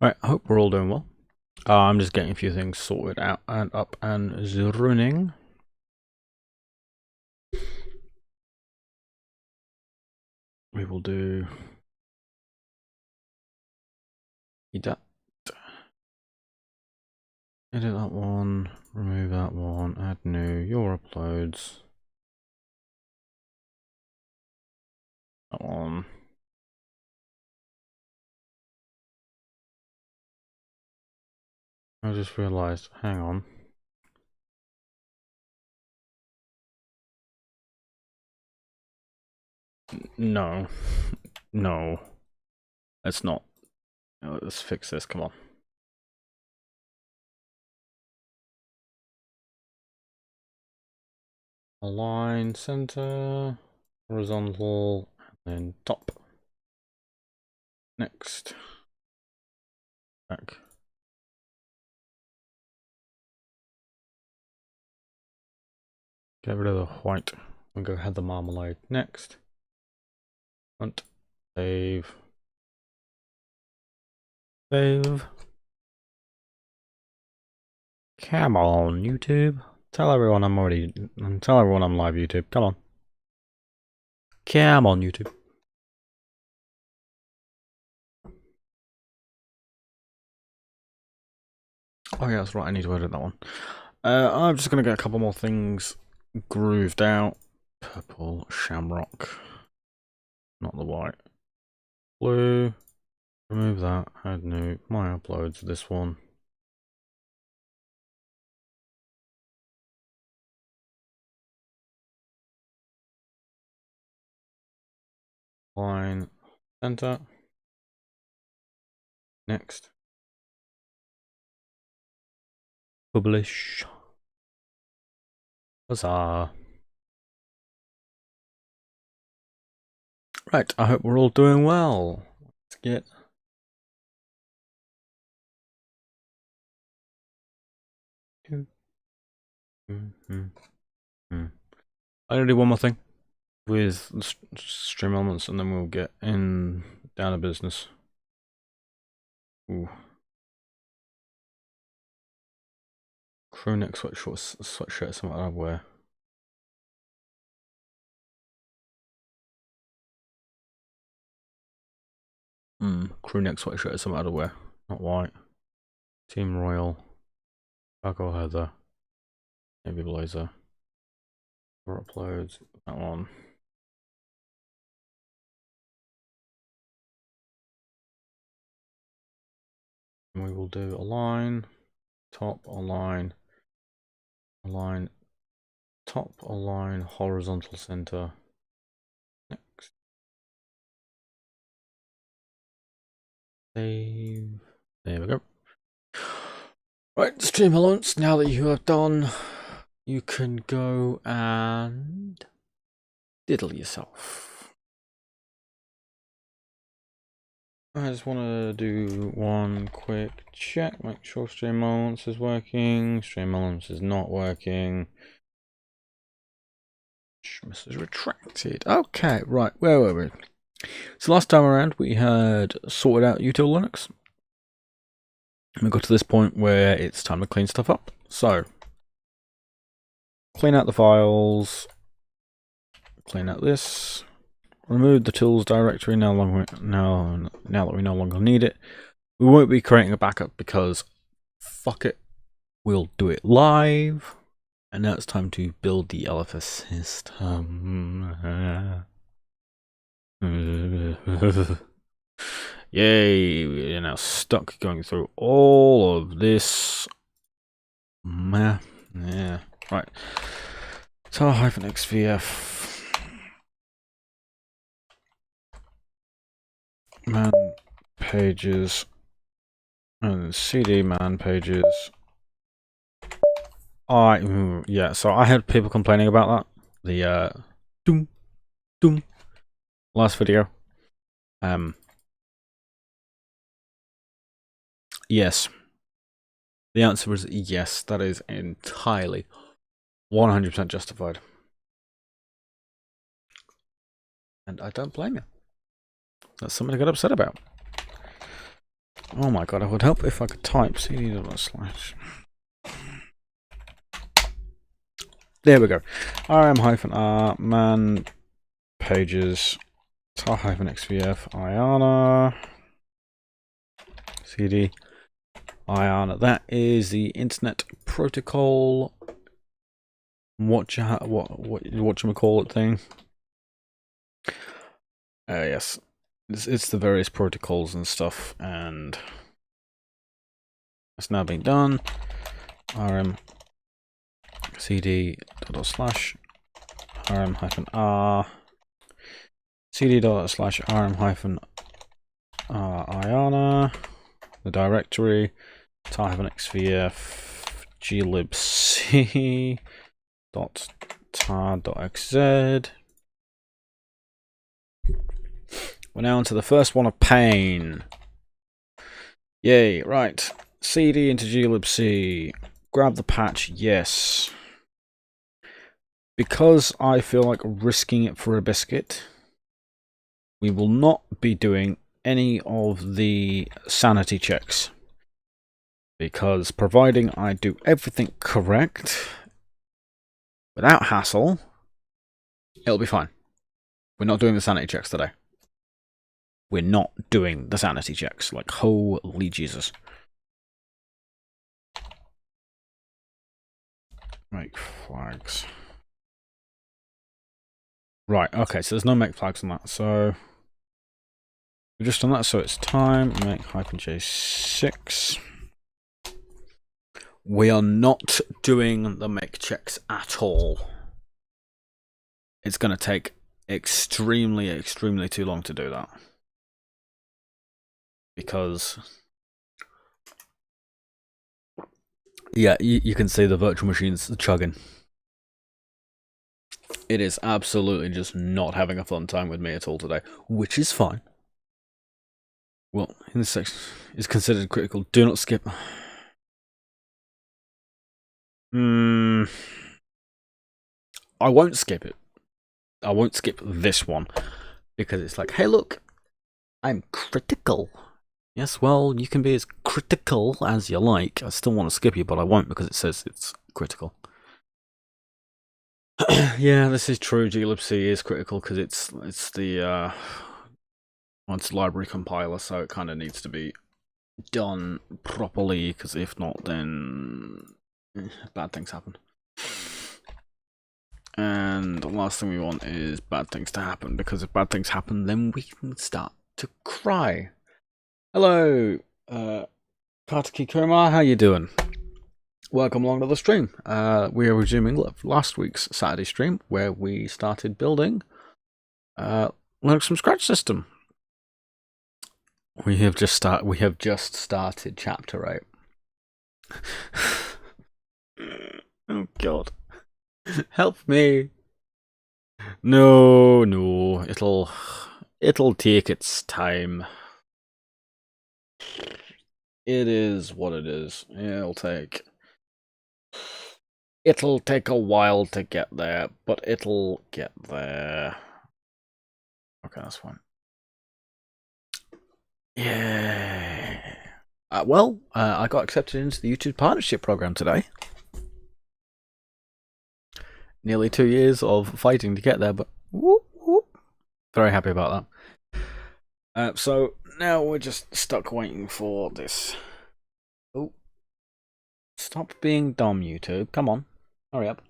Right, I hope we're all doing well. I'm just getting a few things sorted out and up and running. We will do that. Edit that one, remove that one, add new, your uploads. That one. I just realized, hang on. No. No. Let's not. Let's fix this, come on. Align, center, horizontal, and then top. Next. Back. Get rid of the white and go ahead the marmalade. Next. Front. Save. Save. Come on, YouTube. Tell everyone I'm live, YouTube. Come on. Come on, YouTube. Oh yeah, that's right, I need to edit that one. I'm just gonna get a couple more things grooved out. Purple shamrock. Not the white. Blue. Remove that. Add new. My uploads, this one. Line. Center. Next. Publish. Huzzah. Right, I hope we're all doing well. Let's get I'm gonna do one more thing with stream elements, and then we'll get in down to business. Ooh. Crew neck sweatshirt, something I wear. Crew neck sweatshirt is something I'd wear. Not white. Team Royal. Cargo Heather. Navy blazer. Or uploads. That one. And we will do align. Top, align. Align. Top, align. Horizontal center. Next. Save. There we go. Right, stream elements. Now that you have done, you can go and diddle yourself. I just want to do one quick check, make sure stream elements is working. Stream elements is not working. Message retracted. Okay, right, where were we? So last time around we had sorted out util Linux. We got to this point where it's time to clean stuff up. So clean out the files, clean out this, remove the tools directory now that we no longer need it. We won't be creating a backup because fuck it, we'll do it live. And now it's time to build the LFS system. Yay, we're now stuck going through all of this. Yeah, right. tar-xvf man pages and cd man pages. Yeah, so I had people complaining about that. The doom last video. Yes. The answer is yes, that is entirely 100% justified. And I don't blame you. That's something to get upset about. Oh my god, it would help if I could type cd slash. There we go. rm-r man pages tar-xvf IANA cd IANA. That is the Internet Protocol. What you call it thing? Yes, it's the various protocols and stuff, and it's now been done. rm cd // rm-r cd / rm-r IANA, the directory tar-xvf glibc .tar.xz. We're now onto the first one of pain. Yay, right. CD into glibc. Grab the patch, yes. Because I feel like risking it for a biscuit, we will not be doing any of the sanity checks. Because providing I do everything correct, without hassle, it'll be fine. We're not doing the sanity checks today. We're not doing the sanity checks. Like, holy Jesus. Make flags. Right, okay, so there's no make flags on that. So, we've just done that, so it's time. Make -J6. We are not doing the make checks at all. It's going to take extremely, extremely too long to do that. Because, yeah, you can see the virtual machine's chugging. It is absolutely just not having a fun time with me at all today, which is fine. Well, in this section is considered critical. Do not skip. I won't skip it. I won't skip this one because it's like, hey, look, I'm critical. Yes, well, you can be as critical as you like. I still want to skip you, but I won't because it says it's critical. Yeah, this is true. glibc is critical because it's the it's library compiler, so it kind of needs to be done properly. Because if not, then bad things happen. And the last thing we want is bad things to happen, because if bad things happen, then we can start to cry. Hello, Kartiki Kumar, how you doing? Welcome along to the stream. We are resuming last week's Saturday stream, where we started building Linux from scratch system. We have just started chapter 8. Oh God. Help me. No, it'll take its time. It is what it is. It'll take a while to get there, but it'll get there. Okay, that's fine. Yeah. Well, I got accepted into the YouTube partnership program today. Nearly 2 years of fighting to get there, but whoop, whoop. Very happy about that. So now we're just stuck waiting for this. Oh, stop being dumb, YouTube. Come on, hurry up.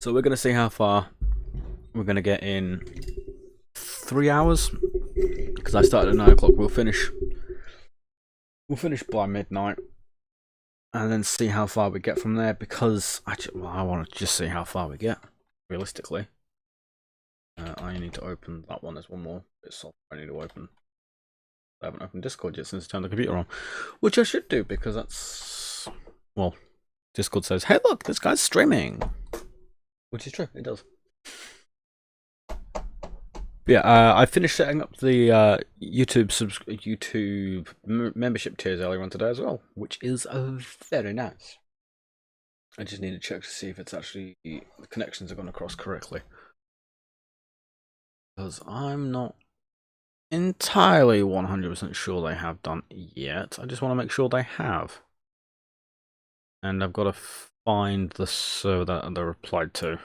So we're gonna see how far we're gonna get in 3 hours. Because I started at 9 o'clock. We'll finish by midnight. And then see how far we get from there, because I want to just see how far we get, realistically. I need to open that one. There's one more bit of software I need to open. I haven't opened Discord yet since I turned the computer on, which I should do, because that's, well, Discord says, hey look, this guy's streaming, which is true, it does. Yeah, I finished setting up the YouTube membership tiers earlier on today as well, which is very nice. I just need to check to see if it's actually the connections are going across correctly, because I'm not entirely 100% sure they have done yet. I just want to make sure they have. And I've got to find the server that they replied to.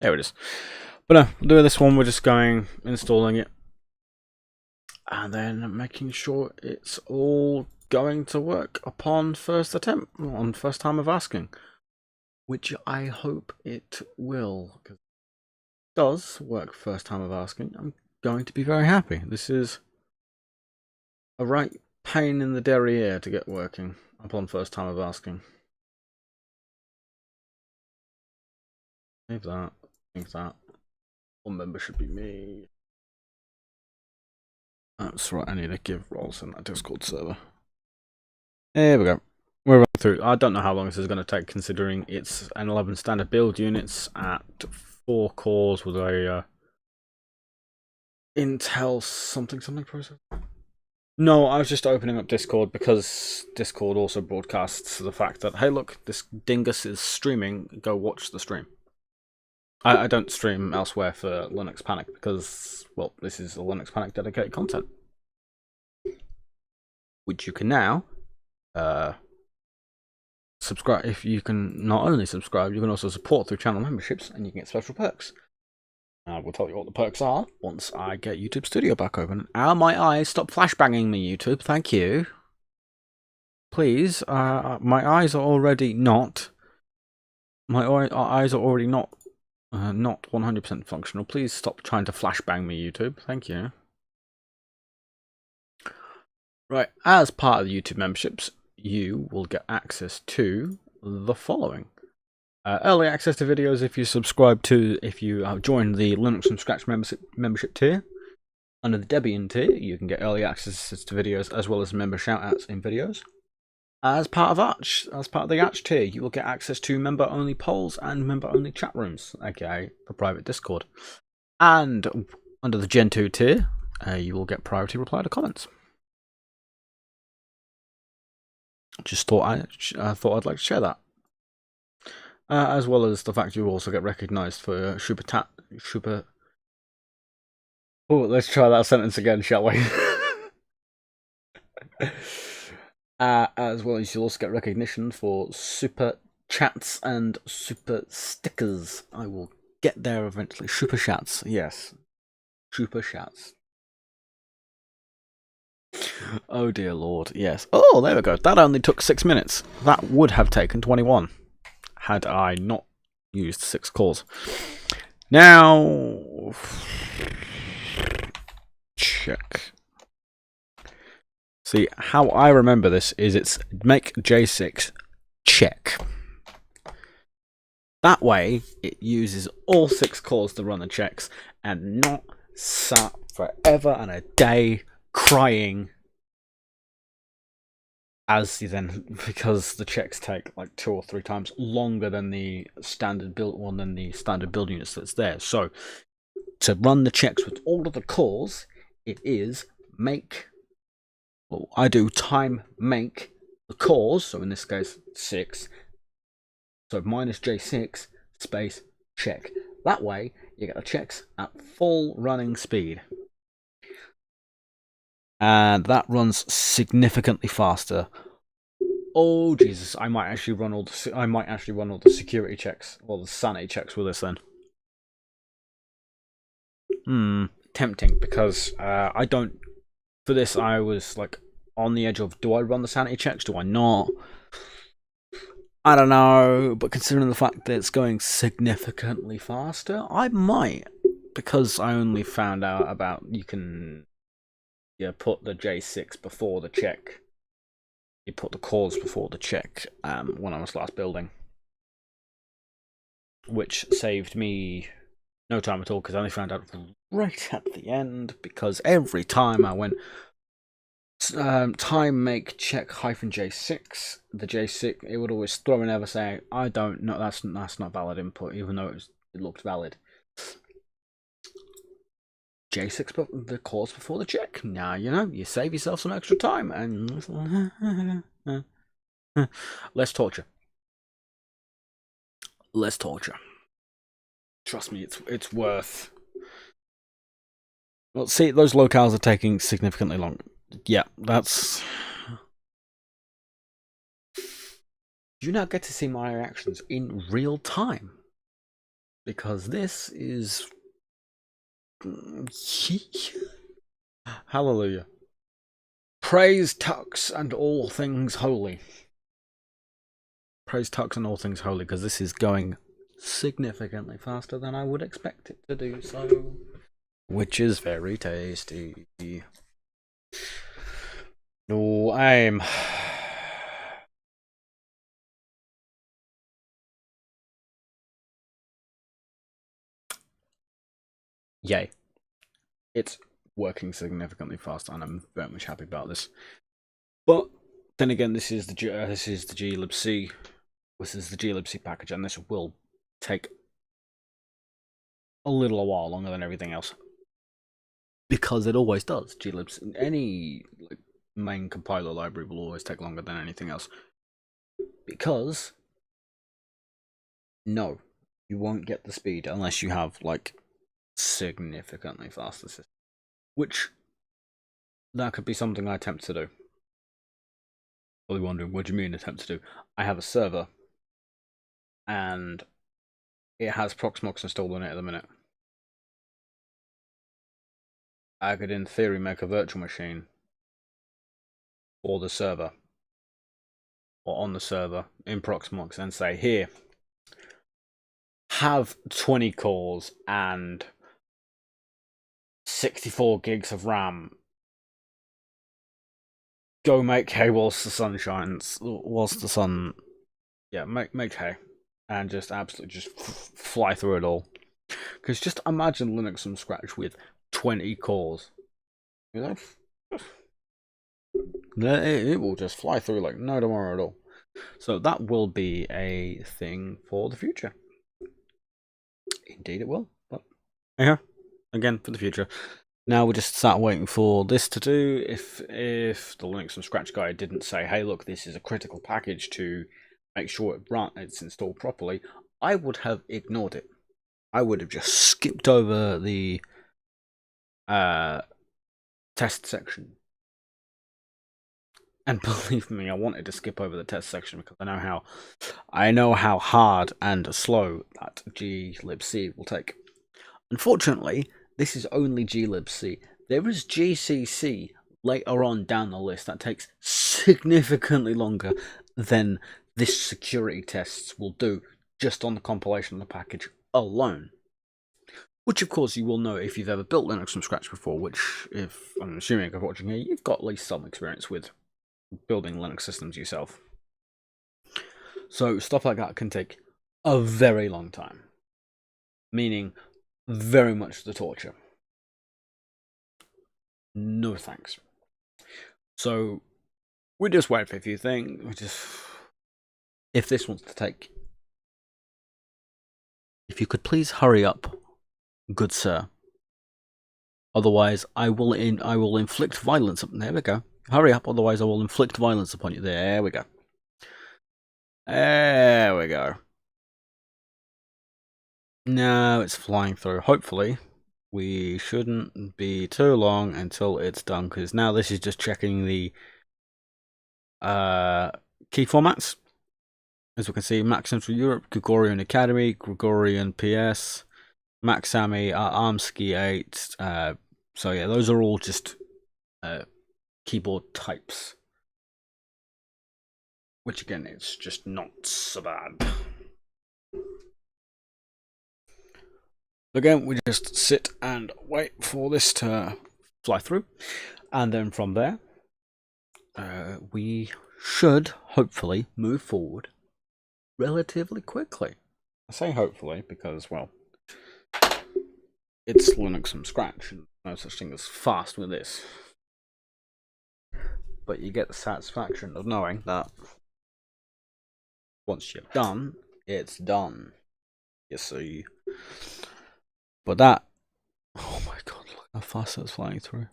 There it is. But no, doing this one, we're just going, installing it, and then making sure it's all going to work upon first attempt, on first time of asking. Which I hope it will. Because it does work first time of asking, I'm going to be very happy. This is a right pain in the derriere to get working upon first time of asking. Leave that. Think that. One member should be me. That's right, I need to give roles in that Discord server. There we go. We're running through. I don't know how long this is going to take, considering it's an 11 standard build units at 4 cores with a Intel something processor. No, I was just opening up Discord because Discord also broadcasts the fact that, hey, look, this dingus is streaming. Go watch the stream. I don't stream elsewhere for Linux Panic because, well, this is a Linux Panic dedicated content, which you can now subscribe. If you can not only subscribe, you can also support through channel memberships, and you can get special perks. I will tell you what the perks are once I get YouTube Studio back open. Ow, my eyes! Stop flashbanging me, YouTube. Thank you. Please, my eyes are already not. My eyes are already not 100% functional. Please stop trying to flashbang me, YouTube. Thank you. Right, as part of the YouTube memberships, you will get access to the following. Early access to videos if you have joined the Linux from Scratch membership tier. Under the Debian tier, you can get early access to videos as well as member shoutouts in videos. As part of the Arch tier, you will get access to member-only polls and member-only chat rooms, aka for private Discord. And under the Gen 2 tier, you will get priority reply to comments. Just thought I'd like to share that. As well as the fact you also get recognised for super. Oh, let's try that sentence again, shall we? As well as you'll also get recognition for super chats and super stickers. I will get there eventually. Super chats, yes. Super chats. Oh dear lord, yes. Oh, there we go. That only took 6 minutes. That would have taken 21. Had I not used 6 cores. Now, check. See, how I remember this is it's make J6 check. That way, it uses all 6 cores to run the checks and not sat forever and a day crying because the checks take like 2 or 3 times longer than the standard build units that's there. So to run the checks with all of the cores, it is make. Well, I do time make the cores. So in this case, 6. So minus J6 space check. That way you get the checks at full running speed. And that runs significantly faster. Oh Jesus! I might actually run all the security checks or the sanity checks with this then. Tempting because I don't. For this, I was like on the edge of: do I run the sanity checks? Do I not? I don't know. But considering the fact that it's going significantly faster, I might, because I only found out about you can. You put the J6 before the check. You put the cores before the check when I was last building. Which saved me no time at all, because I only found out right at the end, because every time I went time make check -J6, the J6, it would always throw an error saying, I don't know, that's not valid input, even though it looked valid. J6, but the cores before the check. Now, you know, you save yourself some extra time and less torture. less torture. Trust me, it's worth. Well, see, those locales are taking significantly longer. Yeah, that's. You now get to see my reactions in real time. Because this is. Hallelujah. Praise Tux and all things holy. Praise Tux and all things holy, because this is going significantly faster than I would expect it to do so. Which is very tasty. No aim. Yay. It's working significantly faster, and I'm very much happy about this. But then again, this is the glibc. This is the glibc package, and this will take a while longer than everything else, because it always does. Glibc, any main compiler library, will always take longer than anything else, because no, you won't get the speed unless you have significantly faster system, which that could be something I attempt to do. Probably wondering, what do you mean attempt to do? I have a server, and it has Proxmox installed on it at the minute. I could, in theory, make a virtual machine for the server, or on the server in Proxmox, and say, here, have 20 cores and 64 gigs of RAM. Go make hay whilst the sun shines, whilst the sun, yeah, make hay, and just absolutely just fly through it all. Because just imagine Linux from scratch with 20 cores. You know, it will just fly through like no tomorrow at all. So that will be a thing for the future. Indeed, it will. But yeah, again, for the future. Now we just sat waiting for this to do. If the Linux from scratch guy didn't say, hey, look, this is a critical package to make sure it's installed properly, I would have ignored it. I would have just skipped over the test section. And believe me, I wanted to skip over the test section because I know how hard and slow that glibc will take. Unfortunately, this is only glibc. There is GCC later on down the list that takes significantly longer than this security tests will do just on the compilation of the package alone. Which, of course, you will know if you've ever built Linux from scratch before, which, if I'm assuming if watching here, you've got at least some experience with building Linux systems yourself. So stuff like that can take a very long time, meaning very much the torture. No thanks. So we just wait for a few things. If this wants to take, if you could please hurry up, good sir. Otherwise, I will inflict violence. There we go. Hurry up, otherwise I will inflict violence upon you. There we go. There we go. Now it's flying through. Hopefully, we shouldn't be too long until it's done, because now this is just checking the key formats. As we can see, Mac Central Europe, Gregorian Academy, Gregorian PS, Mac Sammy, ARMSKI 8. So yeah, those are all just keyboard types. Which again, it's just not so bad. Again, we just sit and wait for this to fly through. And then from there, we should hopefully move forward relatively quickly. I say hopefully because, well, it's Linux from scratch, and no such thing as fast with this. But you get the satisfaction of knowing that once you're done, it's done. You see. But that, oh my god, look how fast that's flying through.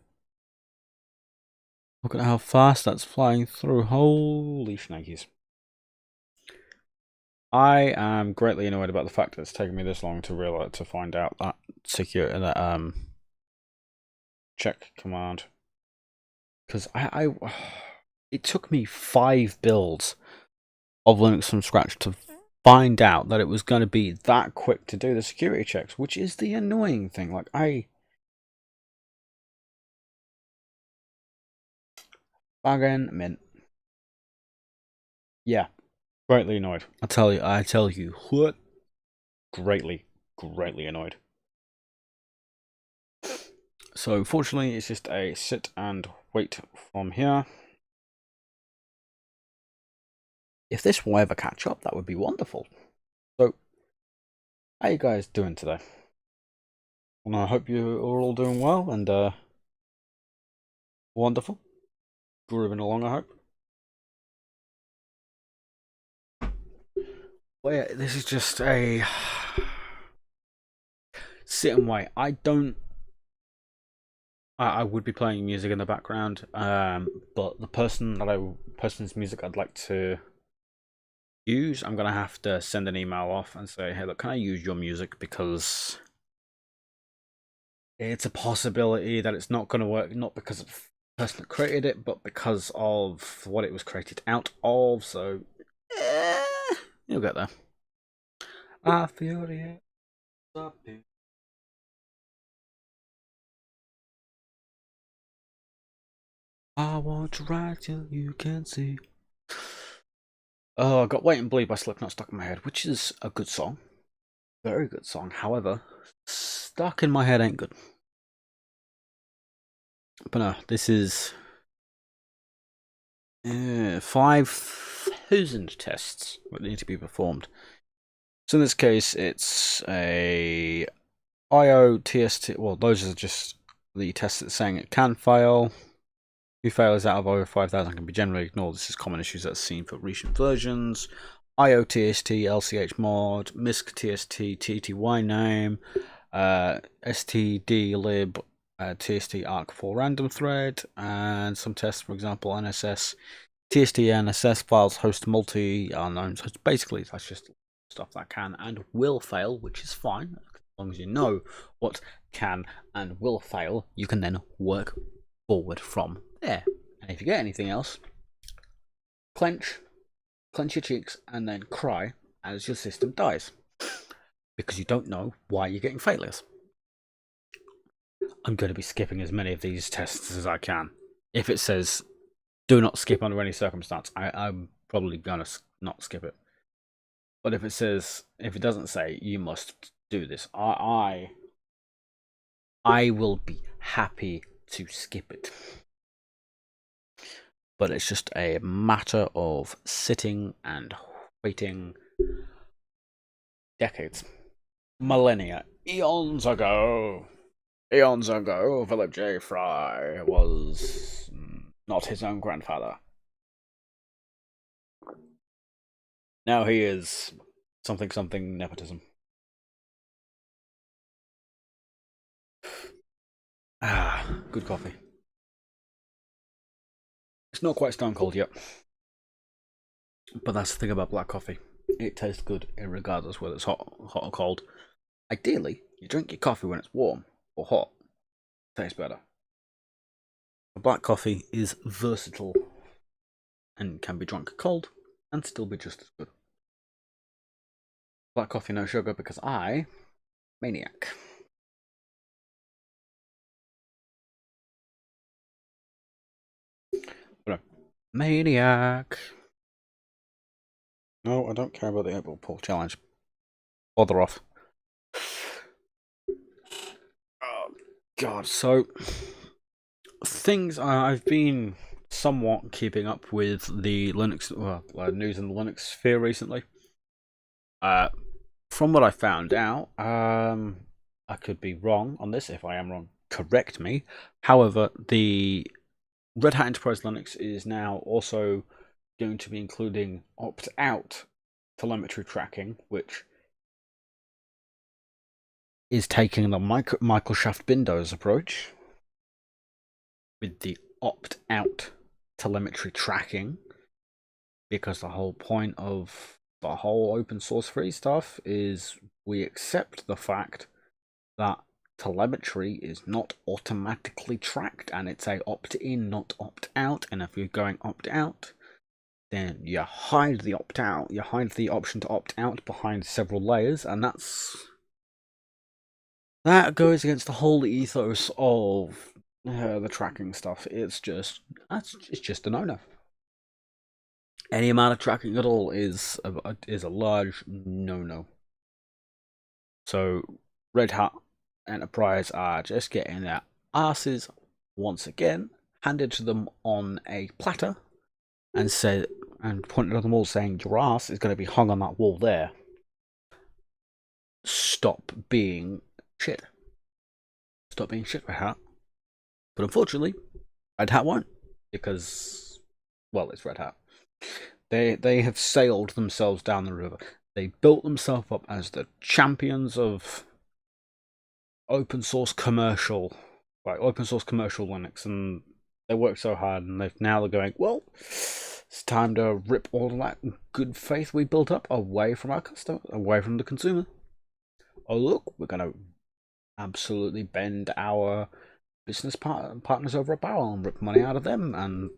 Look at how fast that's flying through. Holy shnikes. I am greatly annoyed about the fact that it's taken me this long to find out that check command, because it took me 5 builds of Linux from scratch to find out that it was going to be that quick to do the security checks, which is the annoying thing. Like Again, mint. Yeah, greatly annoyed. I tell you what, greatly annoyed. So fortunately, it's just a sit and wait from here. If this will ever catch up, that would be wonderful. So, how you guys doing today? And I hope you are all doing well and wonderful. Grooving along, I hope. Well, yeah, this is just a sit and wait. I would be playing music in the background, but the person's music I'd like to use, I'm gonna have to send an email off and say, hey, look, can I use your music, because it's a possibility that it's not gonna work, not because of the person that created it, but because of what it was created out of. So you'll get there. I feel the I want to ride till you can see. Oh, I got Wait and Bleed by Slipknot stuck in my head, which is a good song. Very good song. However, stuck in my head ain't good. But no, this is 5,000 tests that need to be performed. So in this case, it's a IO TST. Well, those are just the tests that's saying it can fail. If failures out of over 5,000 can be generally ignored. This is common issues that's seen for recent versions. IOTST, LCH mod, MISC TST, TTY name, stdlib, TST arc4 random thread, and some tests, for example, NSS, TST NSS files host multi unknowns. Basically, that's just stuff that can and will fail, which is fine. As long as you know what can and will fail, you can then work forward from there. And if you get anything else, clench your cheeks and then cry as your system dies, because you don't know why you're getting failures. I'm going to be skipping as many of these tests as I can. If it says do not skip under any circumstance, I'm probably going to not skip it. But if it doesn't say you must do this, I will be happy to skip it. But it's just a matter of sitting and waiting decades, millennia, eons ago, Philip J. Fry was not his own grandfather. Now he is something nepotism. Ah, good coffee. It's not quite stone cold yet, but that's the thing about black coffee. It tastes good regardless whether it's hot or cold. Ideally, you drink your coffee when it's warm or hot. It tastes better. Black coffee is versatile and can be drunk cold and still be just as good. Black coffee, no sugar, because I, maniac. Maniac. No, I don't care about the April Pork Challenge. Bother off. Oh, God. So, things I've been somewhat keeping up with the Linux news in the Linux sphere recently. From what I found out, I could be wrong on this. If I am wrong, correct me. However, the Red Hat Enterprise Linux is now also going to be including opt-out telemetry tracking, which is taking the Microsoft Windows approach with the opt-out telemetry tracking, because the whole point of the whole open source free stuff is we accept the fact that telemetry is not automatically tracked and it's a opt-in, not opt-out. And if you're going opt-out, then you hide the opt-out, you hide the option to opt-out behind several layers, and that goes against the whole ethos of the tracking stuff. It's just a no-no. Any amount of tracking at all is a large no-no. So Red Hat Enterprise are just getting their asses once again handed to them on a platter and pointed at them all saying, your ass is going to be hung on that wall there. Stop being shit. Stop being shit, Red Hat. But unfortunately, Red Hat won't, because, well, it's Red Hat. They have sailed themselves down the river. They built themselves up as the champions of open source commercial Linux, and they worked so hard, and they're going, well, it's time to rip all of that good faith we built up away from our customer, away from the consumer. Oh look, we're gonna absolutely bend our business partners over a barrel and rip money out of them. And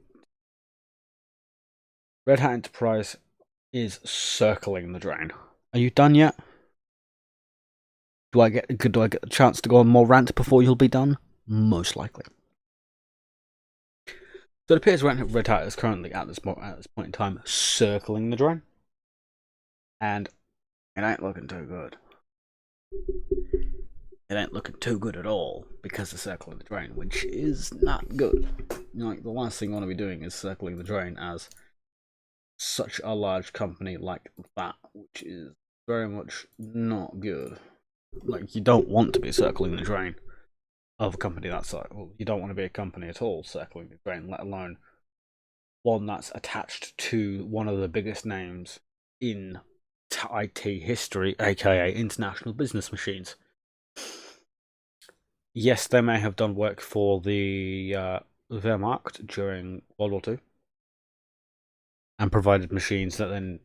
Red Hat Enterprise is circling the drain. Are you done yet? Do I get the chance to go on more rant before you'll be done? Most likely. So it appears Red Hat is currently at this point in time circling the drain, and it ain't looking too good. It ain't looking too good at all because of circling the drain, which is not good. Like, the last thing you want to be doing is circling the drain as such a large company like that, which is very much not good. Like, you don't want to be circling the drain of a company that size. Well, you don't want to be a company at all circling the drain, let alone one that's attached to one of the biggest names in IT history, aka international business machines. Yes, they may have done work for the Wehrmacht during World War II and provided machines that then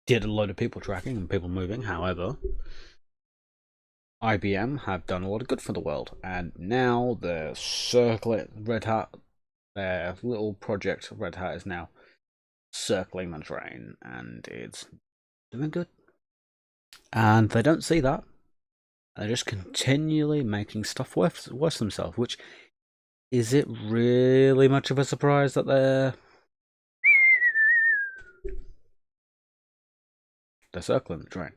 did a load of people tracking and people moving. However, IBM have done a lot of good for the world, and now they're circling Red Hat. Their little project Red Hat is now circling the drain, and it's doing good. And they don't see that. They're just continually making stuff worse themselves, which, is it really much of a surprise that they're circling the drain?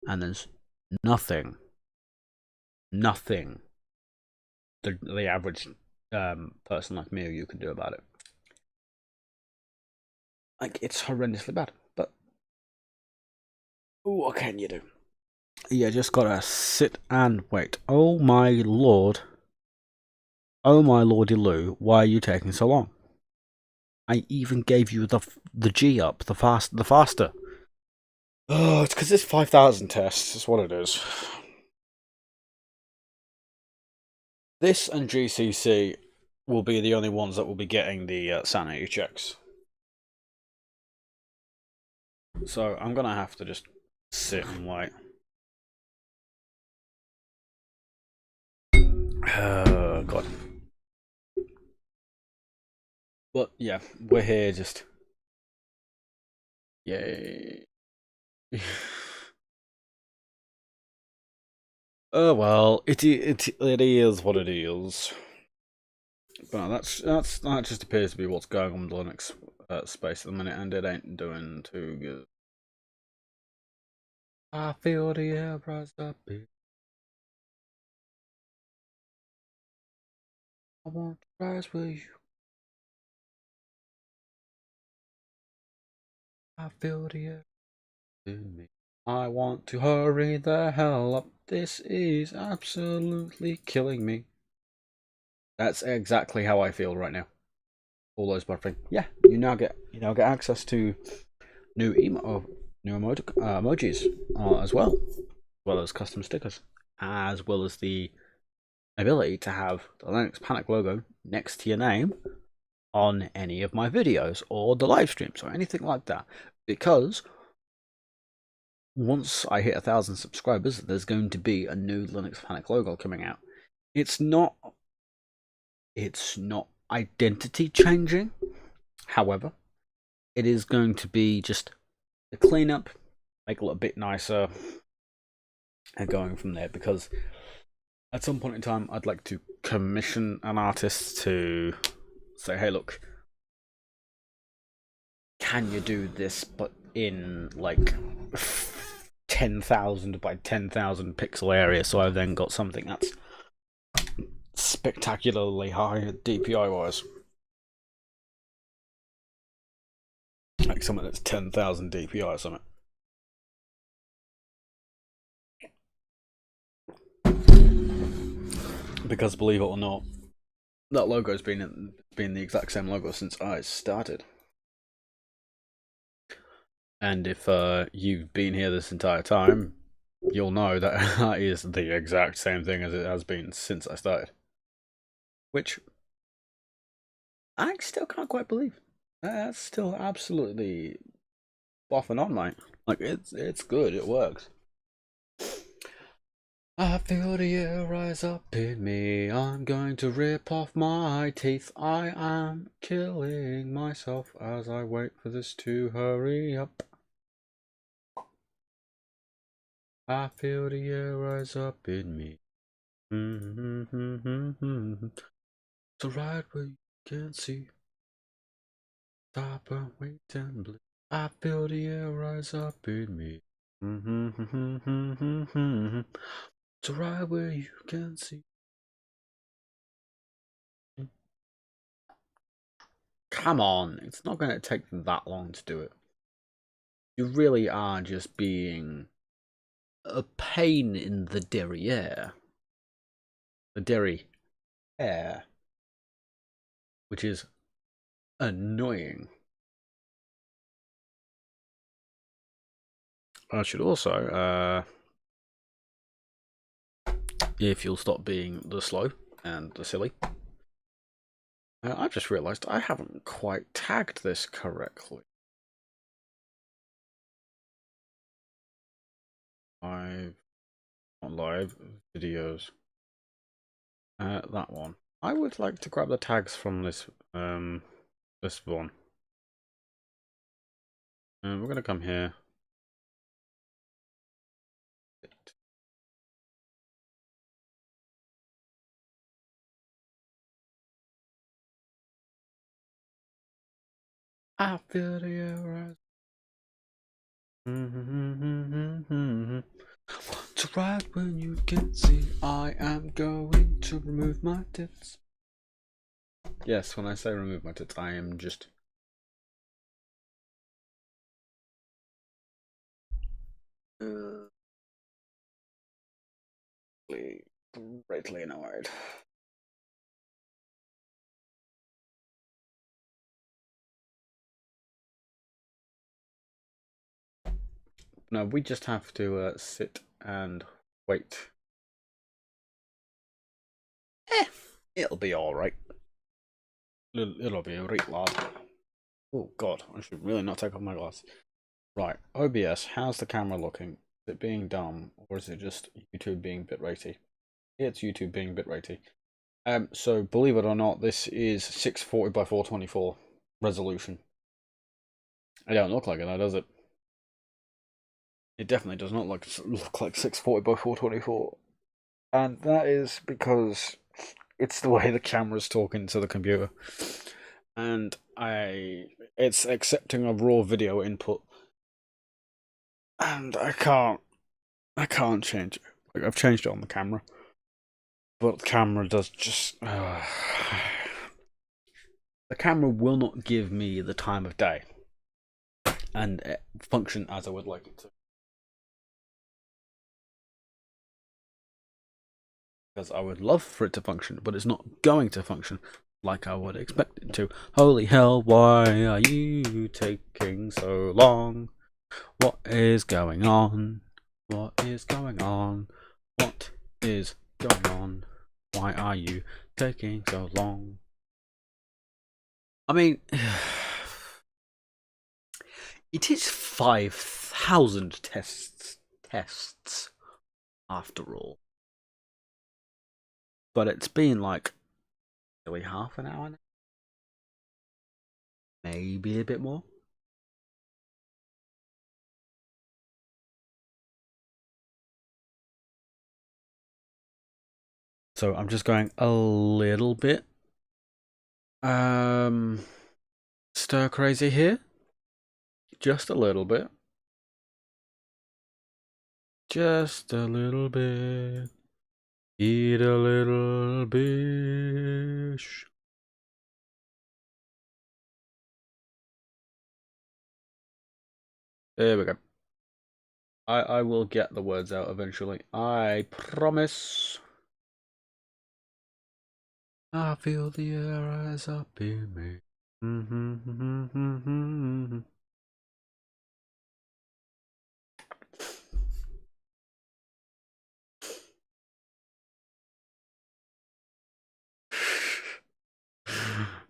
And there's nothing the average person like me or you can do about it. Like, it's horrendously bad, but what can you do? You just gotta sit and wait. Oh my lord. Oh my lordy Lou, why are you taking so long? I even gave you the G up, the faster. Oh, it's because it's 5,000 tests, that's what it is. This and GCC will be the only ones that will be getting the sanity checks. So I'm gonna have to just sit and wait. Oh god. But yeah, we're here just... Yay. Oh well, it is what it is. But that just appears to be what's going on in the Linux space at the minute, and it ain't doing too good. I feel the air rise up. I want to rise with you. I feel the air in me. I want to hurry the hell up. This is absolutely killing me. That's exactly how I feel right now. All those buffering. Yeah, you now get access to new emojis as well as custom stickers, as well as the ability to have the Linux Panic logo next to your name on any of my videos or the live streams or anything like that. because once I hit 1,000 subscribers, there's going to be a new Linux Panic logo coming out. It's not identity changing. However, it is going to be just a cleanup, make it look a bit nicer, and going from there. Because at some point in time, I'd like to commission an artist to say, "Hey, look, can you do this, but in like 10,000 by 10,000 pixel area?" So I've then got something that's spectacularly high DPI wise, like something that's 10,000 DPI or something. Because believe it or not, that logo's been the exact same logo since I started. And if you've been here this entire time, you'll know that that is the exact same thing as it has been since I started. Which I still can't quite believe. That's still absolutely off and on, mate. Like, it's good, it works. I feel the air rise up in me. I'm going to rip off my teeth. I am killing myself as I wait for this to hurry up. I feel the air rise up in me. So right where you can see. Stop and wait and bleed. I feel the air rise up in me. So right where you can see. Come on, it's not going to take that long to do it. You really are just being a pain in the derriere. The derriere. Which is annoying. I should also, if you'll stop being the slow and the silly. I just realised I haven't quite tagged this correctly. Live videos. That one. I would like to grab the tags from this this one. And we're gonna come here. I feel the air rise. To right when you can see, I am going to remove my tits. Yes, when I say remove my tits, I am just greatly annoyed. No, we just have to sit and wait. It'll be alright. It'll be alright, lad. Oh god, I should really not take off my glasses. Right, OBS, how's the camera looking? Is it being dumb, or is it just YouTube being bitrate-y? It's YouTube being bitrate-y. So believe it or not, this is 640 by 424 resolution. It don't look like it, though, does it? It definitely does not look like 640 by 424, and that is because it's the way the camera's talking to the computer, and it's accepting a raw video input, and I can't change it. Like, I've changed it on the camera, but the camera does just the camera will not give me the time of day and function as I would like it to. Because I would love for it to function, but it's not going to function like I would expect it to. Holy hell, why are you taking so long? What is going on? What is going on? What is going on? Why are you taking so long? I mean, It is 5,000 tests after all. But it's been like nearly half an hour now. Maybe a bit more. So I'm just going a little bit stir crazy here. Just a little bit. Just a little bit. Eat a little bish. There we go. I will get the words out eventually. I promise. I feel the air rise up in me.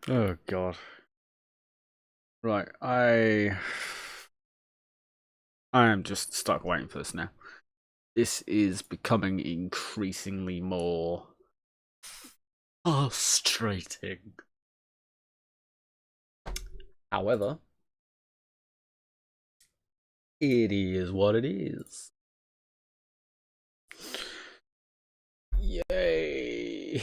Oh god. Right, I am just stuck waiting for this now. This is becoming increasingly more frustrating. However, it is what it is. Yay!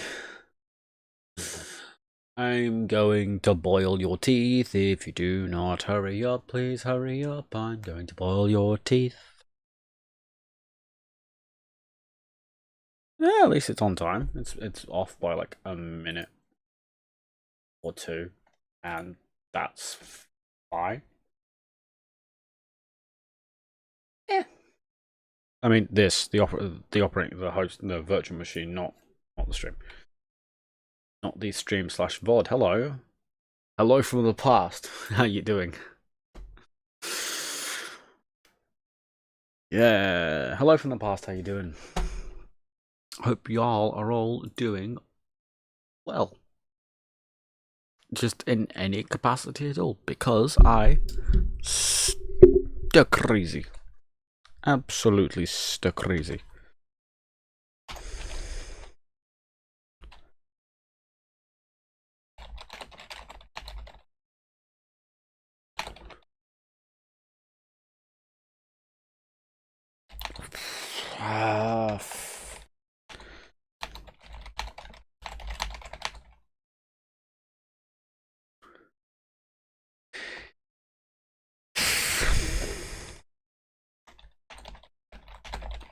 I'm going to boil your teeth. If you do not hurry up, please hurry up. I'm going to boil your teeth. Yeah, at least it's on time. It's off by like a minute or two, and that's fine. Yeah. I mean, the virtual machine, not the stream, not the stream/VOD. Hello from the past. How you doing? Yeah, hello from the past. How you doing? Hope y'all are all doing well. Just in any capacity at all, because I stuck crazy. Absolutely stuck crazy.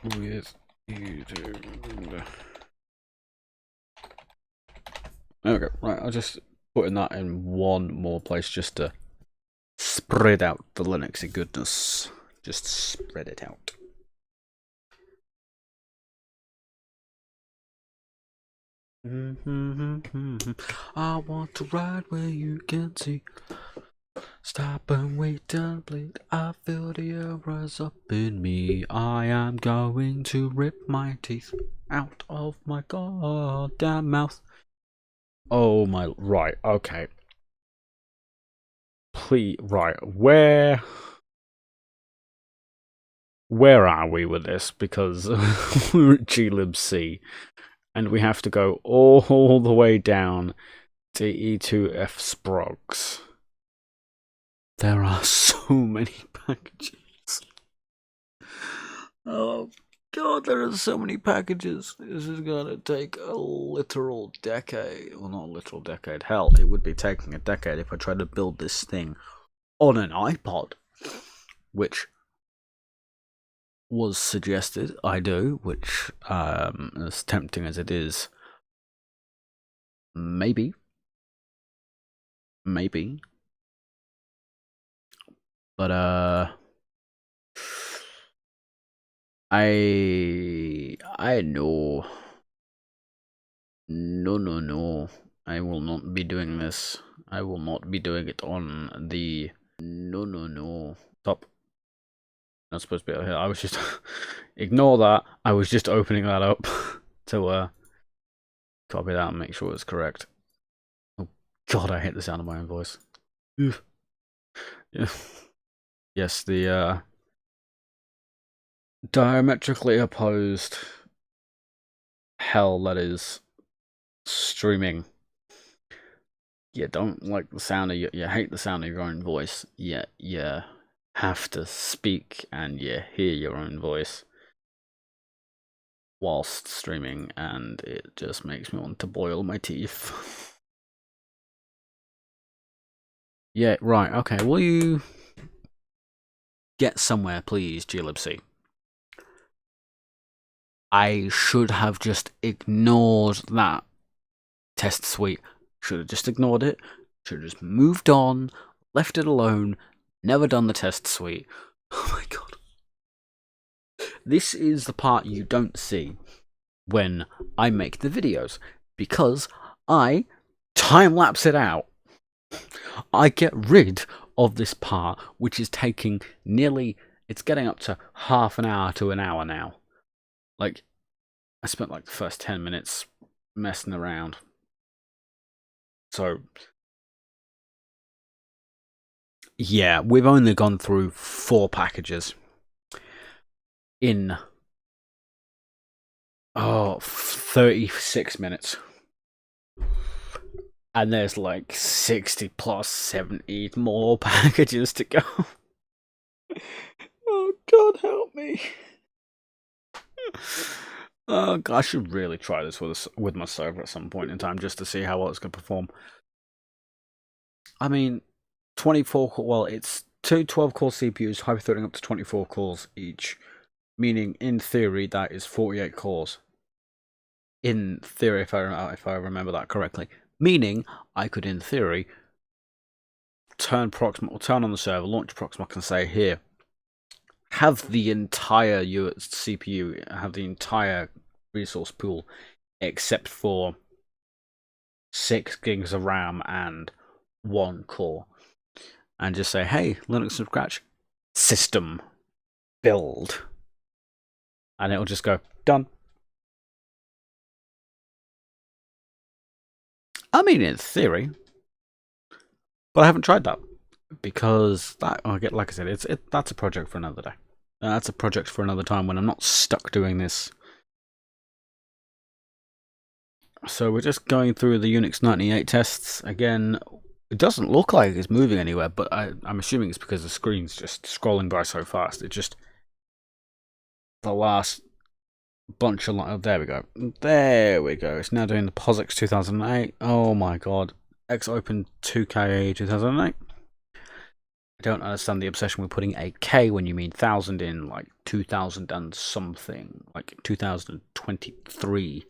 With YouTube. Okay, right, I'll just put in that in one more place just to spread out the Linuxy goodness. Just spread it out. I want to ride where you can see. Stop and wait and bleed. I feel the air rise up in me. I am going to rip my teeth out of my goddamn mouth. Oh my, right, okay. Please, right, where are we with this? Because we're at glibc, and we have to go all the way down to E2F Sprogs. There are so many packages. Oh god, there are so many packages. This is gonna take a literal decade. Well, not a literal decade. Hell, it would be taking a decade if I tried to build this thing on an iPod, which was suggested I do, which, as tempting as it is, maybe. But, I know. No. I will not be doing this. I will not be doing it on the... No. Stop. Not supposed to be out here. I was just... Ignore that. I was just opening that up to, copy that and make sure it's correct. Oh, God, I hate the sound of my own voice. Yeah. Yes, the diametrically opposed hell that is streaming. You don't like the sound of you hate the sound of your own voice, yet you have to speak and you hear your own voice whilst streaming, and it just makes me want to boil my teeth. Yeah, right, okay, will you get somewhere, please, glibc? I should have just ignored that test suite. Should have just ignored it. Should have just moved on, left it alone, never done the test suite. Oh my god. This is the part you don't see when I make the videos, because I time-lapse it out. I get rid of this part, which is taking nearly, it's getting up to half an hour to an hour now. Like, I spent like the first 10 minutes messing around. So, yeah, we've only gone through 4 packages in 36 minutes. And there's like 60 plus 70 more packages to go. Oh god, help me. Oh god, I should really try this with my server at some point in time just to see how well it's going to perform. I mean, 24 well, it's two 12-core CPUs hyper-threading up to 24 cores each, meaning in theory that is 48 cores. In theory, if I remember that correctly, meaning I could, in theory, turn Proxmox, or turn on the server, launch Proxmox, and say, here, have the entire CPU, have the entire resource pool, except for 6 gigs of RAM and 1 core, and just say, hey, Linux from scratch, system build, and it'll just go, done. I mean, in theory, but I haven't tried that because that, like I said, that's a project for another day. That's a project for another time when I'm not stuck doing this. So we're just going through the Unix 98 tests again. It doesn't look like it's moving anywhere, but I'm assuming it's because the screen's just scrolling by so fast. It just, the last bunch of, there we go. There we go. It's now doing the POSIX 2008. Oh my god. Xopen 2K 2008. I don't understand the obsession with putting a K when you mean 1000 in like 2000 and something, like 2023,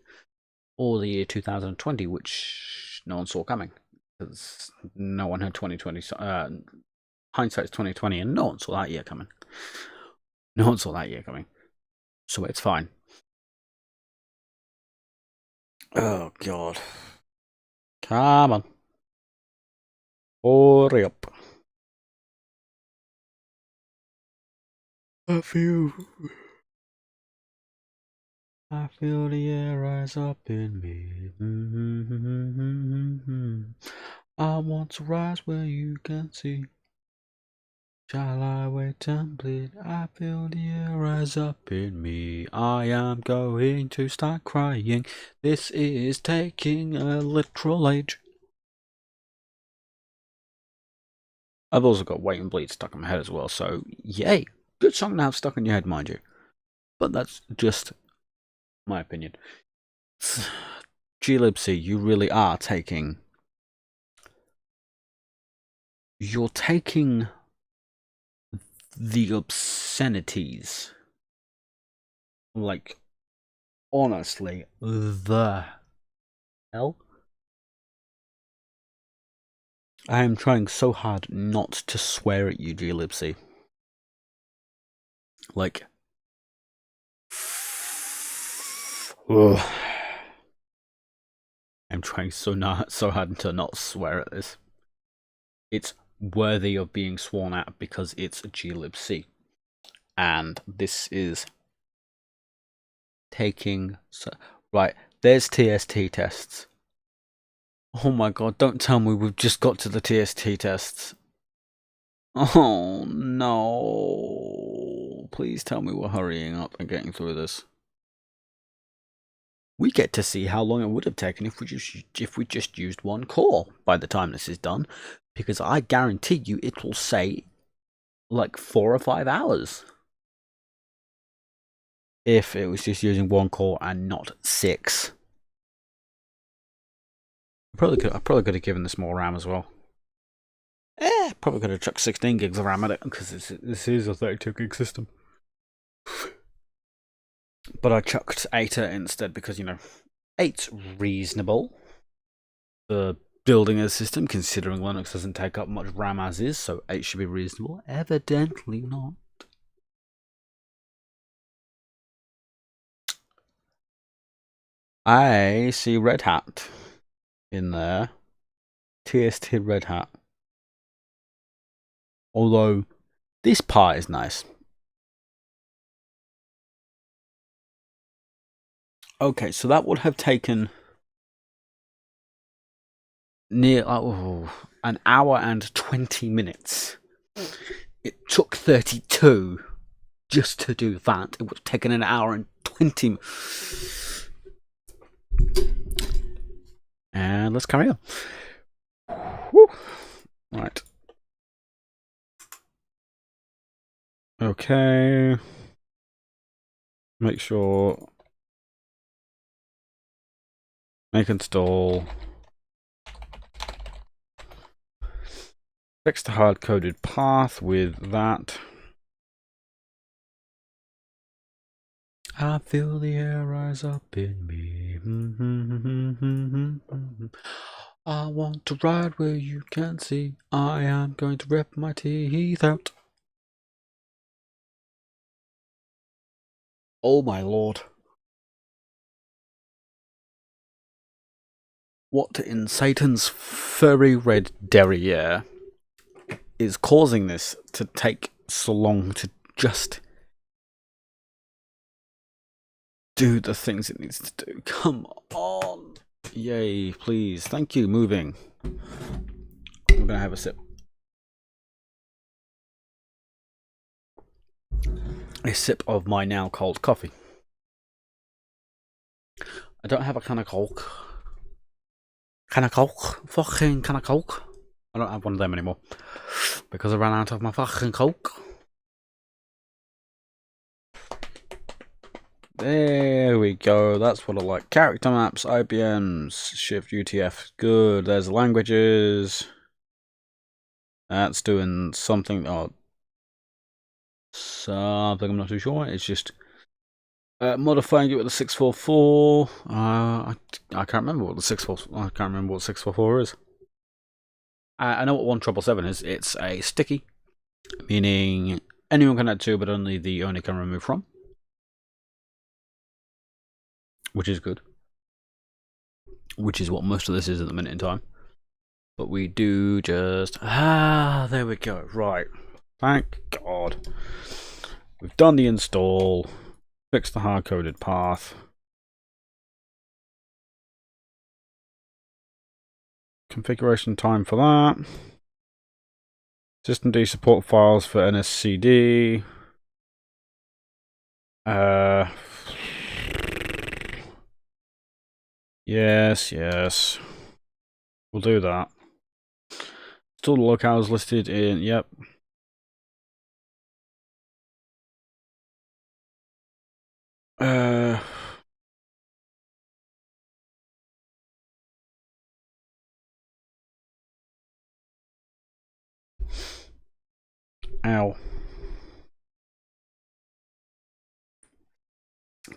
or the year 2020, which no one saw coming because no one had 2020. Hindsight's 2020, and no one saw that year coming. No one saw that year coming, so it's fine. Oh god, come on, hurry up. I feel the air rise up in me. I want to rise where you can see. Shall I wait and bleed? I feel the air rise up in me. I am going to start crying. This is taking a literal age. I've also got Wait and Bleed stuck in my head as well, so yay. Good song to have stuck in your head, mind you. But that's just my opinion. glibc, you really are taking... You're taking the obscenities. Like, honestly, the hell? I am trying so hard not to swear at you, glibc. Like, ugh. I'm trying so hard to not swear at this. It's worthy of being sworn at because it's glibc, and this is taking right. There's TST tests. Oh my god! Don't tell me we've just got to the TST tests. Oh no. Please tell me we're hurrying up and getting through this. We get to see how long it would have taken if we just used one core by the time this is done, because I guarantee you it will say like 4 or 5 hours if it was just using one core and not 6. I probably could have given this more RAM as well. Probably could have chucked 16 gigs of RAM at it, because this is a 32 gig system. But I chucked 8 at it instead because, you know, 8's reasonable for building a system, considering Linux doesn't take up much RAM as is, so 8 should be reasonable. Evidently not. I see Red Hat in there. TST Red Hat. Although, this part is nice. Okay, so that would have taken near an hour and 20 minutes. It took 32 just to do that. It would have taken an hour and 20 minutes. And let's carry on. Woo. Right. Okay. Make sure. Make install. Fix the hard-coded path with that. I feel the air rise up in me. I want to ride where you can see. I am going to rip my teeth out. Oh my lord. What in Satan's furry red derriere is causing this to take so long to just do the things it needs to do? Come on. Yay, please. Thank you, moving. I'm gonna have a sip. A sip of my now cold coffee. I don't have a can of Coke. Can of Coke? Fucking can of Coke. I don't have one of them anymore because I ran out of my fucking Coke. There we go. That's what I like. Character maps, IBMs, Shift UTF. Good. There's languages. That's doing something. Oh, something I'm not too sure. It's just modifying it with the 644. I can't remember what the 644. I can't remember what 644 is. I know what 1777 is. It's a sticky, meaning anyone can add to, but only the owner can remove from, which is good. Which is what most of this is at the minute in time. But we do just there we go. Right, thank God, we've done the install. Fix the hard-coded path. Configuration time for that. Systemd support files for NSCD. Yes. We'll do that. Still the locales listed in, yep. Ow.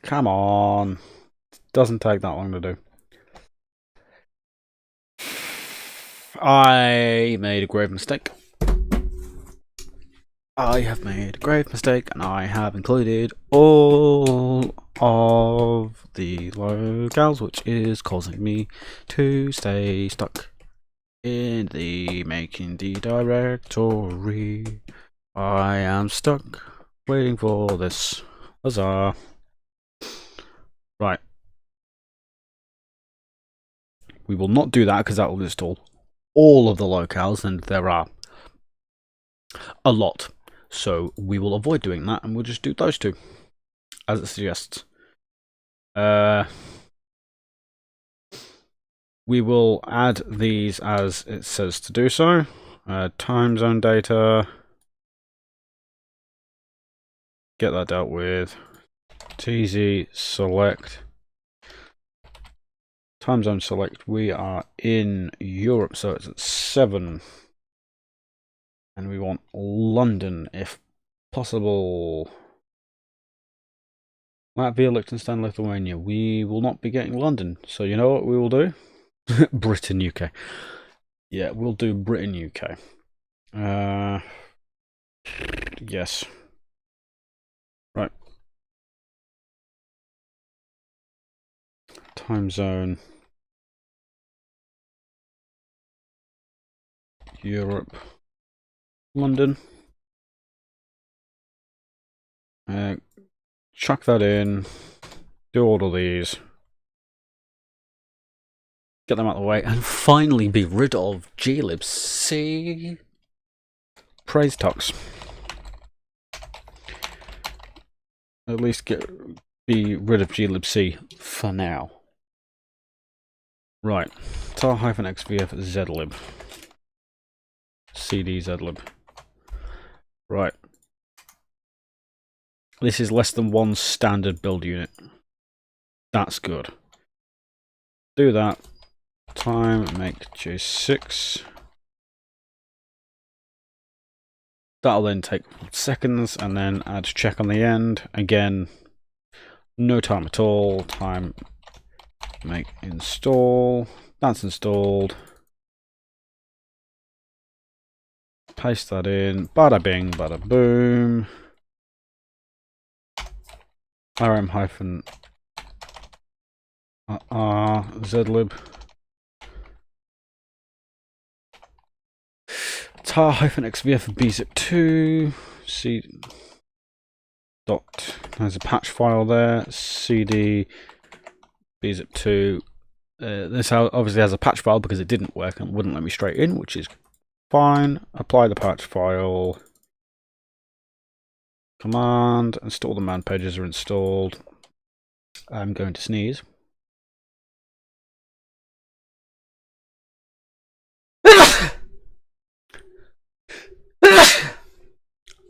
Come on. Doesn't take that long to do. I made a grave mistake. I have made a grave mistake, and I have included all of the locales, which is causing me to stay stuck in the making the directory. I am stuck waiting for this. Huzzah. Right. We will not do that because that will install all of the locales, and there are a lot. So we will avoid doing that, and we'll just do those two, as it suggests. We will add these as it says to do so. Time zone data. Get that dealt with. TZ select. Time zone select. We are in Europe, so it's at 7. And we want London, if possible. Latvia, Liechtenstein, Lithuania. We will not be getting London. So you know what we will do? Britain, UK. Yeah, we'll do Britain, UK. Yes. Right. Time zone. Europe. London. Chuck that in. Do all of these. Get them out of the way. And finally be rid of glibc. Praise talks. At least be rid of glibc for now. Right. tar-xvf zlib. cd zlib. Right. This is less than 1 standard build unit. That's good. Do that. Time make J6. That'll then take seconds, and then add check on the end. Again, no time at all. Time make install. That's installed. Paste that in. Bada bing, bada boom. rm hyphen zlib. tar-xvf bzip2 c dot, there's a patch file there, cd bzip2. This obviously has a patch file because it didn't work and wouldn't let me straight in, which is fine. Apply the patch file. Command, install the man pages are installed. I'm going to sneeze.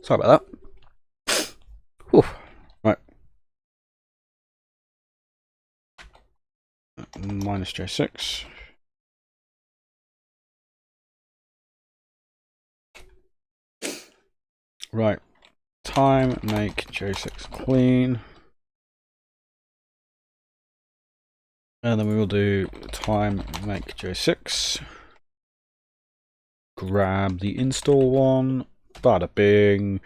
Sorry about that. Whew. Right. Minus J6. Right. Time make J6 clean. And then we will do time make J6. Grab the install one. Bada bing.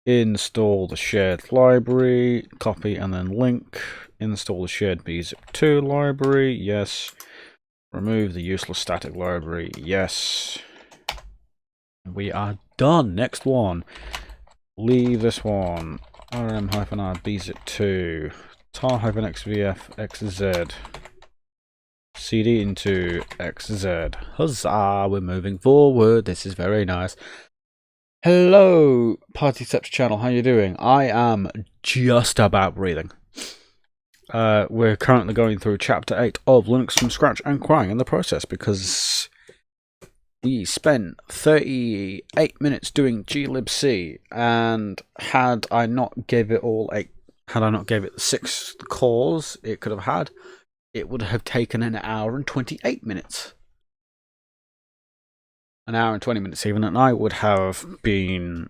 Install the shared library. Copy and then link. Install the shared bzip2 library. Yes. Remove the useless static library. Yes. We are done. Next one. Leave this one. rm-r bzip2. tar-xvf xz. cd into xz. Huzzah! We're moving forward. This is very nice. Hello, Partyceps channel. How you doing? I am just about breathing. We're currently going through chapter 8 of Linux from scratch and crying in the process because we spent 38 minutes doing glibc, and had I not gave it 6 cores it could have had, it would have taken an hour and 28 minutes. An hour and 20 minutes even, and I would have been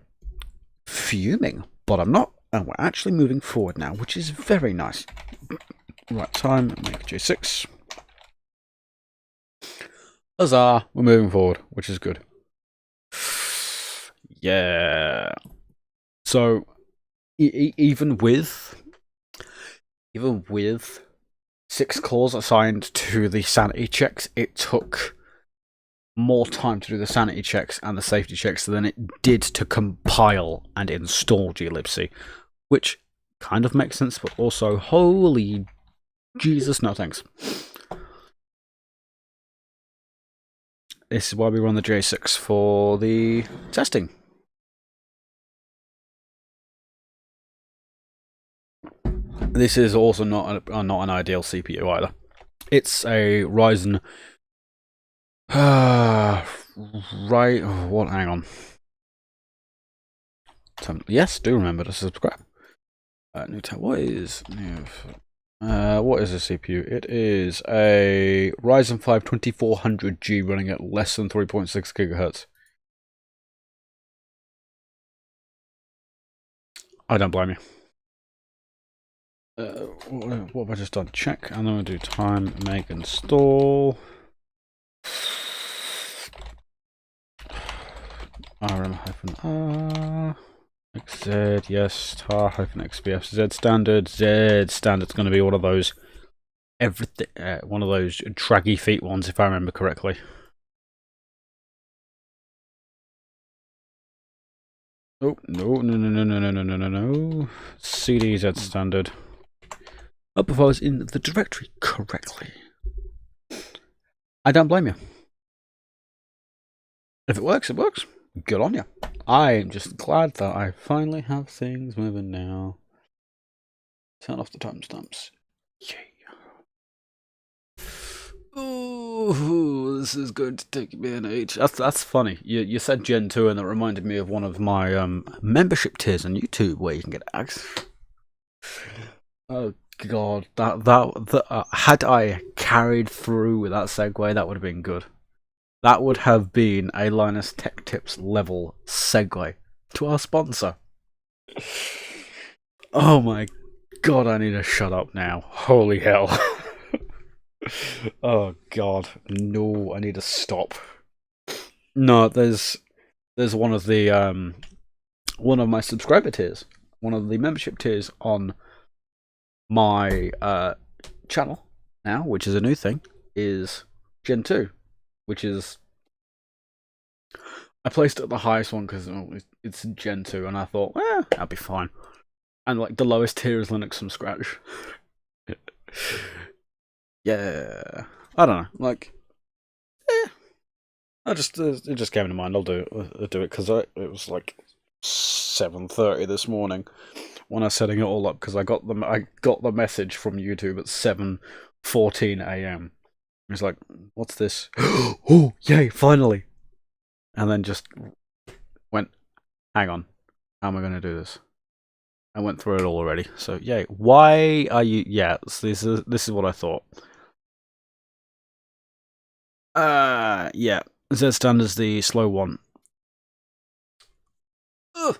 fuming, but I'm not, and we're actually moving forward now, which is very nice. Right, time, make J6. Huzzah, we're moving forward, which is good. Yeah. So, even with 6 cores assigned to the sanity checks, it took more time to do the sanity checks and the safety checks than it did to compile and install glibc, which kind of makes sense, but also, holy Jesus, no thanks. This is why we run the J6 for the testing. This is also not an ideal CPU either. It's a Ryzen. Right. What? Hang on. Yes, do remember to subscribe. New tab. What is new? What is a CPU? It is a Ryzen 5 2400G running at less than 3.6 gigahertz. I don't blame you. What have I just done? Check, and then we'll do time, make, install. RM-R XZ, yes, tar -XBF, Z standard. Z standard's going to be one of those one of those draggy feet ones, if I remember correctly. Oh, no. CD Z standard. Up if I was in the directory correctly. I don't blame you. If it works, it works. Good on you. I'm just glad that I finally have things moving now. Turn off the timestamps. Yay. Ooh, this is going to take me an age. That's funny. You said Gen 2 and that reminded me of one of my membership tiers on YouTube where you can get access. Oh god, that had I carried through with that segue, that would have been good. That would have been a Linus Tech Tips level segue to our sponsor. Oh my god, I need to shut up now. Holy hell. Oh god, no, I need to stop. No, there's one of the one of my subscriber tiers, one of the membership tiers on my channel now, which is a new thing, is Gen 2, which is I placed it at the highest one because it's Gen 2, and I thought, that'll be fine. And like the lowest tier is Linux from scratch. Yeah, I don't know. Like, it just came to mind. I'll do it because it was like 7:30 this morning when I was setting it all up because I got the message from YouTube at 7:14 a.m. It's like, what's this? Oh, yay! Finally. And then just went, hang on, how am I going to do this? I went through it all already. So yay! Why are you? Yeah, this is what I thought. Yeah. Z standard's the slow one. Ugh.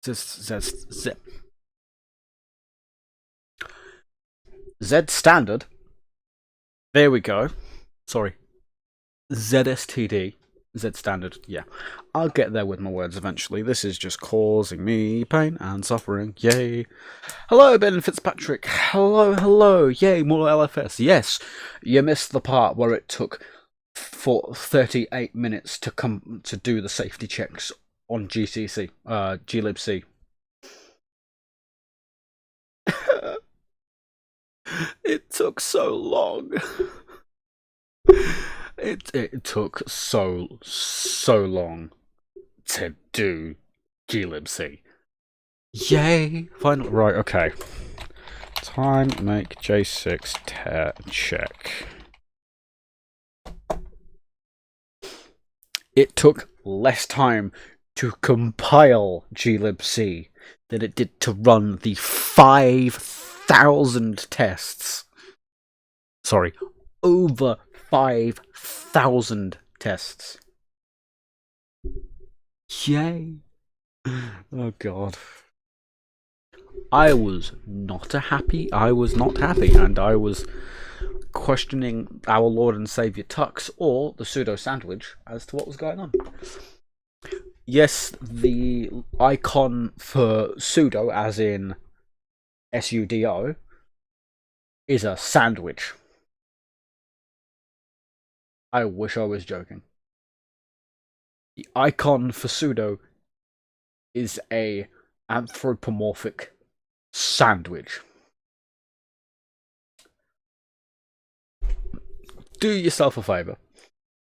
Z standard. There we go. Sorry. ZSTD. Z standard. Yeah. I'll get there with my words eventually. This is just causing me pain and suffering. Yay. Hello, Ben Fitzpatrick. Hello. Yay, more LFS. Yes, you missed the part where it took for 38 minutes to come to do the safety checks on glibc. It took so long. It took so long to do glibc. Yay! Finally, right? Okay. Time make J6 check. It took less time to compile glibc than it did to run the 5,000 tests. Sorry, over 5,000 tests. Yay! Oh god. I was not happy, and I was questioning our Lord and Saviour Tux or the pseudo sandwich as to what was going on. Yes, the icon for pseudo, as in SUDO, is a sandwich. I wish I was joking. The icon for pseudo is a anthropomorphic sandwich. Do yourself a favour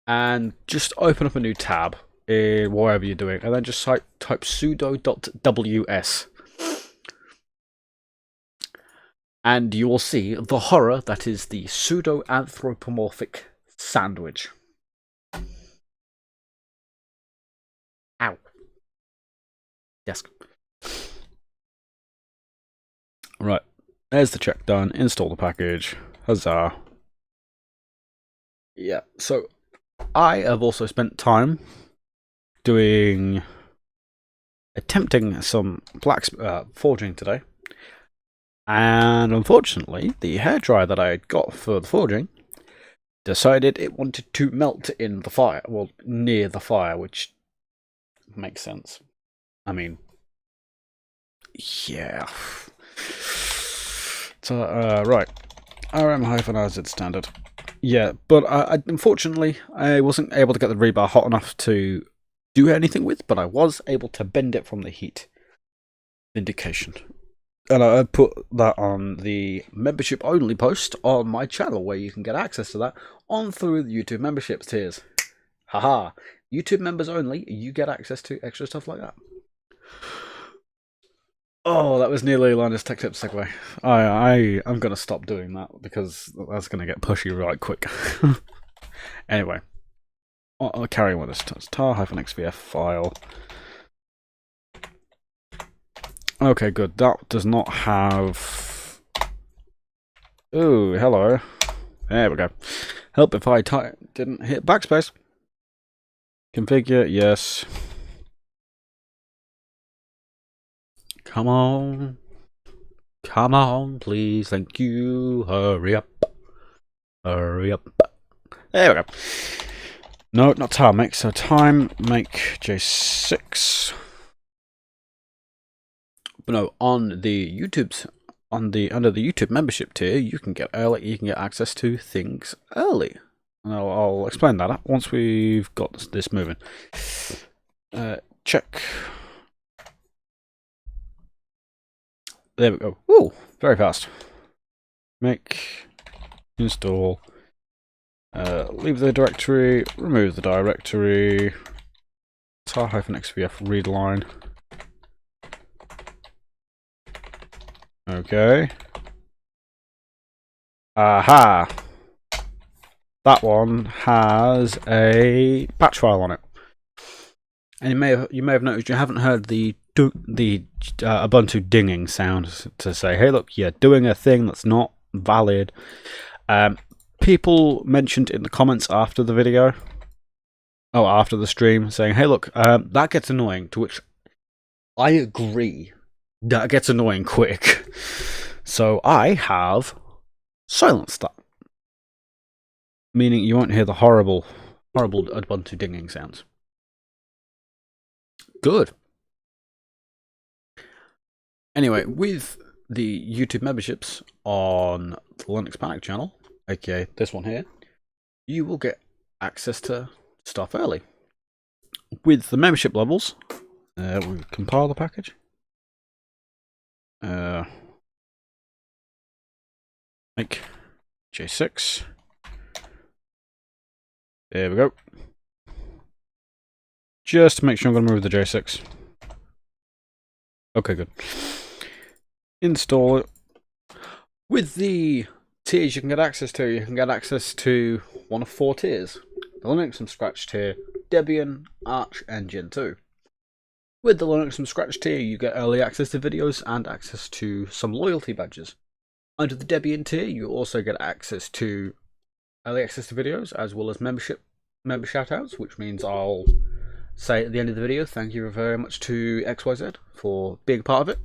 and just open up a new tab in whatever you're doing, and then just type sudo.ws. and you will see the horror that is the pseudo-anthropomorphic sandwich. Ow. Desk. Right, there's the check done. Install the package. Huzzah. Yeah, so I have also spent time attempting some forging today. And unfortunately, the hairdryer that I had got for the forging decided it wanted to melt in the fire. Well, near the fire, which makes sense. I mean, yeah. So, right. RM-AZ standard. Yeah, but unfortunately, I wasn't able to get the rebar hot enough to do anything with, but I was able to bend it from the heat. Vindication. And I put that on the membership only post on my channel, where you can get access to that on through the YouTube memberships tiers. Haha. YouTube members only, you get access to extra stuff like that. Oh, that was nearly Linus Tech Tips segue. I'm going to stop doing that because that's going to get pushy right quick. Anyway, I'll carry on with this. tar-xvf file. Okay, good. That does not have... Ooh, hello. There we go. Help if I didn't hit backspace. Configure, yes. Come on. Come on, please. Thank you. Hurry up. Hurry up. There we go. No, not tile make. So time make J6. But no, on the YouTube's under the YouTube membership tier, you can get access to things early. And I'll explain that once we've got this moving. Check. There we go. Ooh, very fast. Make, install, leave the directory, remove the directory, tar-xvf read line. Okay. Aha! That one has a patch file on it. And you may have noticed you haven't heard the Ubuntu dinging sound to say, hey look, you're doing a thing that's not valid. People mentioned in the comments after the video, after the stream, saying, hey look, that gets annoying, to which I agree. That gets annoying quick. So I have silenced that. Meaning you won't hear the horrible Ubuntu dinging sounds. Good. Anyway, with the YouTube memberships on the Linux Panic channel, aka this one here, you will get access to stuff early. With the membership levels, we compile the package. Make J6. There we go. Just to make sure I'm going to move the J6. Okay, good. Install it. With the tiers you can get access to one of 4 tiers. The Linux from Scratch tier, Debian, Arch, and Gen 2. With the Linux from Scratch tier, you get early access to videos and access to some loyalty badges. Under the Debian tier, you also get access to early access to videos, as well as member shoutouts, which means I'll say at the end of the video, thank you very much to XYZ for being a part of it.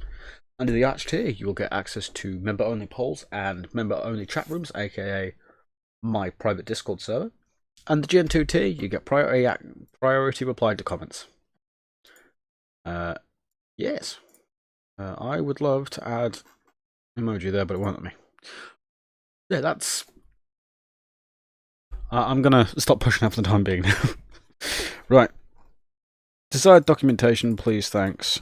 Under the Arch tier, you will get access to member-only polls and member-only chat rooms, aka my private Discord server. And the Gen 2 tier, you get priority reply to comments. Yes. I would love to add emoji there, but it won't let me. Yeah, that's... I'm going to stop pushing up for the time being now. Right. Desired documentation, please, thanks.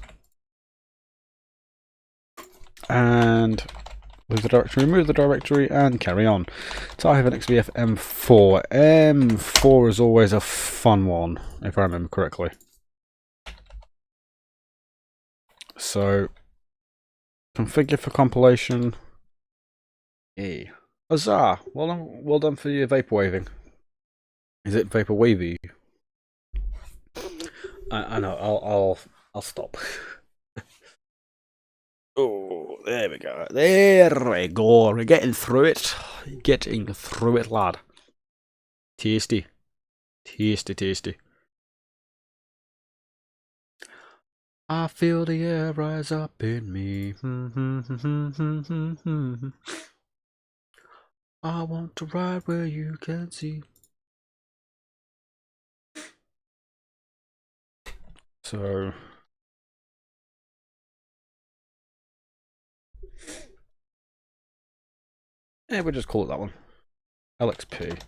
And leave the directory, remove the directory, and carry on. tar-xvf M4. M4 is always a fun one, if I remember correctly. So, configure for compilation. Hey. Huzzah! Well done for your vapor waving. Is it vapor wavy? I know. I'll stop. Oh, there we go. There we go. We're getting through it. Getting through it, lad. Tasty. Tasty, tasty. I feel the air rise up in me. I want to ride where you can see. So... yeah, we'll just call it that one. LXP.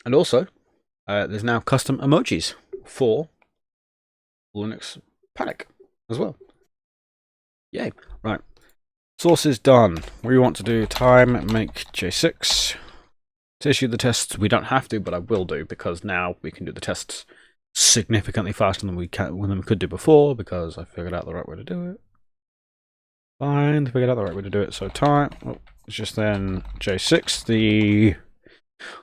And also, there's now custom emojis for Linux Panic as well. Yay. Right. Source is done. We want to do time make J6. To issue the tests, we don't have to, but I will do, because now we can do the tests significantly faster than we could do before, because I figured out the right way to do it. Figured out the right way to do it. So time, it's just then J6. The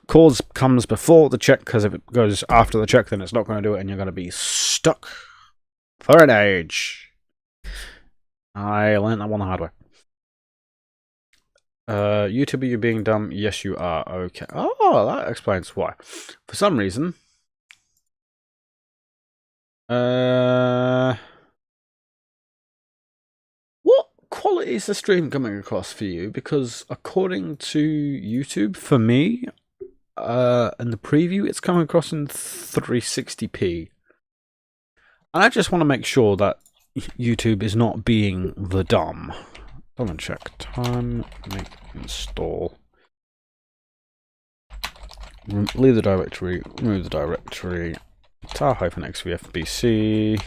cause comes before the check, because if it goes after the check, then it's not going to do it, and you're going to be stuck for an age. I learned that one the hard way. YouTube, are you being dumb? Yes, you are. Okay. Oh, that explains why. For some reason, what quality is the stream coming across for you? Because according to YouTube, for me, in the preview, it's coming across in 360p. And I just want to make sure that YouTube is not being the dumb. Come and check. Time make install. Leave the directory. Remove the directory. tar-xvfbc.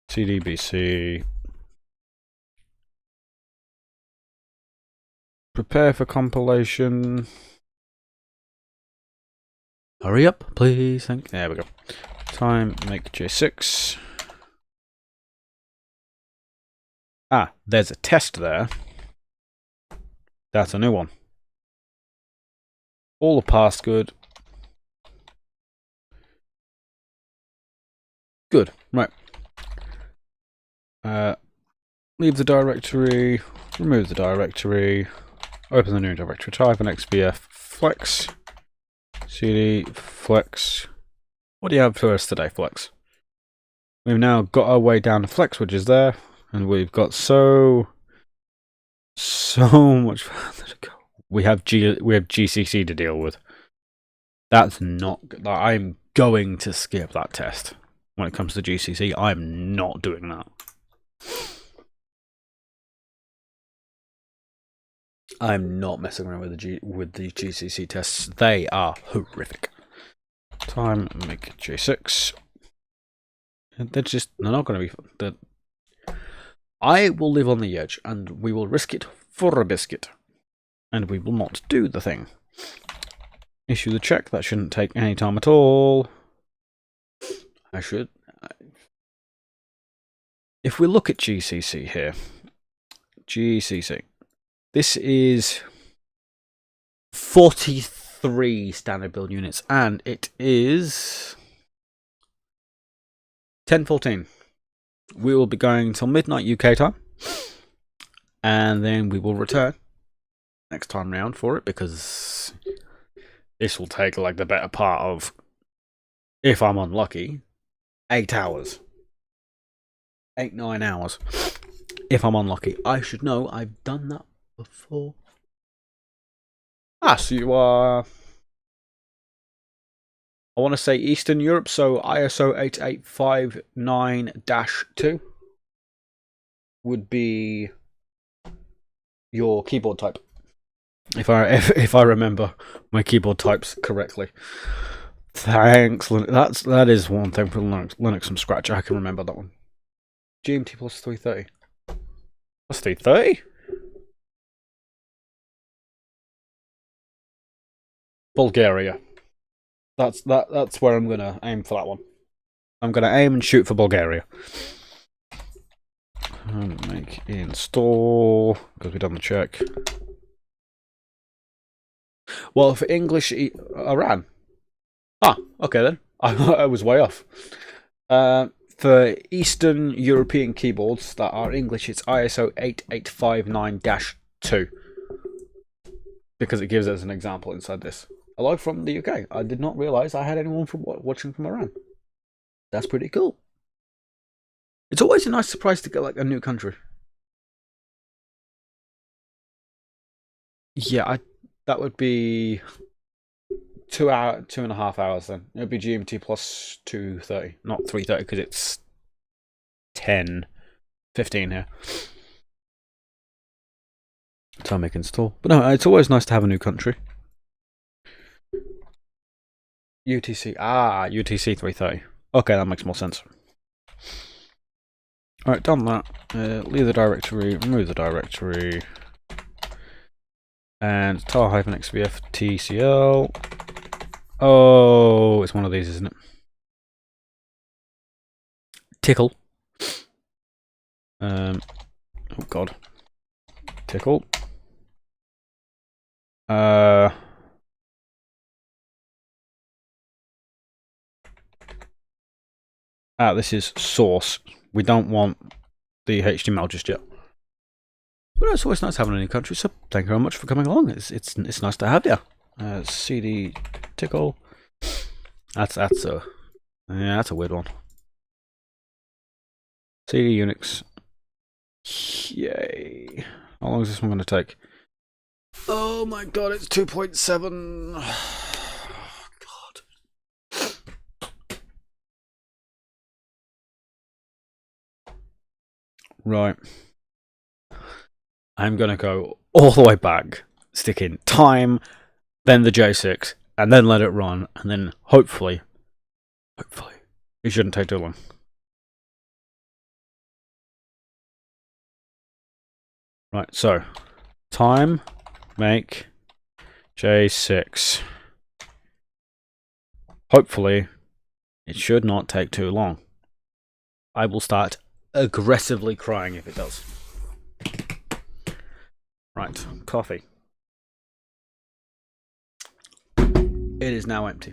cdbc. Prepare for compilation. Hurry up, please. There we go. Time make J6. Ah, there's a test there. That's a new one. All the past good. Good, right. Leave the directory, remove the directory, open the new directory, type an xbf flex, cd flex. What do you have for us today, Flex? We've now got our way down to Flex, which is there, and we've got so much further to go. We have GCC to deal with. That's not good. I'm going to skip that test when it comes to GCC. I'm not doing that. I'm not messing around with the GCC tests. They are horrific. Time make J6. They're not going to be. I will live on the edge, and we will risk it for a biscuit, and we will not do the thing. Issue the check. That shouldn't take any time at all. If we look at GCC here, GCC, this is 43 standard build units, and it is 10:14. We will be going till midnight UK time, and then we will return next time round for it, because this will take like the better part of, if I'm unlucky, 8 hours. 8-9 hours. If I'm unlucky. I should know, I've done that before. So you are, I want to say Eastern Europe, so ISO 8859-2 would be your keyboard type. If I remember my keyboard types correctly. Thanks, Linux. That is one thing for Linux from scratch. I can remember that one. GMT plus 330. Plus 330? Bulgaria. That's where I'm gonna aim for that one. I'm gonna aim and shoot for Bulgaria. Make install, because we've done the check. Well, for English, Iran. Ah, okay then. I was way off. For Eastern European keyboards that are English, it's ISO 8859-2. Because it gives us an example inside this. Hello from the UK. I did not realise I had anyone from watching from Iran. That's pretty cool. It's always a nice surprise to get like a new country. Yeah, that would be 2.5 hours then. It would be GMT plus 2:30, not 3:30, because it's 10:15 here. Time make install. But no, it's always nice to have a new country. UTC. UTC 3:30. Okay, that makes more sense. Alright, done that. Leave the directory, remove the directory. And tar-xvf tcl. Oh, it's one of these, isn't it? Tickle. Oh god. Tickle. This is source. We don't want the HTML just yet. But it's always nice having a new country, so thank you very much for coming along. It's nice to have you. CD tickle. That's a weird one. CD Unix. Yay. How long is this one going to take? Oh my god, it's 2.7. God. Right. I'm going to go all the way back, stick in time, then the J6, and then let it run, and then hopefully, it shouldn't take too long. Right, so, time, make, J6. Hopefully, it should not take too long. I will start aggressively crying if it does. Right, coffee. It is now empty.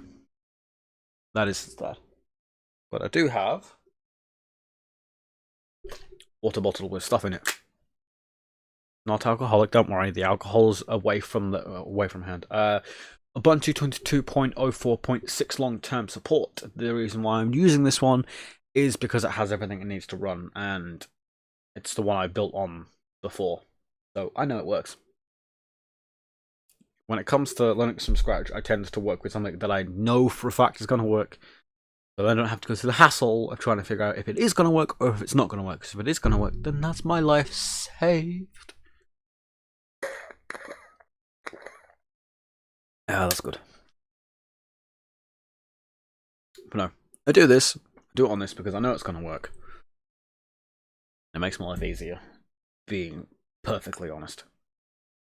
That is that. But I do have water bottle with stuff in it. Not alcoholic, don't worry. The alcohol's away from hand. Ubuntu 22.04.6 long-term support. The reason why I'm using this one is because it has everything it needs to run, and it's the one I built on before. So I know it works. When it comes to Linux from scratch, I tend to work with something that I know for a fact is going to work. So I don't have to go through the hassle of trying to figure out if it is going to work or if it's not going to work. Because if it is going to work, then that's my life saved. Yeah, that's good. But no, I do it on this because I know it's going to work. It makes my life easier, being perfectly honest.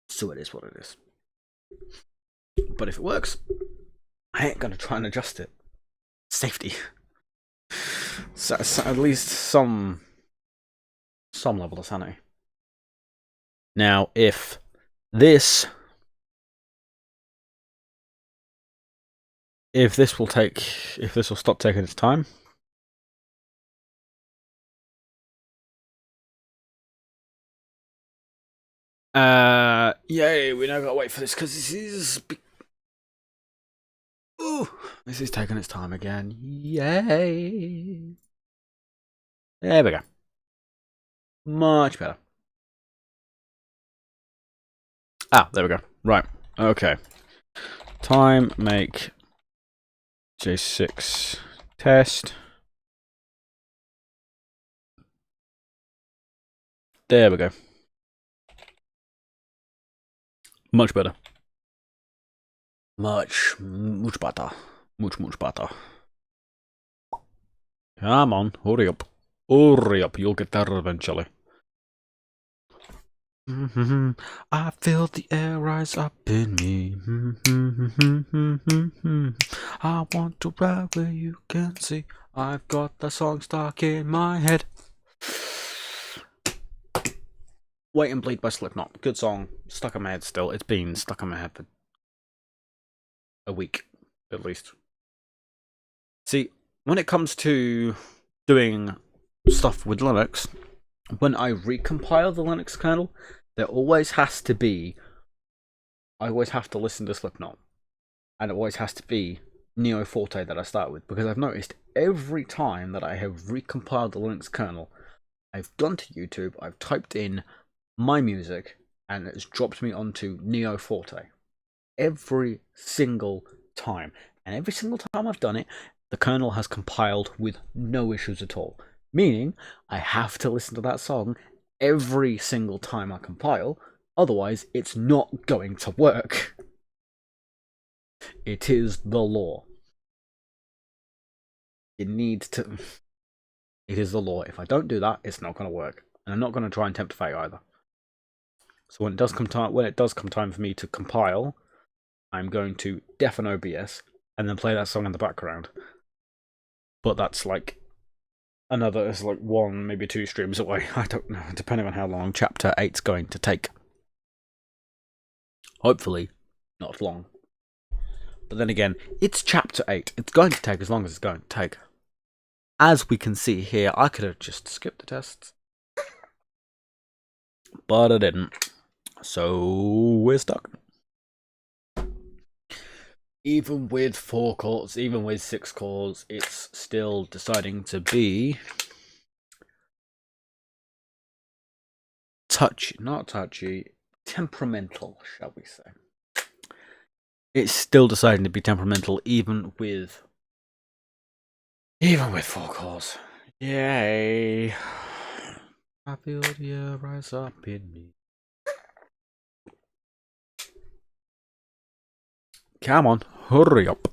So it is what it is. But if it works, I ain't going to try and adjust it. Safety. So at least some level of sanity. Now, if this will stop taking its time. Yay, we now gotta wait for this because this is taking its time again. Yay. There we go. Much better. There we go. Right. Okay. Time make J6 test. There we go. Much better. Much better. Much better. Come on, hurry up. Hurry up, you'll get there eventually. I feel the air rise up in me. I want to ride where you can see. I've got the song stuck in my head. Wait and Bleed by Slipknot. Good song. Stuck in my head still. It's been stuck in my head for a week, at least. See, when it comes to doing stuff with Linux, when I recompile the Linux kernel, there always has to be... I always have to listen to Slipknot. And it always has to be Neo Forte that I start with. Because I've noticed every time that I have recompiled the Linux kernel, I've gone to YouTube, I've typed in my music, and it's dropped me onto Neo Forte. Every single time. And every single time I've done it, the kernel has compiled with no issues at all. Meaning, I have to listen to that song every single time I compile, otherwise it's not going to work. It is the law. It needs to... It is the law. If I don't do that, it's not going to work. And I'm not going to try and tempt fate either. So when it does come time for me to compile, I'm going to deafen OBS and then play that song in the background. But that's like another, it's like 1, maybe 2 streams away. I don't know, depending on how long chapter 8's going to take. Hopefully, not long. But then again, it's chapter 8. It's going to take as long as it's going to take. As we can see here, I could have just skipped the tests. But I didn't. So we're stuck. Even with 4 cores, even with 6 cores, it's still deciding to be not touchy, temperamental, shall we say. It's still deciding to be temperamental even with 4 cores. Yay. I feel the air rise up in me. Come on, hurry up.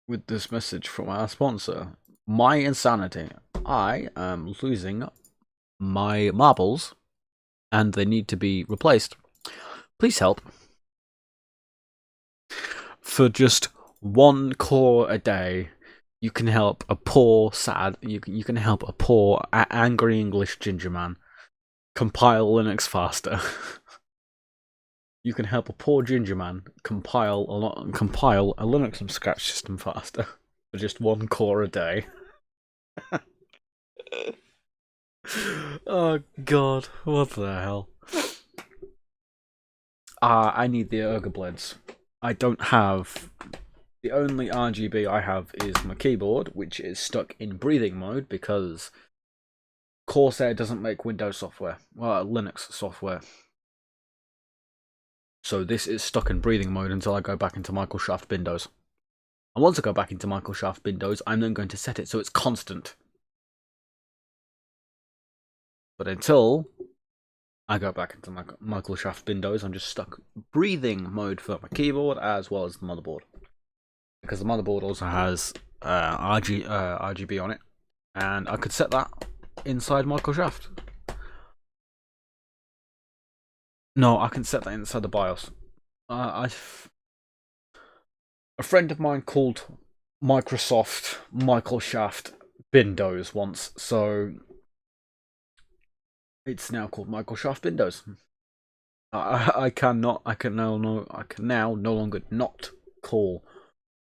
With this message from our sponsor, My Insanity. I am losing my marbles and they need to be replaced. Please help. For just 1 core a day, you can help a poor, sad, you can help a poor, angry English ginger man compile Linux faster. You can help a poor ginger man compile a Linux from scratch system faster for just 1 core a day. Oh god, what the hell? I need the Ergoblades. I don't have... The only RGB I have is my keyboard, which is stuck in breathing mode because Corsair doesn't make Windows software. Well, Linux software. So this is stuck in breathing mode until I go back into Microsoft Windows. And once I go back into Microsoft Windows, I'm then going to set it so it's constant. But until I go back into Microsoft Windows, I'm just stuck breathing mode for my keyboard as well as the motherboard. Because the motherboard also has RGB on it. And I could set that inside Microsoft. No, I can set that inside the BIOS. A friend of mine called Microsoft Windows once, so it's now called Microsoft Windows. I can now no longer not call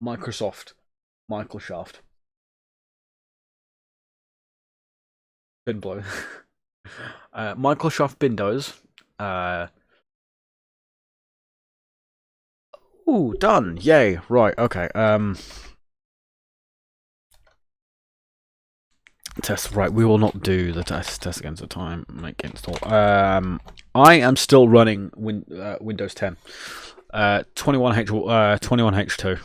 Microsoft. Bin blow. Microsoft Windows. Ooh, done. Yay. Right, okay. Test. Right, we will not do the test against the time. Make install. I am still running Windows 10. 21H2.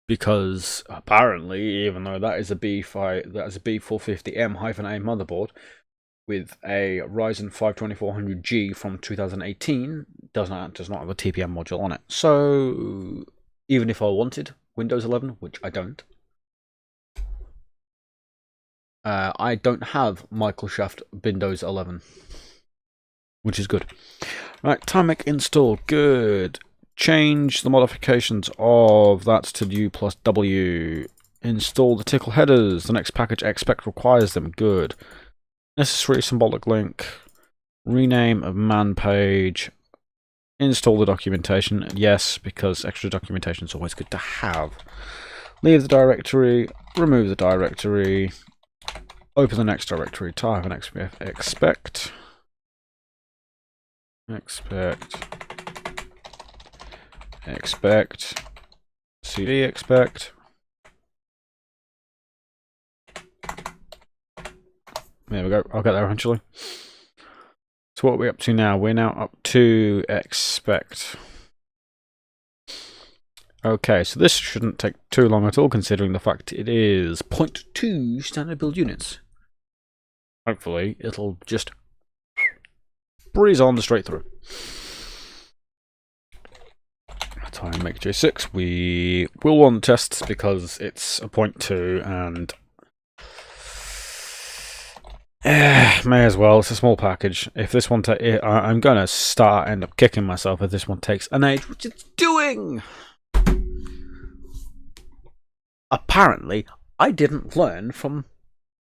Because apparently, even though that is a B450M-A motherboard with a Ryzen 5 2400G from 2018, does not have a TPM module on it. So even if I wanted Windows 11, which I don't have Microsoft Windows 11, which is good. Right, Tamic install, good. Change the modifications of that to U plus W. Install the tickle headers. The next package expect requires them. Good. Necessary symbolic link. Rename a man page. Install the documentation. Yes, because extra documentation is always good to have. Leave the directory. Remove the directory. Open the next directory. Type an XPF. Expect. CD expect. There we go. I'll get there eventually. So what are we up to now? We're now up to expect. Okay, so this shouldn't take too long at all, considering the fact it is 0.2 standard build units. Hopefully, it'll just breeze on straight through. Time make J6. We will want tests because it's a 0.2 and may as well. It's a small package. If this one I'm gonna end up kicking myself if this one takes an age, which it's doing. Apparently, I didn't learn from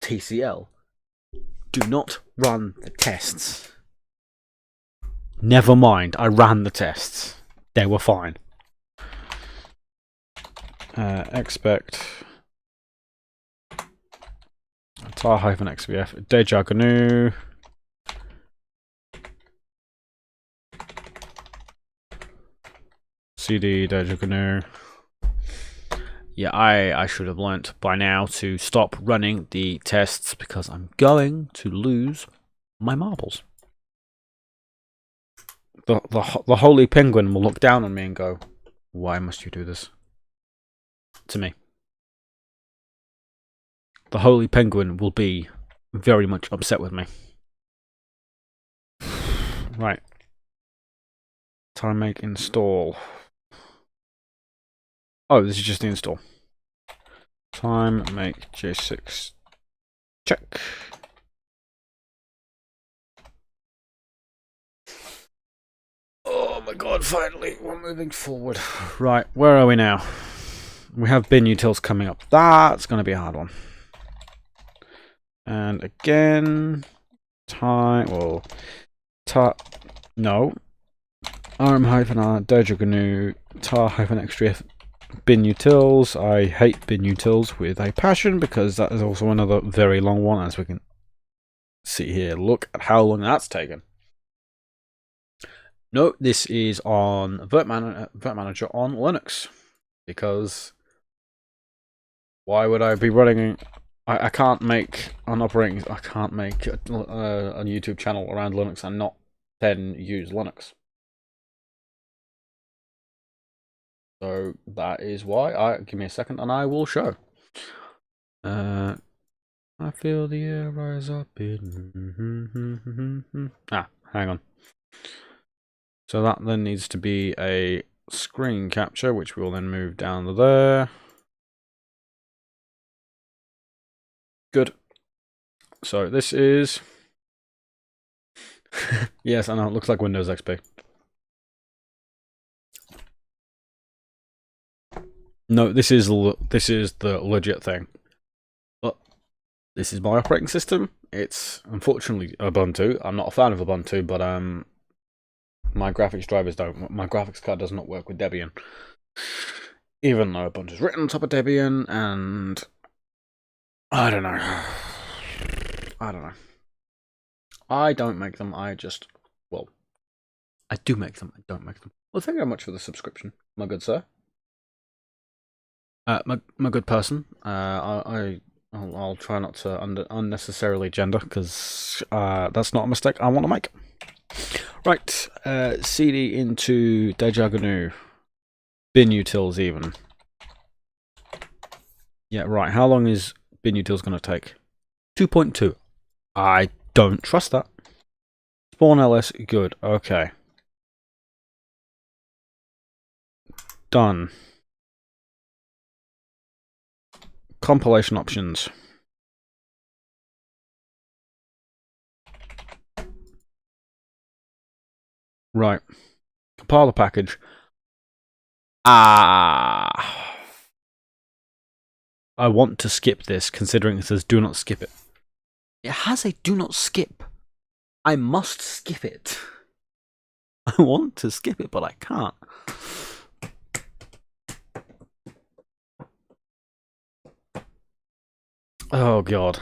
TCL. Do not run the tests. Never mind, I ran the tests. They were fine. Expect tar-xvf deja GNU cd deja GNU. Yeah, I should have learnt by now to stop running the tests because I'm going to lose my marbles. The holy penguin will look down on me and go, "Why must you do this to me?" The holy penguin will be very much upset with me. Right. Time make install. Oh, this is just the install. Time make J6. Check. Oh my god, finally, we're moving forward. Right, where are we now? We have bin utils coming up. That's going to be a hard one. And again, no. rm-r deja GNU tar-xtrf bin utils. I hate bin utils with a passion because that is also another very long one, as we can see here. Look at how long that's taken. No, this is on Virt Manager on Linux, because why would I be running? I can't make an operating. I can't make a YouTube channel around Linux and not then use Linux. So that is why. Give me a second and I will show. I feel the air rise up in. Hang on. So that then needs to be a screen capture, which we will then move down to there. Good. So this is. Yes, I know, it looks like Windows XP. No, this is the legit thing. But this is my operating system. It's unfortunately Ubuntu. I'm not a fan of Ubuntu, but my graphics drivers don't. My graphics card does not work with Debian. Even though Ubuntu is written on top of Debian, and I don't know. I don't make them. I do make them. I don't make them. Well, thank you very much for the subscription, my good sir. My good person. I'll try not to unnecessarily gender, because that's not a mistake I want to make. Right, CD into deja GNU. Bin utils even. Yeah, right. How long is bin utils going to take? 2.2. I don't trust that. Spawn ls, good. Okay. Done. Compilation options. Right. Compile the package. I want to skip this, considering it says do not skip it. It has a do not skip. I must skip it. I want to skip it, but I can't. Oh god.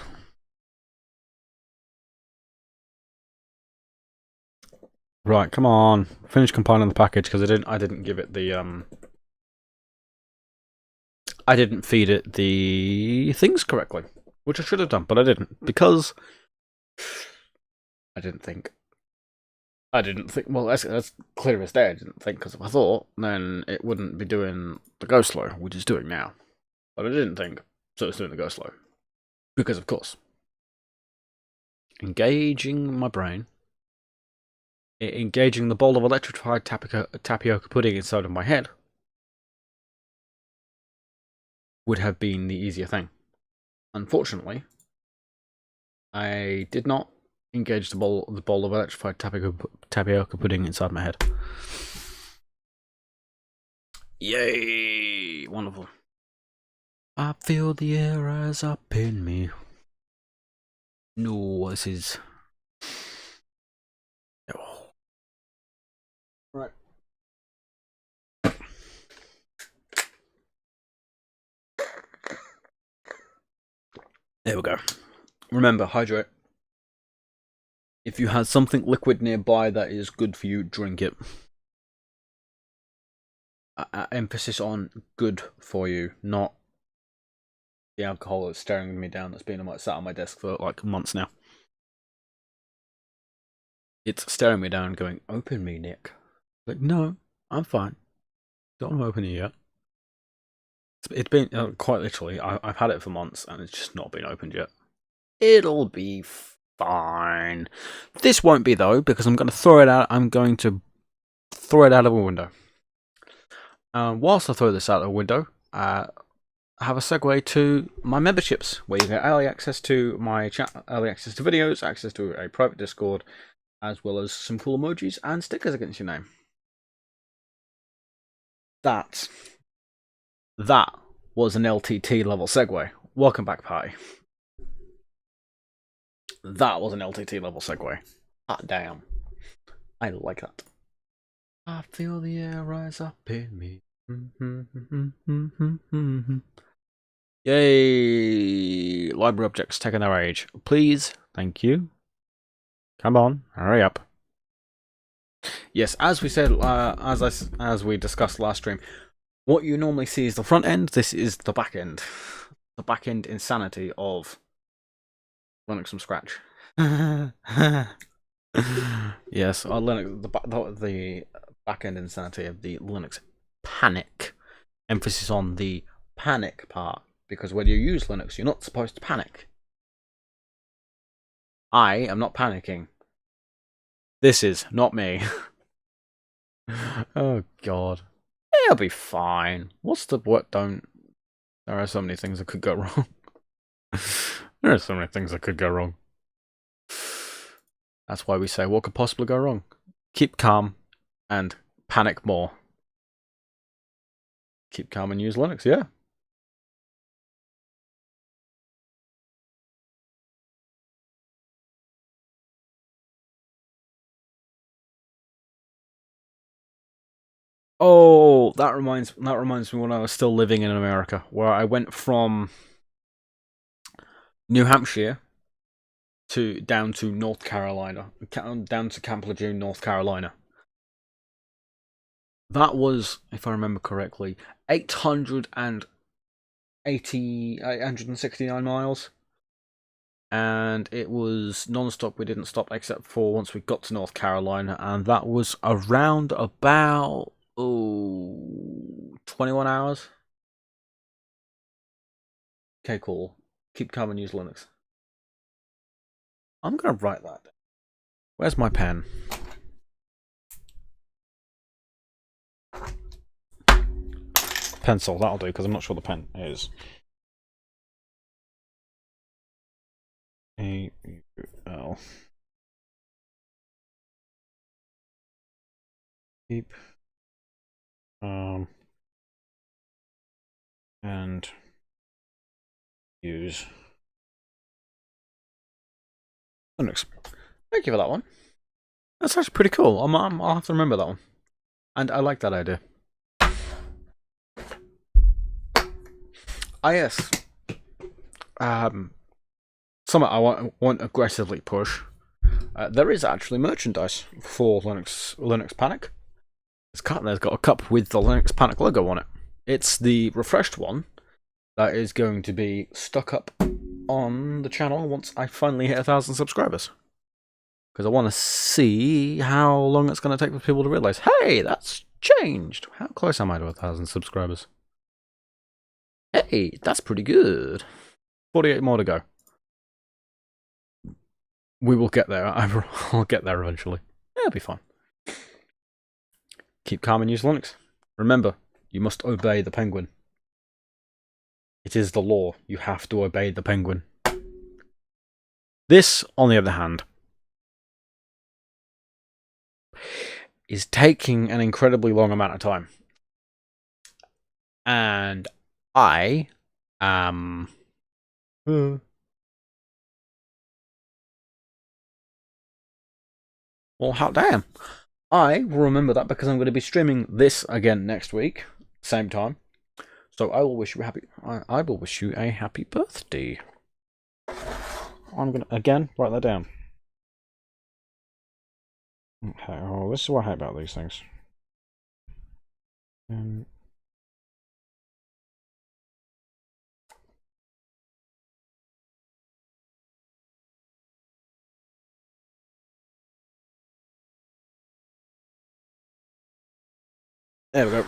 Right, come on. Finish compiling the package because I didn't give it the I didn't feed it the things correctly, which I should have done, but I didn't because I didn't think. Well, that's clear as day. I didn't think because if I thought, then it wouldn't be doing the go slow, which it's doing now. But I didn't think, so it's doing the go slow because, of course, engaging my brain, engaging the bowl of electrified tapioca pudding inside of my head would have been the easier thing. Unfortunately, I did not engage the bowl of electrified tapioca pudding inside my head. Yay! Wonderful. I feel the air rise up in me. No, this is... Oh. Right. There we go. Remember, hydrate. If you have something liquid nearby that is good for you, drink it. Emphasis on good for you, not the alcohol that's staring me down that's been sat on my desk for like months now. It's staring me down going, open me, Nick. Like, no, I'm fine. Don't want to open you yet. It's been, quite literally, I've had it for months and it's just not been opened yet. It'll be fine. This won't be though, because I'm going to throw it out. I'm going to throw it out of a window. Whilst I throw this out of a window, I have a segue to my memberships, where you get early access to my chat, early access to videos, access to a private Discord, as well as some cool emojis and stickers against your name. That was an LTT level segue. Welcome back, party. That was an LTT level segue. Hot damn. I like that. I feel the air rise up in me. Yay! Library objects taking their age. Please, thank you. Come on, hurry up. Yes, as we said, as we discussed last stream, what you normally see is the front end. This is the back end. The back end insanity of Linux from scratch. Yes, Linux, the back end insanity of the Linux panic. Emphasis on the panic part, because when you use Linux, you're not supposed to panic. I am not panicking. This is not me. Oh god. It'll be fine. What's the what don't? There are so many things that could go wrong. There are so many things that could go wrong. That's why we say, what could possibly go wrong? Keep calm and panic more. Keep calm and use Linux, yeah. Oh, that reminds me when I was still living in America, where I went from New Hampshire down to North Carolina, down to Camp Lejeune, North Carolina. That was, if I remember correctly, 869 miles. And it was non-stop. We didn't stop except for once we got to North Carolina, and that was around about 21 hours. Okay, cool. Keep calm and use Linux. I'm gonna write that down. Where's my pen? Pencil, that'll do, because I'm not sure the pen is. A-U-L. Keep. And use Linux. Thank you for that one. That's actually pretty cool. I'll have to remember that one. And I like that idea. Ah, yes. Something I want aggressively push. There is actually merchandise for Linux Panic. There's got a cup with the Linux Panic logo on it. It's the refreshed one that is going to be stuck up on the channel once I finally hit 1,000 subscribers. Because I want to see how long it's going to take for people to realise, hey, that's changed. How close am I to 1,000 subscribers? Hey, that's pretty good. 48 more to go. We will get there. I'll get there eventually. Yeah, it'll be fine. Keep calm and use Linux. Remember, you must obey the penguin. It is the law. You have to obey the penguin. This, on the other hand, is taking an incredibly long amount of time. And I am... Well, how damn. I will remember that because I'm going to be streaming this again next week, same time. So I will wish you I will wish you a happy birthday. I'm gonna again write that down. Okay, oh, this is what I hate about these things. There we go.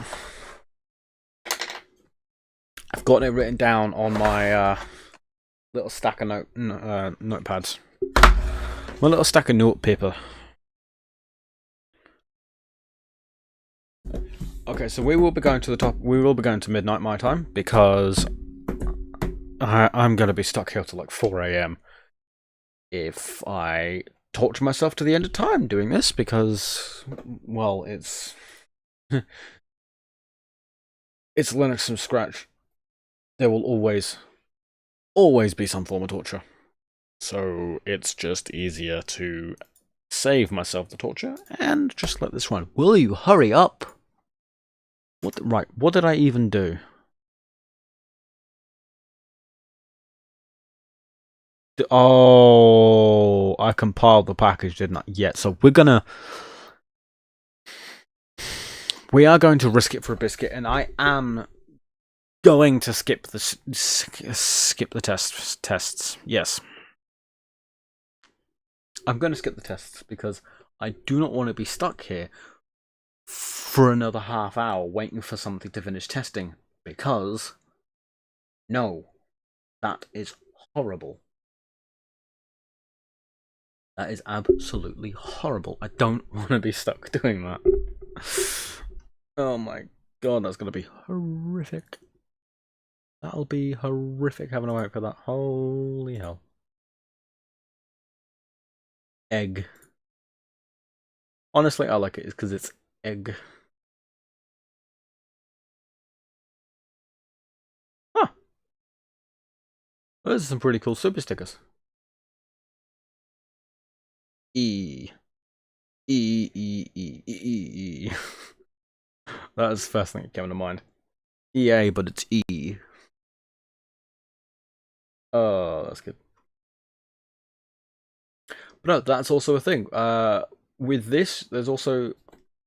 I've got it written down on my little stack of notepads. My little stack of notepaper. Okay, so we will be going to the top. We will be going to midnight my time because I'm going to be stuck here till like 4 AM if I torture myself to the end of time doing this because, well, it's it's Linux from scratch. There will always be some form of torture. So it's just easier to save myself the torture and just let this run. Will you hurry up? What did I even do? Oh, I compiled the package, didn't I? Yet. So we are going to risk it for a biscuit, and I am going to skip the tests. Yes. I'm going to skip the tests because I do not want to be stuck here for another half hour waiting for something to finish testing. Because, no, that is horrible. That is absolutely horrible. I don't want to be stuck doing that. Oh my god, that's going to be horrific. That'll be horrific having to wait for that. Holy hell. Egg. Honestly, I like it because it's egg. Huh. Those are some pretty cool super stickers. E. E, E, E, E, E. That was the first thing that came to mind. EA, but it's E. Oh, that's good. But no, that's also a thing. With this, there's also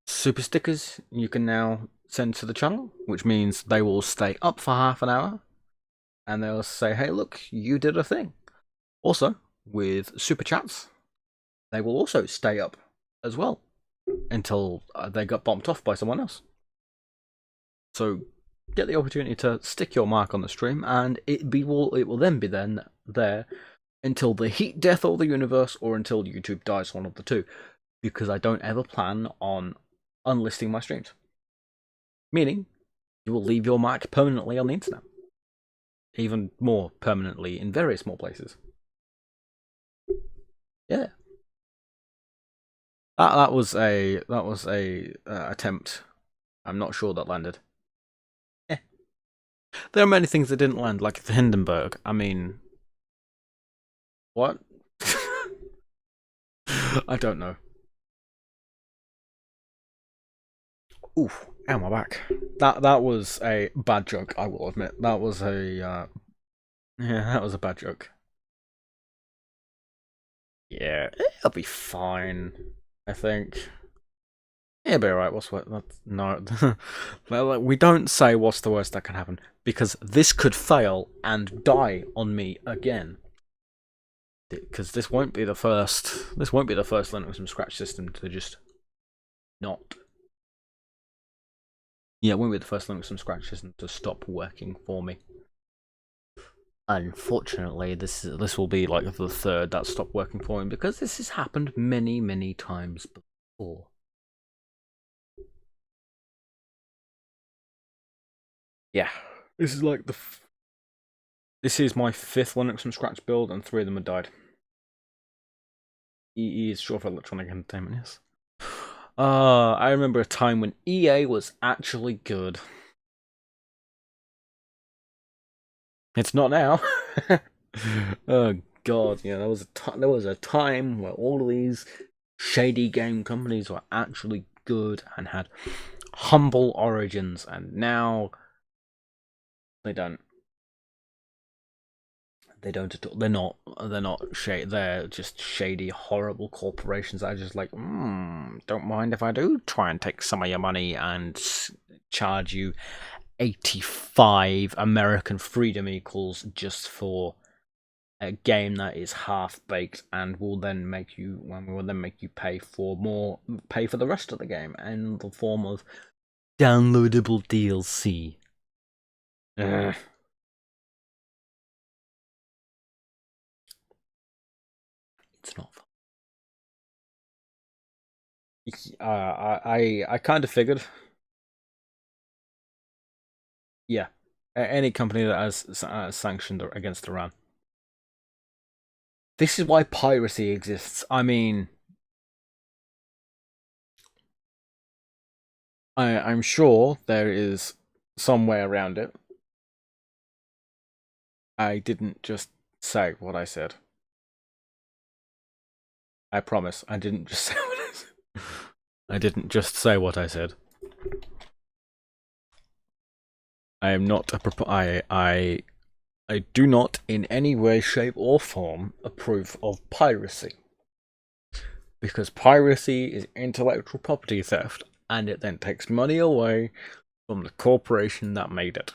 super stickers you can now send to the channel, which means they will stay up for half an hour and they'll say, hey, look, you did a thing. Also, with super chats, they will also stay up as well until they got bumped off by someone else. So get the opportunity to stick your mark on the stream, and it will then be there until the heat death of the universe or until YouTube dies, one of the two, because I don't ever plan on unlisting my streams. Meaning, you will leave your mark permanently on the internet, even more permanently in various more places. Yeah, that was a attempt. I'm not sure that landed. There are many things that didn't land, like the Hindenburg. I mean, what? I don't know. Oof, ow, my back. That was a bad joke, I will admit. That was a, yeah, that was a bad joke. Yeah, it'll be fine, I think. It'll be alright, what's what? No. Well, we don't say what's the worst that can happen, because this could fail and die on me again. Because this won't be the first Linux from scratch system to just not. Yeah, it won't be the first Linux from scratch system to stop working for me. Unfortunately, this will be like the third that stopped working for me, because this has happened many times before. Yeah, this is like this is my 5th Linux from scratch build, and 3 of them have died. EE is short for Electronic Entertainment, yes. I remember a time when EA was actually good. It's not now. Oh god, yeah, there was a time where all of these shady game companies were actually good and had humble origins, and now they don't. They don't at all. They're not shady. They're just shady, horrible corporations that are just like, don't mind if I do try and take some of your money and charge you 85 American freedom equals just for a game that is half baked, and will then make you pay for the rest of the game in the form of downloadable DLC. It's not fun. I kind of figured. Yeah, any company that has sanctioned against Iran. This is why piracy exists. I mean, I'm sure there is some way around it. I didn't just say what I said. I promise, I didn't just say what I said. I didn't just say what I said. I am not I do not in any way, shape, or form approve of piracy. Because piracy is intellectual property theft, and it then takes money away from the corporation that made it.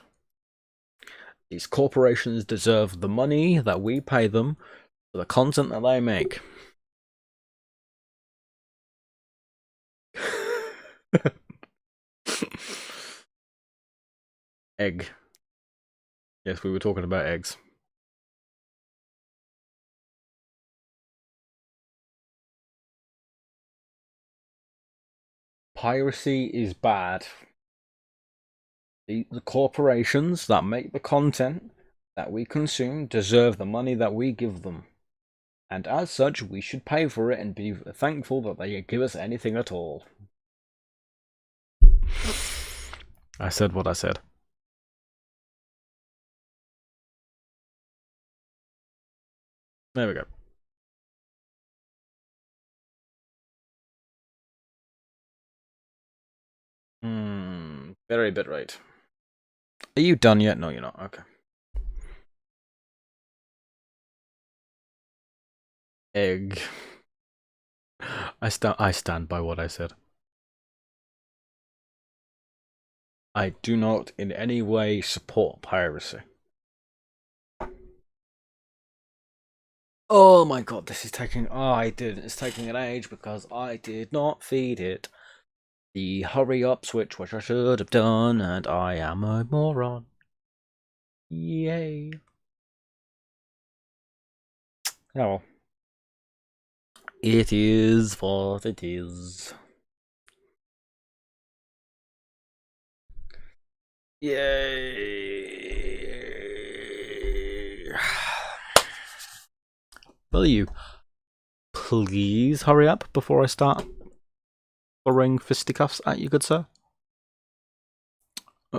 These corporations deserve the money that we pay them for the content that they make. Egg. Yes, we were talking about eggs. Piracy is bad. The corporations that make the content that we consume deserve the money that we give them. And as such, we should pay for it and be thankful that they give us anything at all. I said what I said. There we go. Very bitrate. Are you done yet? No, you're not. Okay. Egg. I stand by what I said. I do not in any way support piracy. Oh my god, this is taking. Oh, it's taking an age because I did not feed it the hurry up switch, which I should have done, and I am a moron. Yay. Oh. It is what it is. Yay. Will you please hurry up before I start throwing fisticuffs at you, good sir?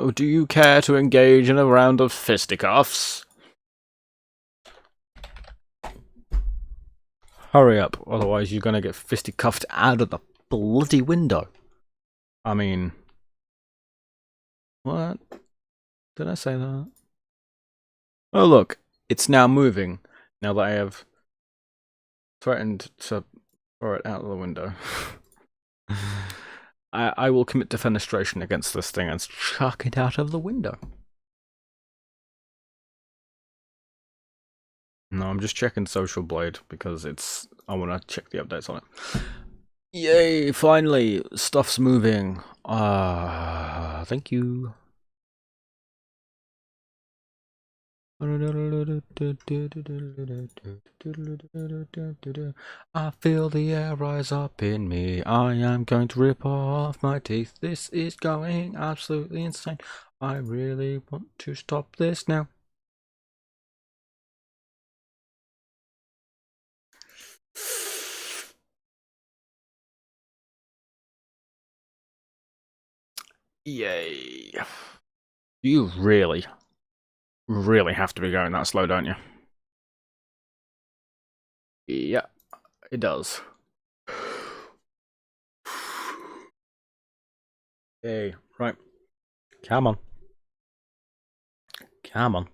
Oh, do you care to engage in a round of fisticuffs? Hurry up, otherwise you're gonna get fisticuffed out of the bloody window. I mean... What? Did I say that? Oh look, it's now moving, now that I have threatened to throw it out of the window. I will commit defenestration against this thing and chuck it out of the window. No, I'm just checking Social Blade because I want to check the updates on it. Yay, finally, stuff's moving. Thank you. I feel the air rise up in me. I am going to rip off my teeth. This is going absolutely insane. I really want to stop this now. Yay. You really have to be going that slow, don't you? Yeah, it does. Hey, right. Come on. Come on.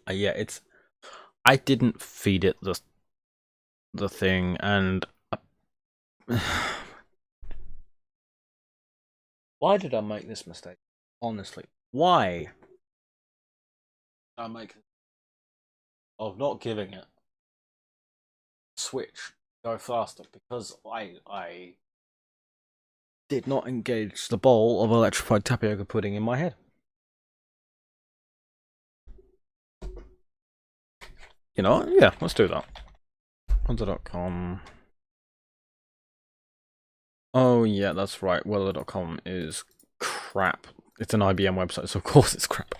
Yeah, it's... I didn't feed it the thing, and... Why did I make this mistake? Honestly. Why? I make... Of not giving it switch go faster, because I did not engage the bowl of electrified tapioca pudding in my head. You know what? Yeah, let's do that. Weather.com. Oh yeah, that's right. Weather.com is crap. It's an IBM website, so of course it's crap.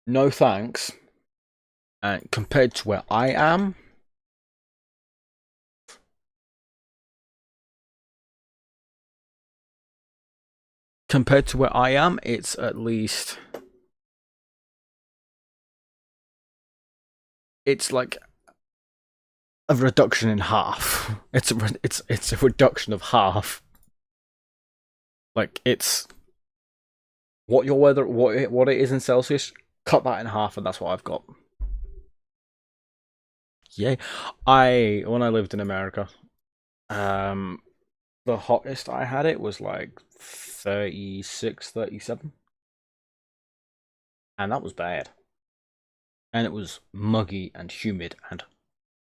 No thanks. And compared to where I am, it's at least... It's like a reduction in half. It's a reduction of half. Like, it's what your weather, what it is in Celsius, cut that in half, and that's what I've got. Yay. When I lived in America, the hottest I had it was like 36, 37. And that was bad. And it was muggy and humid and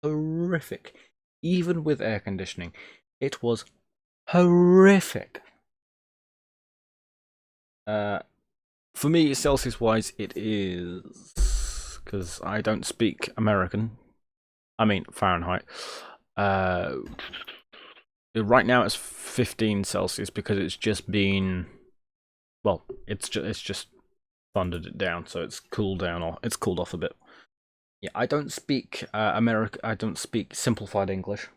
horrific. Even with air conditioning, it was horrific. For me, Celsius-wise, it is... Because I don't speak American. I mean, Fahrenheit. Right now it's 15 Celsius because it's just been... Well, it's just thundered it down, so it's cooled down, or it's cooled off a bit. Yeah, I don't speak I don't speak simplified English.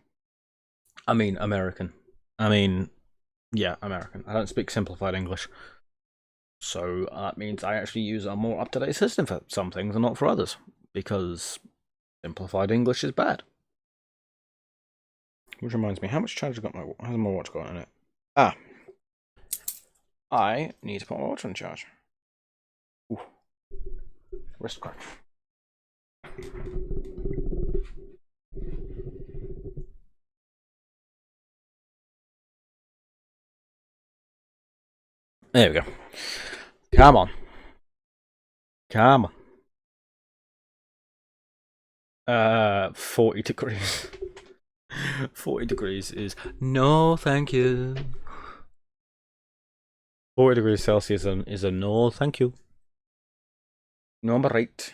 I mean American. Yeah, American. I don't speak simplified English. So that means I actually use a more up-to-date system for some things and not for others, because simplified English is bad. Which reminds me, how much charge has my watch got in it? Ah, I need to put my watch on charge. Ooh. Wrist crack. There we go. Come on. Come on. 40 degrees. 40 degrees is no thank you. 40 degrees Celsius is a no thank you. Number 8.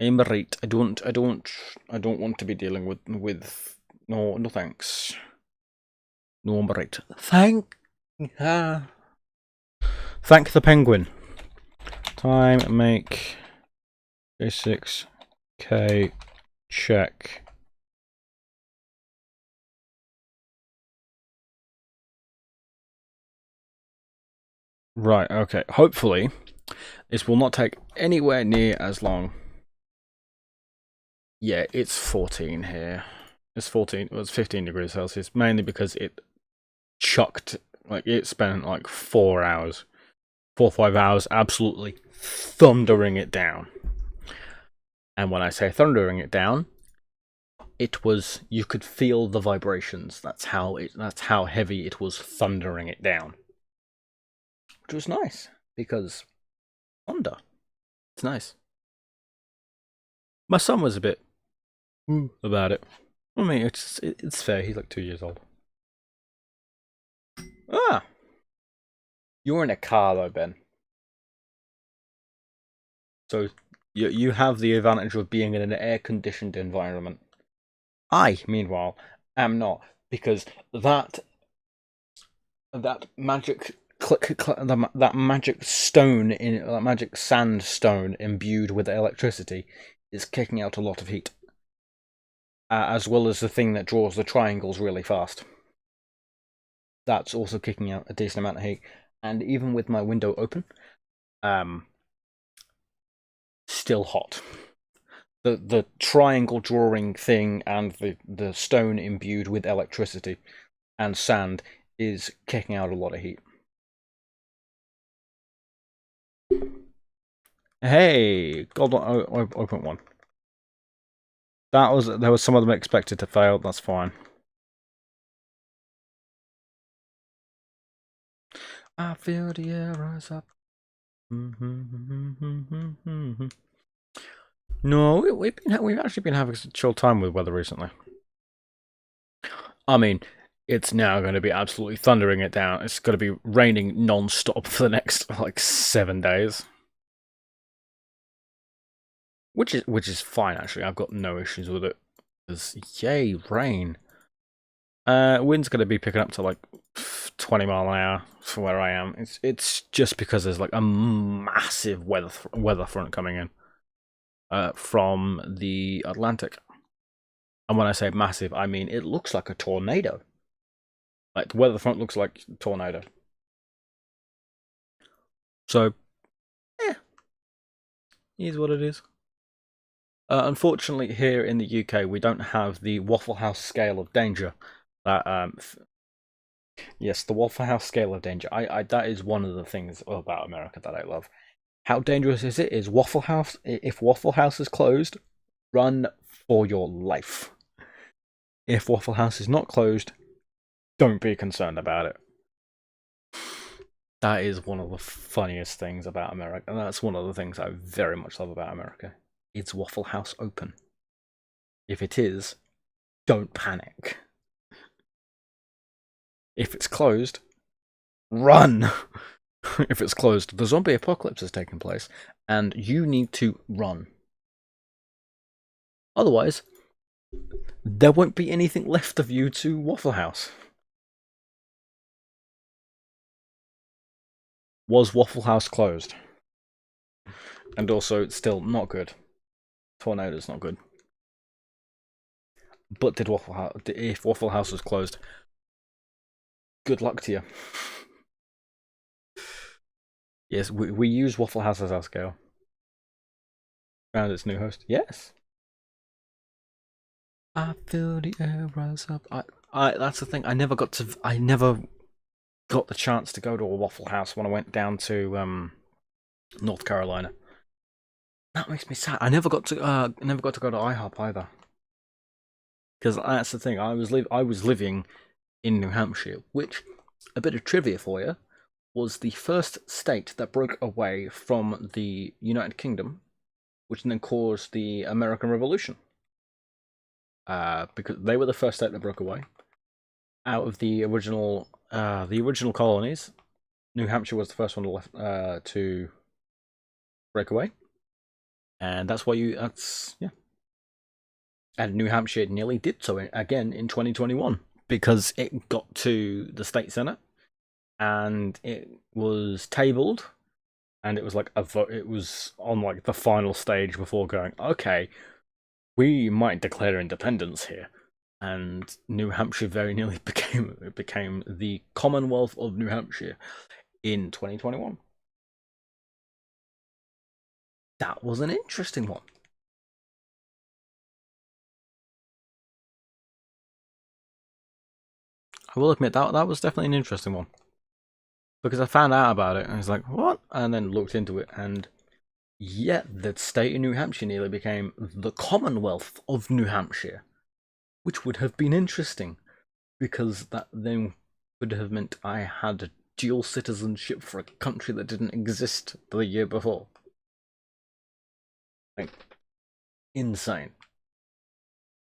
I'm right. I don't want to be dealing with no thanks. Number 8. Thank the penguin. Time make J6K check. Right, okay. Hopefully, this will not take anywhere near as long. Yeah, it's 14 here. It's 14, it was 15 degrees Celsius, mainly because it chucked, like, it spent like 4 hours, 4 or 5 hours absolutely thundering it down. And when I say thundering it down, it was, you could feel the vibrations. That's how heavy it was thundering it down. Which was nice, because thunder, it's nice. My son was a bit about it. I mean, it's fair, he's like 2 years old. Ah! You're in a car though, Ben. So you have the advantage of being in an air-conditioned environment. I, meanwhile, am not, because that magic that magic stone in that magic sandstone imbued with electricity is kicking out a lot of heat, as well as the thing that draws the triangles really fast. That's also kicking out a decent amount of heat, and even with my window open, still hot. The triangle drawing thing and the stone imbued with electricity and sand is kicking out a lot of heat. Hey, gold open one. There was some of them expected to fail. That's fine. I feel the air rise up. No, we've actually been having a chill time with weather recently. I mean, it's now going to be absolutely thundering it down. It's going to be raining non-stop for the next like 7 days, which is fine actually. I've got no issues with it. Because yay, rain. Wind's going to be picking up to like 20 mile an hour for where I am. It's just because there's like a massive weather front coming in from the Atlantic. And when I say massive, I mean it looks like a tornado. Like the weather front looks like a tornado. So, yeah, is what it is. Unfortunately, here in the UK, we don't have the Waffle House scale of danger. Yes, the Waffle House scale of danger. I that is one of the things about America that I love. How dangerous is it? Is Waffle House? If Waffle House is closed, run for your life. If Waffle House is not closed, don't be concerned about it. That is one of the funniest things about America, and that's one of the things I very much love about America. Is Waffle House open? If it is, don't panic. If it's closed, run! If it's closed, the zombie apocalypse has taken place, and you need to run. Otherwise, there won't be anything left of you to Waffle House. Was Waffle House closed? And also, it's still not good. Tornado's not good. But did if Waffle House was closed, good luck to you. Yes, we use Waffle House as our scale. Found its new host. Yes. I feel the air rise up. That's the thing. I never got the chance to go to a Waffle House when I went down to North Carolina. That makes me sad. I never got to go to IHOP either. Because that's the thing. I was living in New Hampshire, which, a bit of trivia for you, was the first state that broke away from the United Kingdom, which then caused the American Revolution. Because they were the first state that broke away out of the original colonies. New Hampshire was the first one to break away, and that's why yeah. And New Hampshire nearly did so again in 2021 because it got to the state senate and it was tabled, and it was like it was on like the final stage before going, okay, we might declare independence here. And New Hampshire very nearly became the Commonwealth of New Hampshire in 2021. That was an interesting one. I will admit that was definitely an interesting one. Because I found out about it and I was like, what? And then looked into it, and yet the state of New Hampshire nearly became the Commonwealth of New Hampshire, which would have been interesting because that then would have meant I had dual citizenship for a country that didn't exist the year before. Like, insane.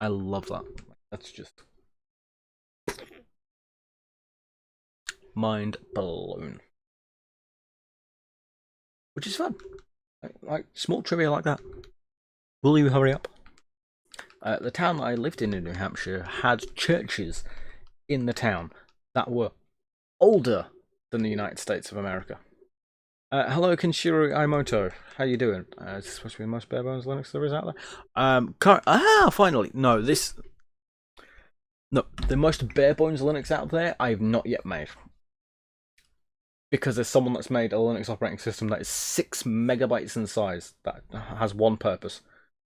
I love that. That's just mind blown. Which is fun. Like small trivia like that. Will you hurry up? The town that I lived in New Hampshire had churches in the town that were older than the United States of America. Hello, Kenshiro Imoto. How you doing? Is this supposed to be the most bare bones Linux there is out there? Finally. No, the most bare bones Linux out there I've not yet made. Because there's someone that's made a Linux operating system that is 6 megabytes in size, that has one purpose,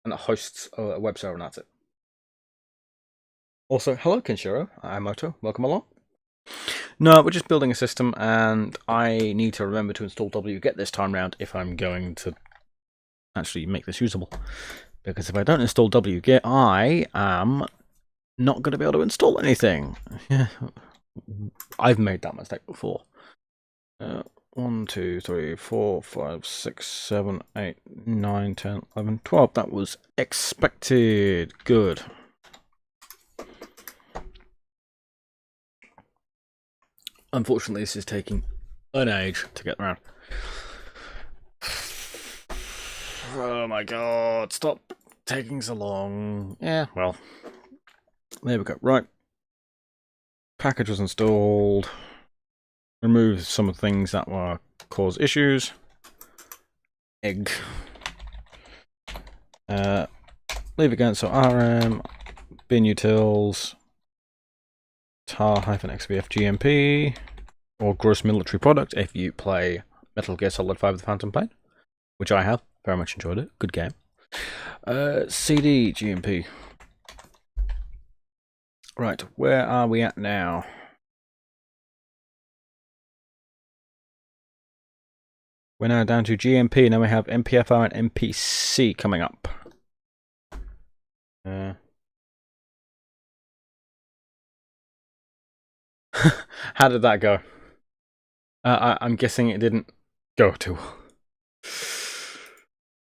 and that hosts a web server, and that's it. Also, hello Kenshiro Imoto, welcome along. No, we're just building a system, and I need to remember to install wget this time round if I'm going to actually make this usable. Because if I don't install wget, I am not going to be able to install anything. I've made that mistake before. 1, 2, 3, 4, 5, 6, 7, 8, 9, 10, 11, 12. That was expected. Good. Unfortunately, this is taking an age to get around. Oh my god, stop taking so long. Yeah, well, there we go. Right. Package was installed. Remove some of the things that will cause issues. Egg. Leave again, so RM, bin utils, tar-xbf GMP, or gross military product if you play Metal Gear Solid 5 The Phantom Pain, which I have. Very much enjoyed it. Good game. CD GMP. Right, where are we at now? We're now down to GMP, now we have MPFR and MPC coming up. How did that go? I'm guessing it didn't go too well.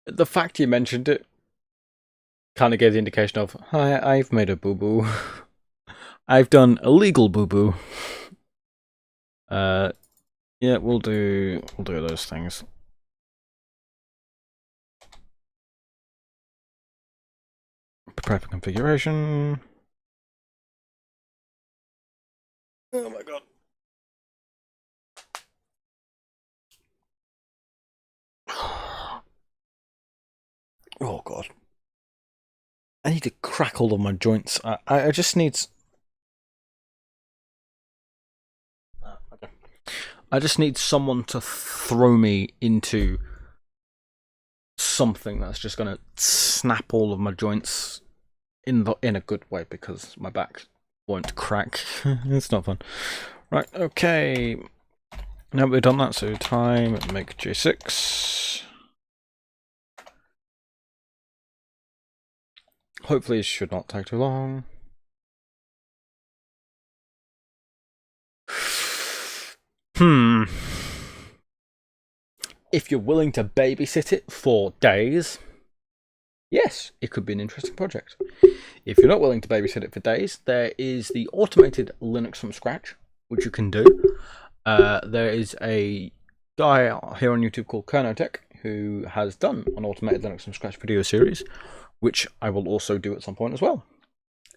The fact you mentioned it kind of gave the indication of, hi, I've made a boo-boo. I've done illegal boo-boo. Yeah, we'll do those things. Prepare for configuration. Oh my god. Oh god. I need to crack all of my joints. I just need... Okay. I just need someone to throw me into something that's just going to snap all of my joints in a good way, because my back won't crack. It's not fun. Right, okay. Now we've done that, so time, make J6. Hopefully it should not take too long. If you're willing to babysit it for days, yes, it could be an interesting project. If you're not willing to babysit it for days, there is the automated Linux from scratch, which you can do. There is a guy here on YouTube called Kernotech who has done an automated Linux from scratch video series, which I will also do at some point as well.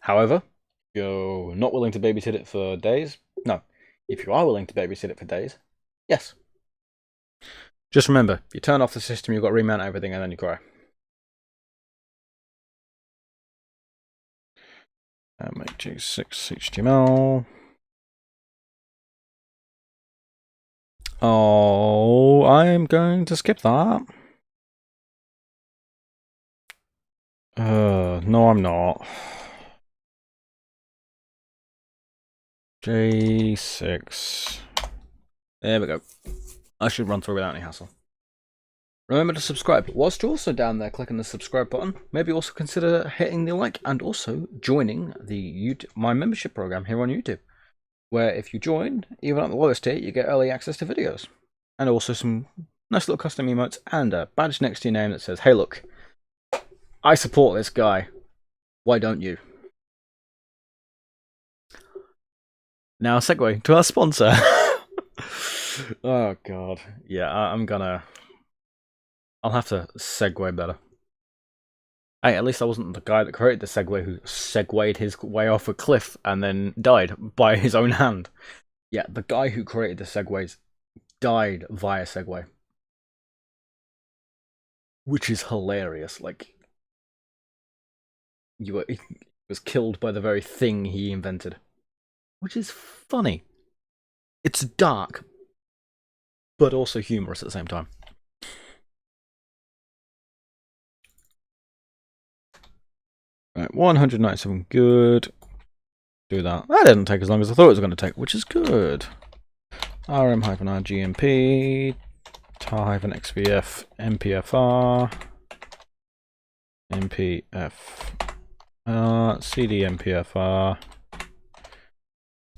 However, if you're not willing to babysit it for days, no. If you are willing to babysit it for days, yes. Just remember, if you turn off the system, you've got to remount everything and then you cry. Make G6 HTML. Oh, I'm going to skip that. No, I'm not. J6. There we go. I should run through without any hassle. Remember to subscribe. Whilst you're also down there clicking the subscribe button, maybe also consider hitting the like and also joining the my membership program here on YouTube, where if you join, even at the lowest tier, you get early access to videos. And also some nice little custom emotes and a badge next to your name that says, hey look, I support this guy. Why don't you? Now segue to our sponsor. Oh god. Yeah, I'll have to segue better. Hey, at least I wasn't the guy that created the Segway who segued his way off a cliff and then died by his own hand. Yeah, the guy who created the Segways died via Segway. Which is hilarious. Like, he was killed by the very thing he invented. Which is funny. It's dark, but also humorous at the same time. Right, 197 good. Do that. That didn't take as long as I thought it was going to take, which is good. rm-rgmp tar-xvf mpfr mpf cd mpfr.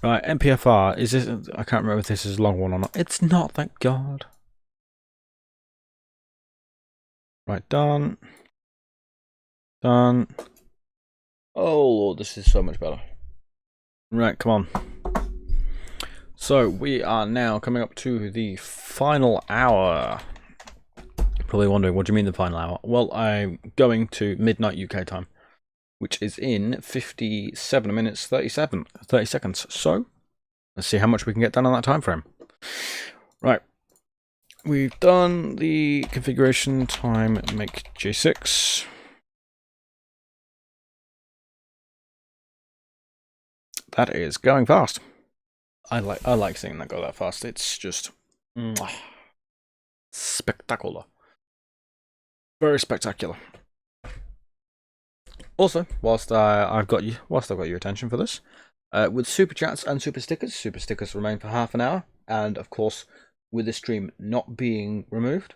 Right, mpfr, is this, I can't remember if this is a long one or not. It's not, thank God. Right, done. Done. Oh Lord, this is so much better. Right, come on. So we are now coming up to the final hour. Probably wondering, what do you mean the final hour? Well, I'm going to midnight UK time, which is in 57 minutes 30 seconds. So let's see how much we can get done on that time frame. Right, we've done the configuration time. Make J6. That is going fast. I like seeing that go that fast. It's just spectacular. Very spectacular. Also, whilst I've got your attention for this, with super chats and super stickers remain for half an hour, and of course, with the stream not being removed,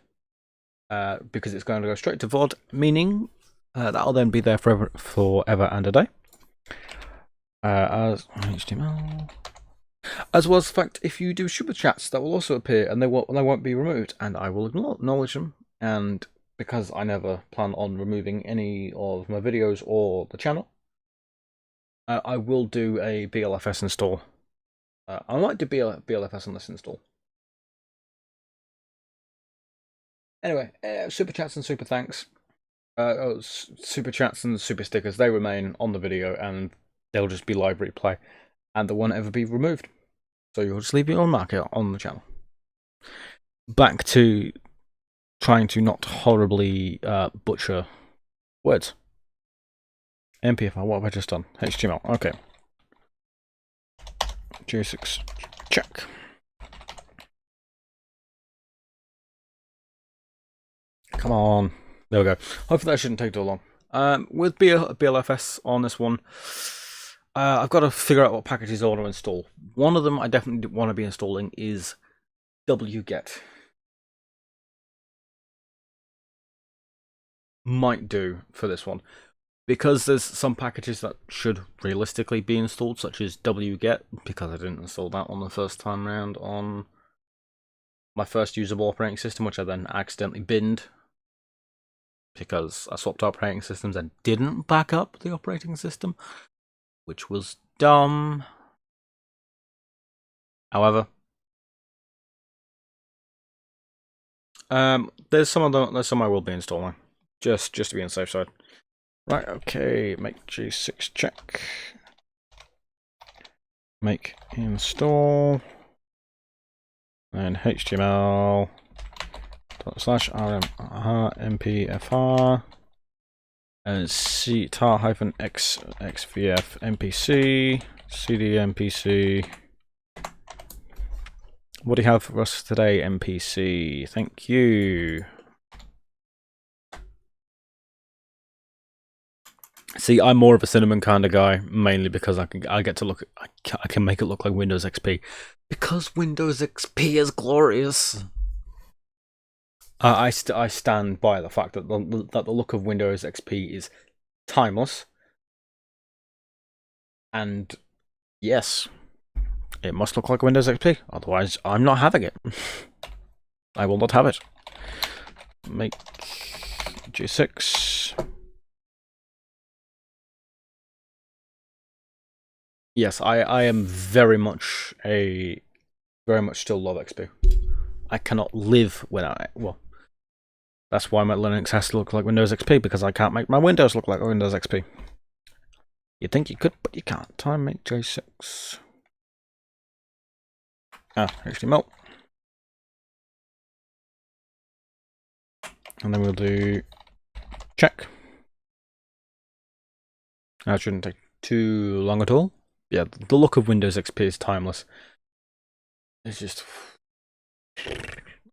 because it's going to go straight to VOD, meaning that'll then be there forever and a day. As HTML. As well as the fact, if you do super chats, that will also appear, and they won't be removed, and I will acknowledge them. And because I never plan on removing any of my videos or the channel, I will do a BLFS install. I might do BLFS on this install. Anyway, super chats and super thanks. Super chats and super stickers, they remain on the video, and they'll just be library play, and they won't ever be removed. So you'll just leave your marker on the channel. Back to trying to not horribly butcher words. MPFR, what have I just done? HTML, okay. J6, check. Come on. There we go. Hopefully that shouldn't take too long. With BLFS on this one, I've got to figure out what packages I want to install. One of them I definitely want to be installing is wget. Might do for this one, because there's some packages that should realistically be installed, such as wget, because I didn't install that one the first time around on my first usable operating system, which I then accidentally binned because I swapped operating systems and didn't back up the operating system, which was dumb. However, there's some I will be installing, just to be on the safe side. Right, okay, make G6 check. Make install. And HTML /rm mpfr and C tar-x xvf mpc cd mpc. What do you have for us today, NPC? Thank you. See, I'm more of a cinnamon kind of guy, mainly because I get to look. I can make it look like Windows XP, because Windows XP is glorious. I stand by the fact that the look of Windows XP is timeless, and yes, it must look like Windows XP. Otherwise, I'm not having it. I will not have it. Make G6. Yes, I am very much still love XP. I cannot live without it. Well, that's why my Linux has to look like Windows XP, because I can't make my Windows look like Windows XP. You'd think you could, but you can't. Time make J6. HTML. And then we'll do check. That shouldn't take too long at all. Yeah, the look of Windows XP is timeless. It's just...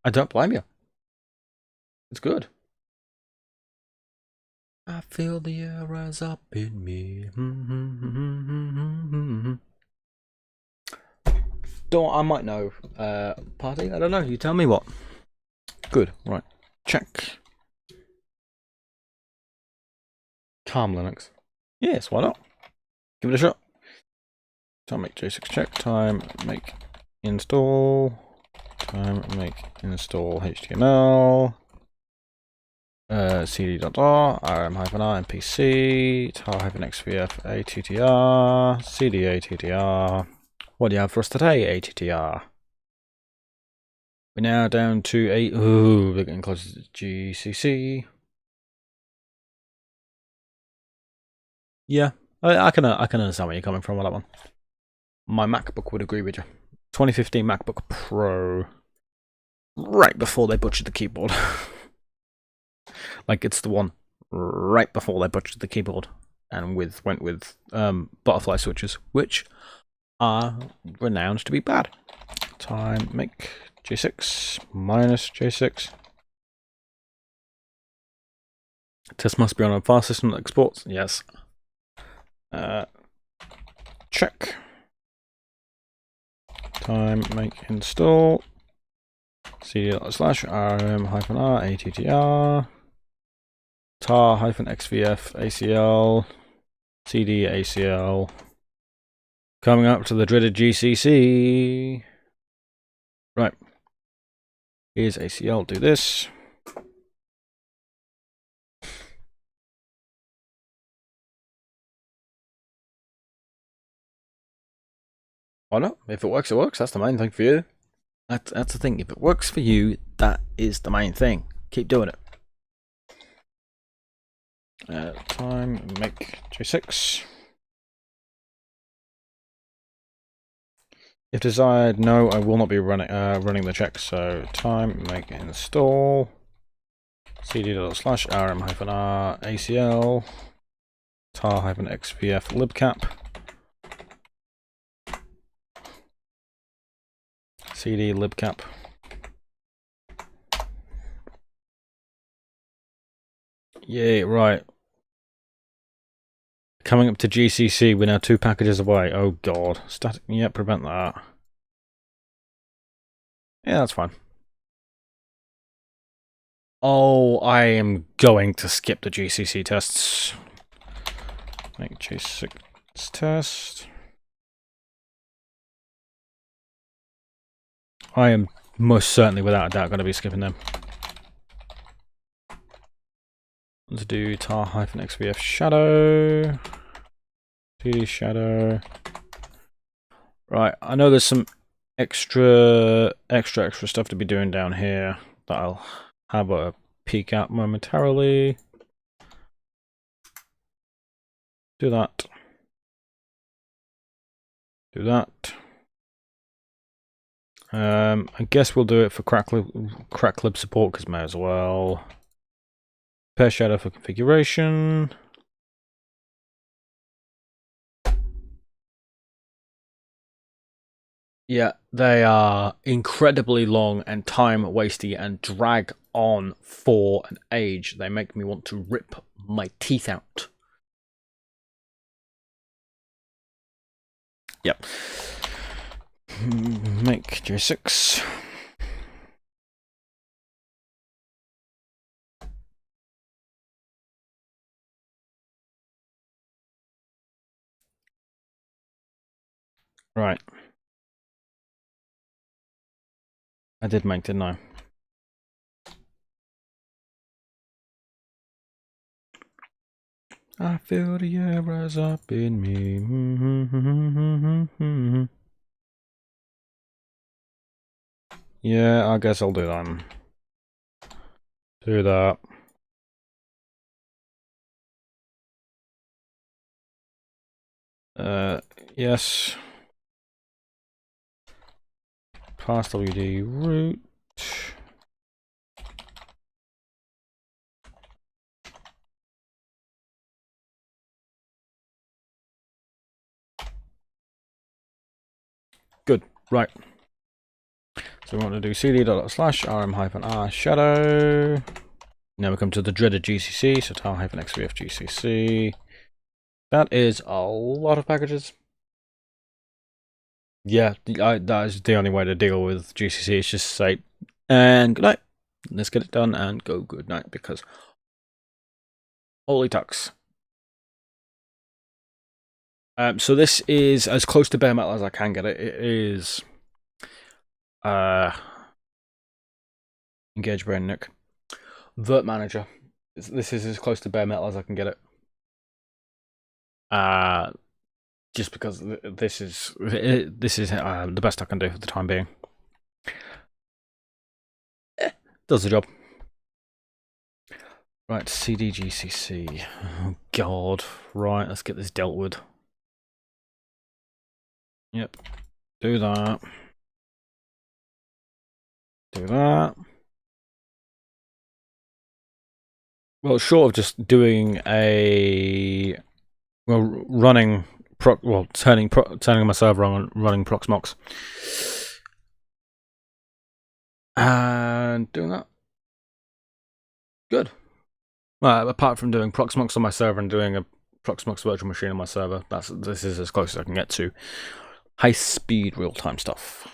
I don't blame you. It's good. I feel the air rise up in me. I might know. Party? I don't know. You tell me what. Good. Right. Check. Calm Linux. Yes, why not? Give it a shot. Time make J6 check. Time make install. Time make install HTML. cd.r, rm-r, npc, tar-xvf, attr, cd attr. What do you have for us today, attr? We're now down to we're getting closer to GCC. Yeah, I can understand where you're coming from with that one. My MacBook would agree with you. 2015 MacBook Pro. Right before they butchered the keyboard. Like, it's the one right before they butchered the keyboard and went with butterfly switches, which are renowned to be bad. Time make J6 minus J6. Test must be on a file system that exports. Yes. Check. Time make install. cd/rm-r attr. tar-xvf acl cd acl. Coming up to the dreaded GCC. Right. Here's acl. Do this. Why not? If it works, it works. That's the main thing for you. That's the thing. If it works for you, that is the main thing. Keep doing it. Time make J6. If desired, no, I will not be running the check. So time make install cd./rm-r acl tar-xvf libcap cd libcap. Yeah, right. Coming up to GCC, we're now 2 packages away. Oh god. Static, yeah, prevent that. Yeah, that's fine. Oh, I am going to skip the GCC tests. Make J6 test. I am most certainly, without a doubt, going to be skipping them. Let's do tar-xvf shadow. CD shadow. Right, I know there's some extra stuff to be doing down here that I'll have a peek at momentarily. Do that. Do that. I guess we'll do it for crack lib support, because may as well. Prepare shadow for configuration. Yeah, they are incredibly long and time wasting and drag on for an age. They make me want to rip my teeth out. Yep. Make J6. Right. I did make, didn't I? I feel the air rise up in me. Yeah, I guess I'll do that. Do that. Yes. Pass WD root. Good. Right. So we want to do cd./rm-r shadow. Now we come to the dreaded GCC, so tile-xvf GCC. That is a lot of packages. Yeah, that is the only way to deal with GCC. It's just say, and good night. Let's get it done and go good night, because holy tucks. So this is as close to bare metal as I can get it. It is Engage Brain Nick. Vert Manager. This is as close to bare metal as I can get it. Just because this is the best I can do for the time being. Does the job. Right, CDGCC. Oh god. Right, let's get this dealt with. Yep. Do that. Do that. Well, short of just doing a turning my server on, running Proxmox, and doing that. Good. Apart from doing Proxmox on my server and doing a Proxmox virtual machine on my server, this is as close as I can get to high-speed real-time stuff.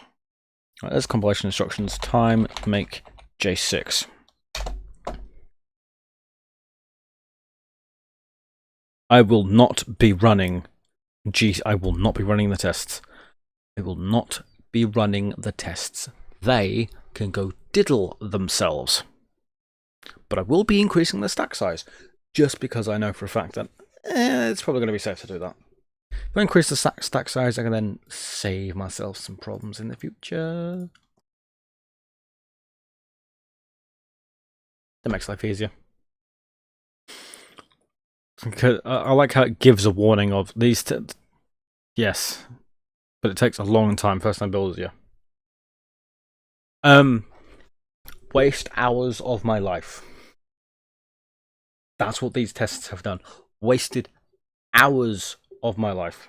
Right, there's compilation instructions. Time make J6. I will not be running I will not be running the tests. I will not be running the tests. They can go diddle themselves. But I will be increasing the stack size, just because I know for a fact that it's probably going to be safe to do that. If I increase the stack size, I can then save myself some problems in the future. That makes life easier. I like how it gives a warning of these. Yes, but it takes a long time. First time builders, yeah. Waste hours of my life. That's what these tests have done. Wasted hours of my life.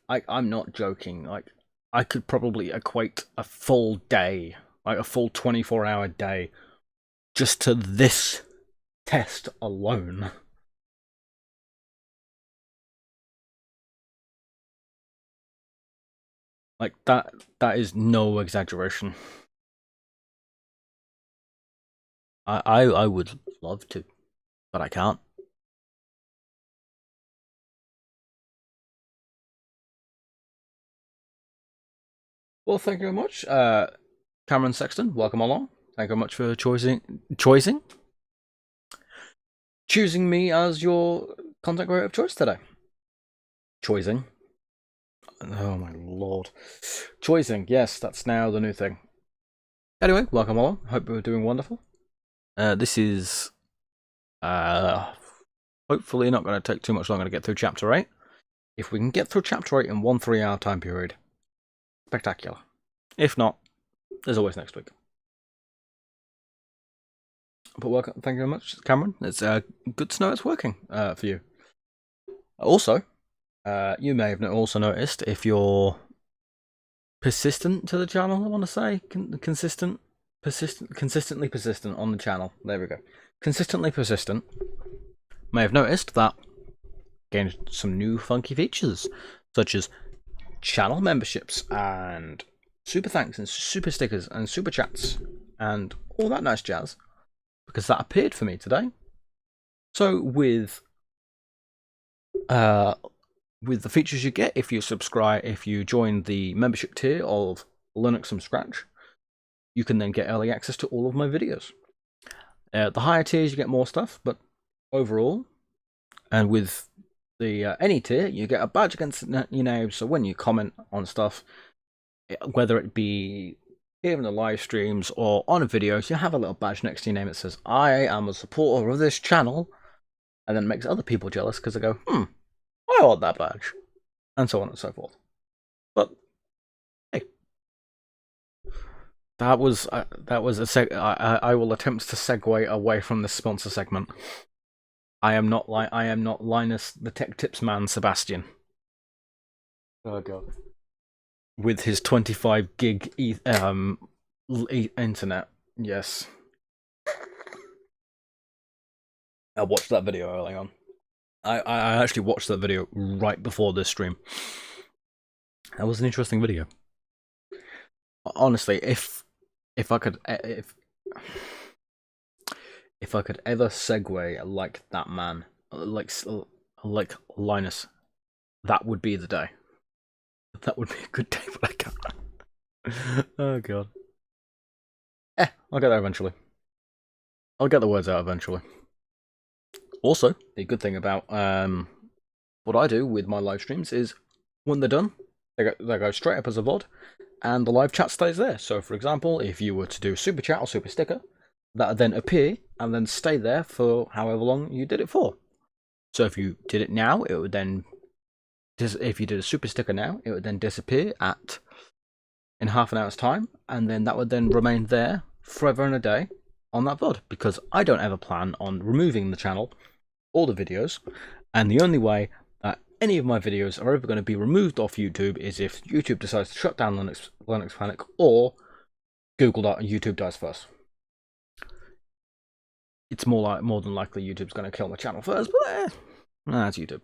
I'm not joking. Like, I could probably equate a full day, like a full 24-hour day, just to this test alone. Like, that is no exaggeration. I would love to, but I can't. Well, thank you very much, Cameron Sexton. Welcome along. Thank you very much for choosing me as your content creator of choice today. Choosing. Oh my lord. Choosing. Yes, that's now the new thing. Anyway, welcome along. Hope you're doing wonderful. This is hopefully not going to take too much longer to get through Chapter 8. If we can get through Chapter 8 in 1 3-hour time period, spectacular. If not, there's always next week. But welcome, thank you very much, Cameron. It's good to know it's working for you. Also, you may have also noticed, if you're persistent to the channel, I want to say consistently persistent on the channel. There we go. Consistently persistent. May have noticed that gained some new funky features, such as channel memberships and super thanks and super stickers and super chats and all that nice jazz, because that appeared for me today. So with the features you get if you subscribe, if you join the membership tier of Linux from Scratch, you can then get early access to all of my videos. The higher tiers you get more stuff, but overall, and with the any tier, you get a badge against your name. So when you comment on stuff, whether it be here in the live streams or on a video, you have a little badge next to your name that says, "I am a supporter of this channel," and then it makes other people jealous because they go, I want that badge, and so on and so forth. But hey, that was a I will attempt to segue away from the sponsor segment. I am not Linus the Tech Tips man, Sebastian. Oh god. With his 25 gig internet, yes. I watched that video early on. I actually watched that video right before this stream. That was an interesting video. Honestly, if I could ever segue like that man, like Linus, that would be the day. That would be a good day, but I can't. Oh god. I'll get there eventually. I'll get the words out eventually. Also, the good thing about what I do with my live streams is when they're done, they go straight up as a VOD, and the live chat stays there. So, for example, if you were to do a super chat or super sticker, that would then appear and then stay there for however long you did it for. So, if you did it now, it would then, if you did a super sticker now, it would then disappear in half an hour's time, and then that would then remain there forever and a day on that VOD, because I don't ever plan on removing the channel or the videos, and the only way that any of my videos are ever going to be removed off YouTube is if YouTube decides to shut down Linux Panic, or YouTube dies first. It's more than likely YouTube's going to kill my channel first, but that's YouTube.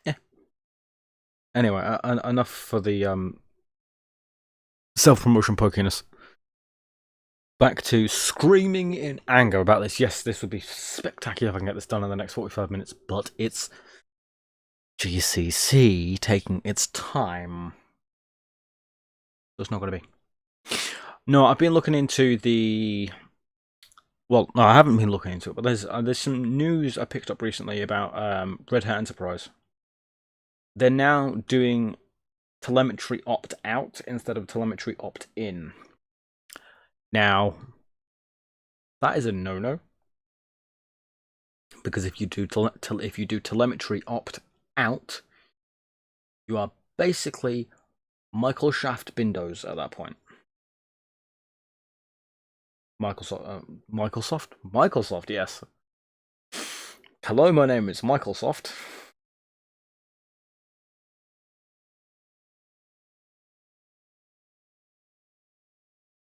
Yeah. Anyway, enough for the self-promotion pokiness. Back to screaming in anger about this. Yes, this would be spectacular if I can get this done in the next 45 minutes, but it's GCC taking its time. So it's not going to be. No, I've been looking into the... Well, no, I haven't been looking into it, but there's some news I picked up recently about Red Hat Enterprise. They're now doing telemetry opt-out instead of telemetry opt-in. Now, that is a no-no, because if you do telemetry opt-out, you are basically Microsoft Windows at that point. Microsoft, yes. Hello, my name is Microsoft.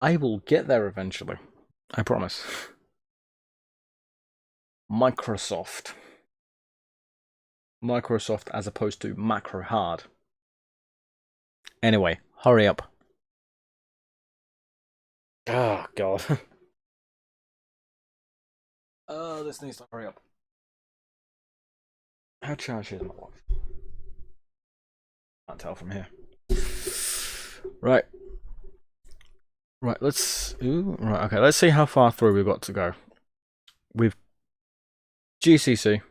I will get there eventually. I promise. Microsoft as opposed to macro hard. Anyway, hurry up. Oh, God. This needs to hurry up. How charged is my watch? Can't tell from here. Right. Right, let's see how far through we've got to go. With GCC.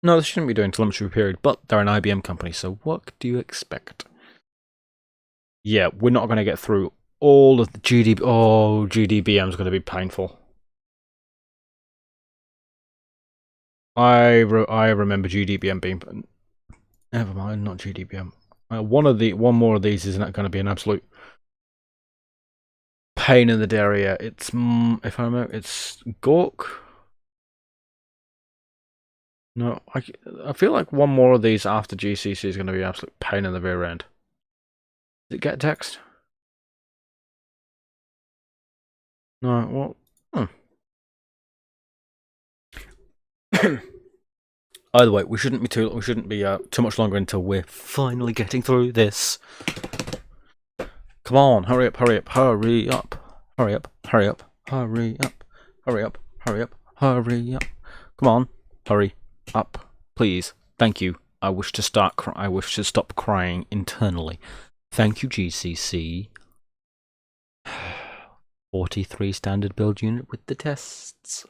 No, they shouldn't be doing telemetry period, but they're an IBM company, so what do you expect? Yeah, we're not going to get through all of the GDB. Oh, GDBM is going to be painful. I remember GDBM being... Never mind, not GDBM. One more of these is not going to be an absolute pain in the derriere. It's if I remember, it's Gork. No, I feel like one more of these after GCC is going to be an absolute pain in the rear end. Did it get text? No, well. Either way, we shouldn't be too much longer until we're finally getting through this. Come on, hurry up, hurry up, hurry up, hurry up, hurry up, hurry up, hurry up, hurry up, hurry up. Come on, hurry up, please. Thank you. I wish to stop crying internally. Thank you, GCC. 43 standard build unit with the tests.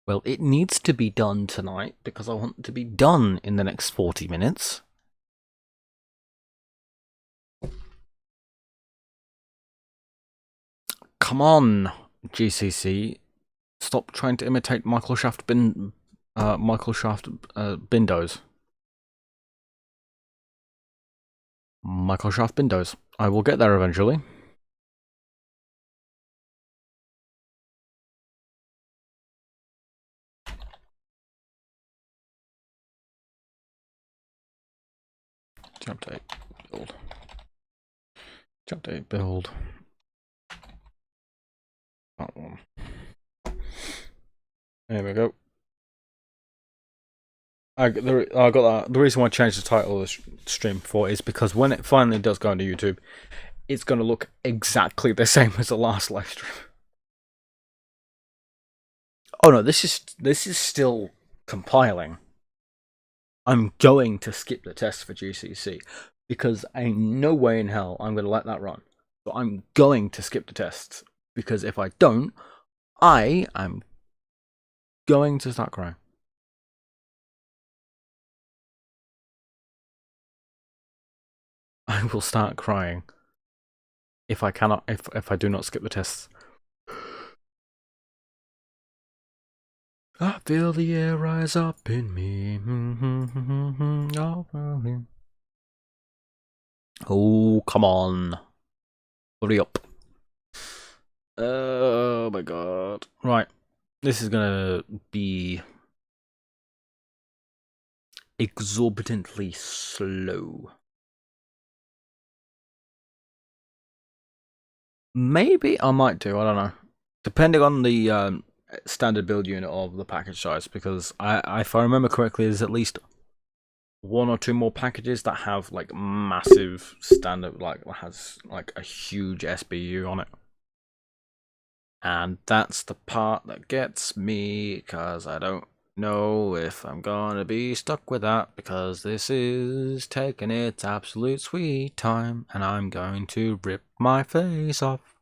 Well, it needs to be done tonight because I want it to be done in the next 40 minutes. Come on, GCC. Stop trying to imitate Michael Shaft Bindos. Michael Shaft Bindos. I will get there eventually. Chapter 8 build. Chapter 8 build. That one. There we go. I got that. The reason why I changed the title of the stream for is because when it finally does go onto YouTube, it's going to look exactly the same as the last live stream. Oh no, this is still compiling. I'm going to skip the test for GCC because ain't no way in hell I'm going to let that run. So I'm going to skip the tests because if I don't, I am going to start crying. I will start crying if I do not skip the tests. I feel the air rise up in me. Oh, come on. Hurry up. Oh my god. Right. This is gonna be exorbitantly slow. Maybe I might do, I don't know. Depending on the standard build unit of the package size, because if I remember correctly, there's at least one or two more packages that have like massive standard, like has like a huge SBU on it. And that's the part that gets me, because I don't know if I'm gonna be stuck with that, because this is taking its absolute sweet time, and I'm going to rip my face off.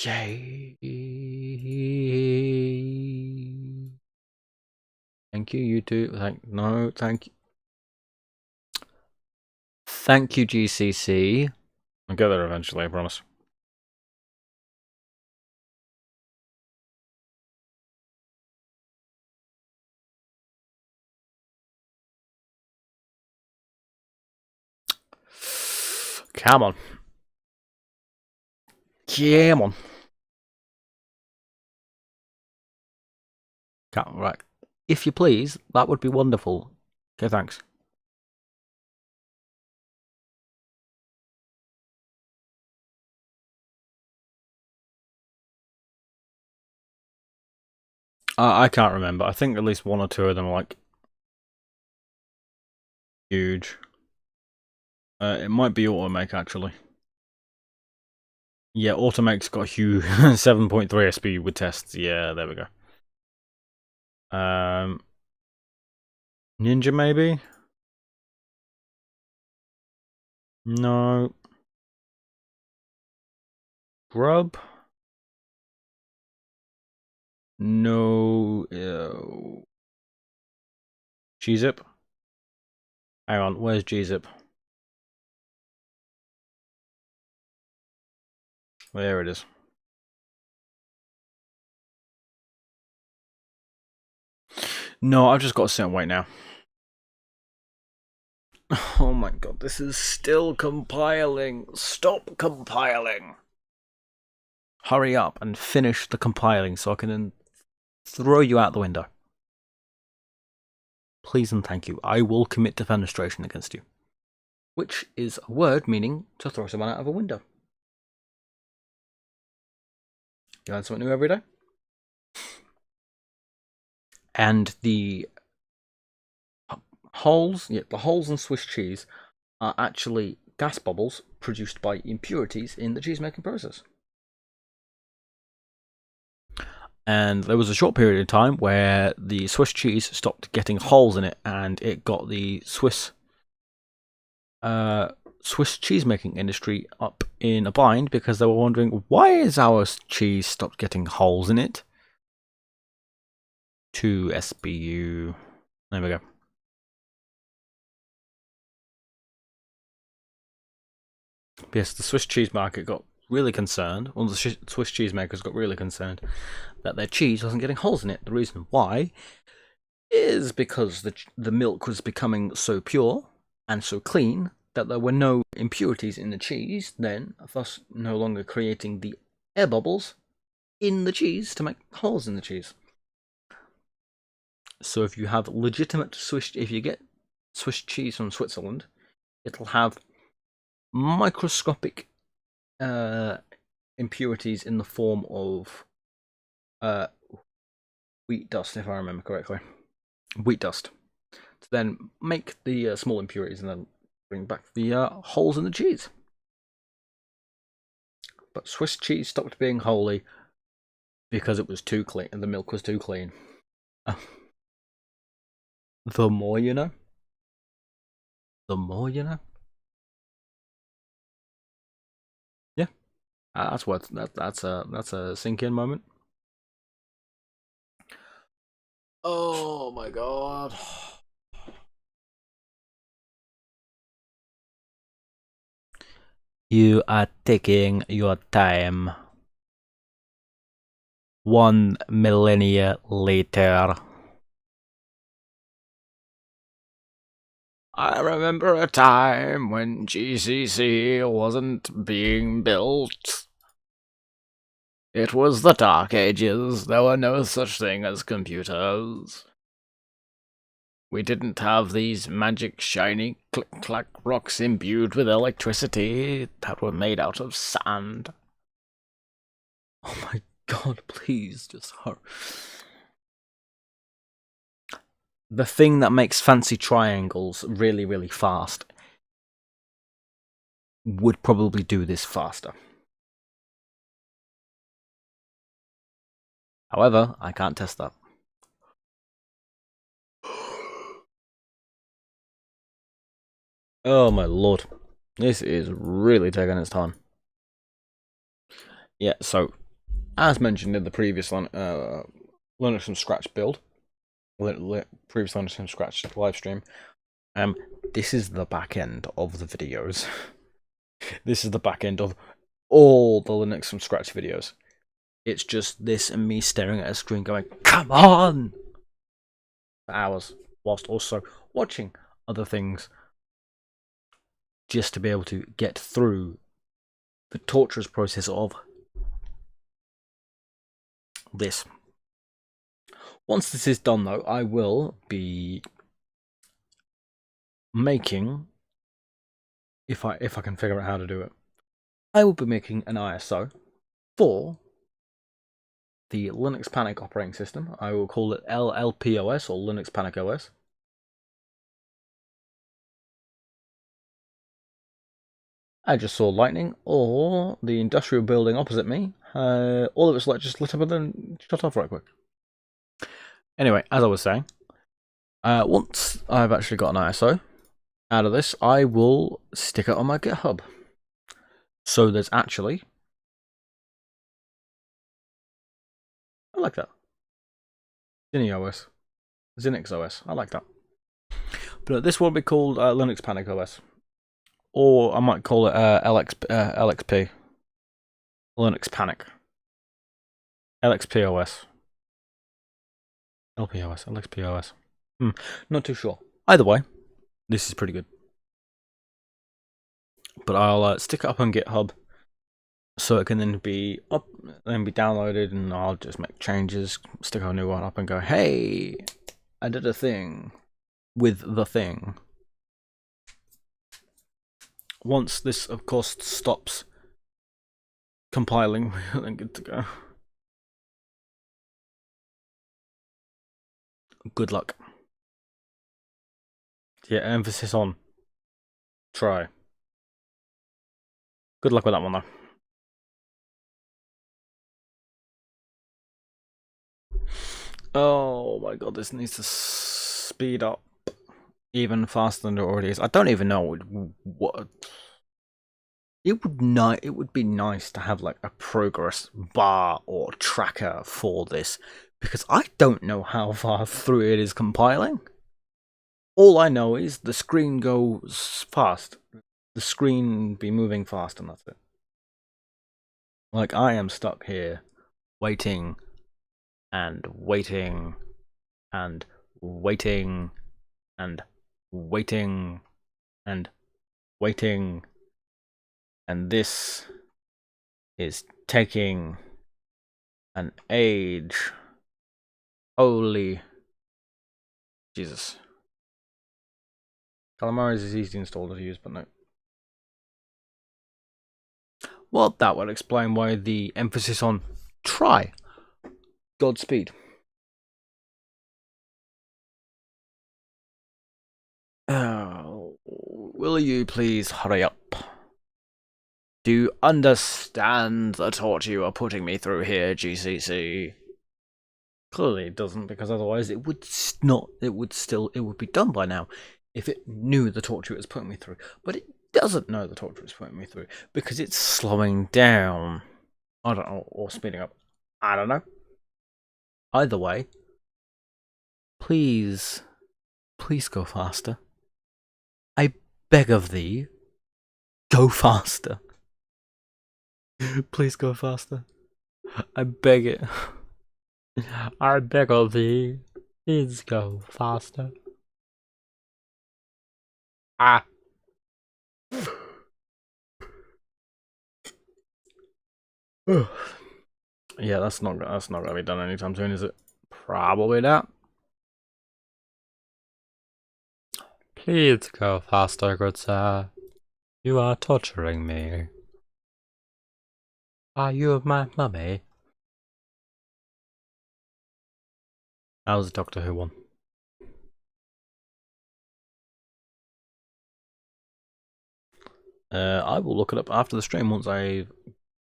Yay. Thank you, YouTube. No, thank you. Thank you, GCC. I'll get there eventually, I promise. Come on. Come on. Right. If you please, that would be wonderful. Okay, thanks. I can't remember. I think at least one or two of them are like huge. It might be Automake actually. Yeah, Automake's got a huge 7.3 SB with tests. Yeah, there we go. Ninja maybe? No. Grub? No. G-Zip? Hang on, where's G-Zip? There it is. No, I've just got to sit and wait now. Oh my god, this is still compiling. Stop compiling. Hurry up and finish the compiling so I can then throw you out the window. Please and thank you. I will commit defenestration against you. Which is a word meaning to throw someone out of a window. You learn something new every day. And the holes in Swiss cheese are actually gas bubbles produced by impurities in the cheese making process. And there was a short period of time where the Swiss cheese stopped getting holes in it, and it got the Swiss cheese making industry up in a bind because they were wondering, why is our cheese stopped getting holes in it? To SBU. There we go. Yes, the Swiss cheese market got really concerned, the Swiss cheese makers got really concerned that their cheese wasn't getting holes in it. The reason why is because the milk was becoming so pure and so clean that there were no impurities in the cheese, then thus no longer creating the air bubbles in the cheese to make holes in the cheese. So if you have legitimate if you get Swiss cheese from Switzerland, it'll have microscopic impurities in the form of wheat dust, if I remember correctly. Wheat dust. To then make the small impurities and then bring back the holes in the cheese. But Swiss cheese stopped being holy because it was too clean and the milk was too clean. The more you know. The more you know. Yeah, that's what that's a sink-in moment. Oh my god. You are taking your time. 1 millennia later. I remember a time when GCC wasn't being built. It was the Dark Ages. There were no such thing as computers. We didn't have these magic shiny click-clack rocks imbued with electricity that were made out of sand. Oh my god, please, just hurry. The thing that makes fancy triangles really, really fast would probably do this faster. However, I can't test that. Oh my lord. This is really taking its time. Yeah, so, as mentioned in the previous Linux from Scratch build, previous Linux from Scratch live stream, this is the back end of the videos. This is the back end of all the Linux from Scratch videos. It's just this and me staring at a screen going, come on! For hours, whilst also watching other things, just to be able to get through the torturous process of this. Once this is done though, I will be making, if I can figure out how to do it, I will be making an ISO for the Linux Panic operating system. I will call it LLPOS or Linux Panic OS. I just saw lightning, or the industrial building opposite me. All of its lights just lit up and then shut off right quick. Anyway, as I was saying, once I've actually got an ISO out of this, I will stick it on my GitHub. So there's actually, I like that. Zinix OS, I like that. But this will be called Linux Panic OS. Or I might call it LXP. Linux Panic. LXPOS. LPOS, LXPOS. Not too sure. Either way, this is pretty good. but I'll stick it up on GitHub so it can then be downloaded, and I'll just make changes, stick a new one up, and go, hey, I did a thing with the thing. Once this, of course, stops compiling, we're then good to go. Good luck. Yeah, emphasis on try. Good luck with that one, though. Oh my god, this needs to speed up even faster than it already is. I don't even know what. It would be nice to have like a progress bar or tracker for this, because I don't know how far through it is compiling. All I know is the screen goes fast. The screen be moving fast, and that's it. Like, I am stuck here waiting and waiting and waiting and waiting and waiting, and this is taking an age. Holy Jesus. Calamaris is easy to install to use, but no. Well, that would explain why the emphasis on try. Godspeed. Oh, will you please hurry up? Do you understand the torture you are putting me through here, GCC? Clearly it doesn't, because otherwise it would be done by now if it knew the torture it was putting me through. But it doesn't know the torture it's putting me through because it's slowing down. I don't know, or speeding up. I don't know. Either way, please go faster. I beg of thee, go faster. Please go faster. I beg it. I beg of thee, please go faster. Ah. Yeah, that's not gonna be done anytime soon, is it? Probably not. Please go faster, good sir. You are torturing me. Are you my mummy? How's Doctor Who one? I will look it up after the stream once I've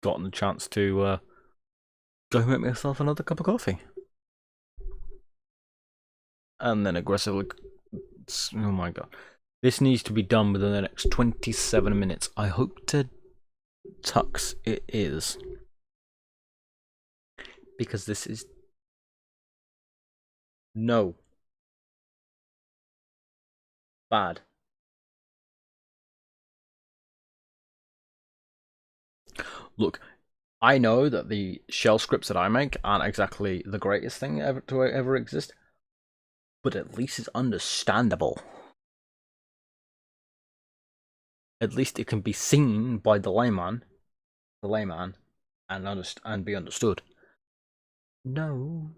gotten the chance to go make myself another cup of coffee. And then aggressively... Oh my god. This needs to be done within the next 27 minutes. I hope to tux it is. Because this is... No. Bad. Look, I know that the shell scripts that I make aren't exactly the greatest thing to ever exist, but at least it's understandable. At least it can be seen by the layman, and be understood. No.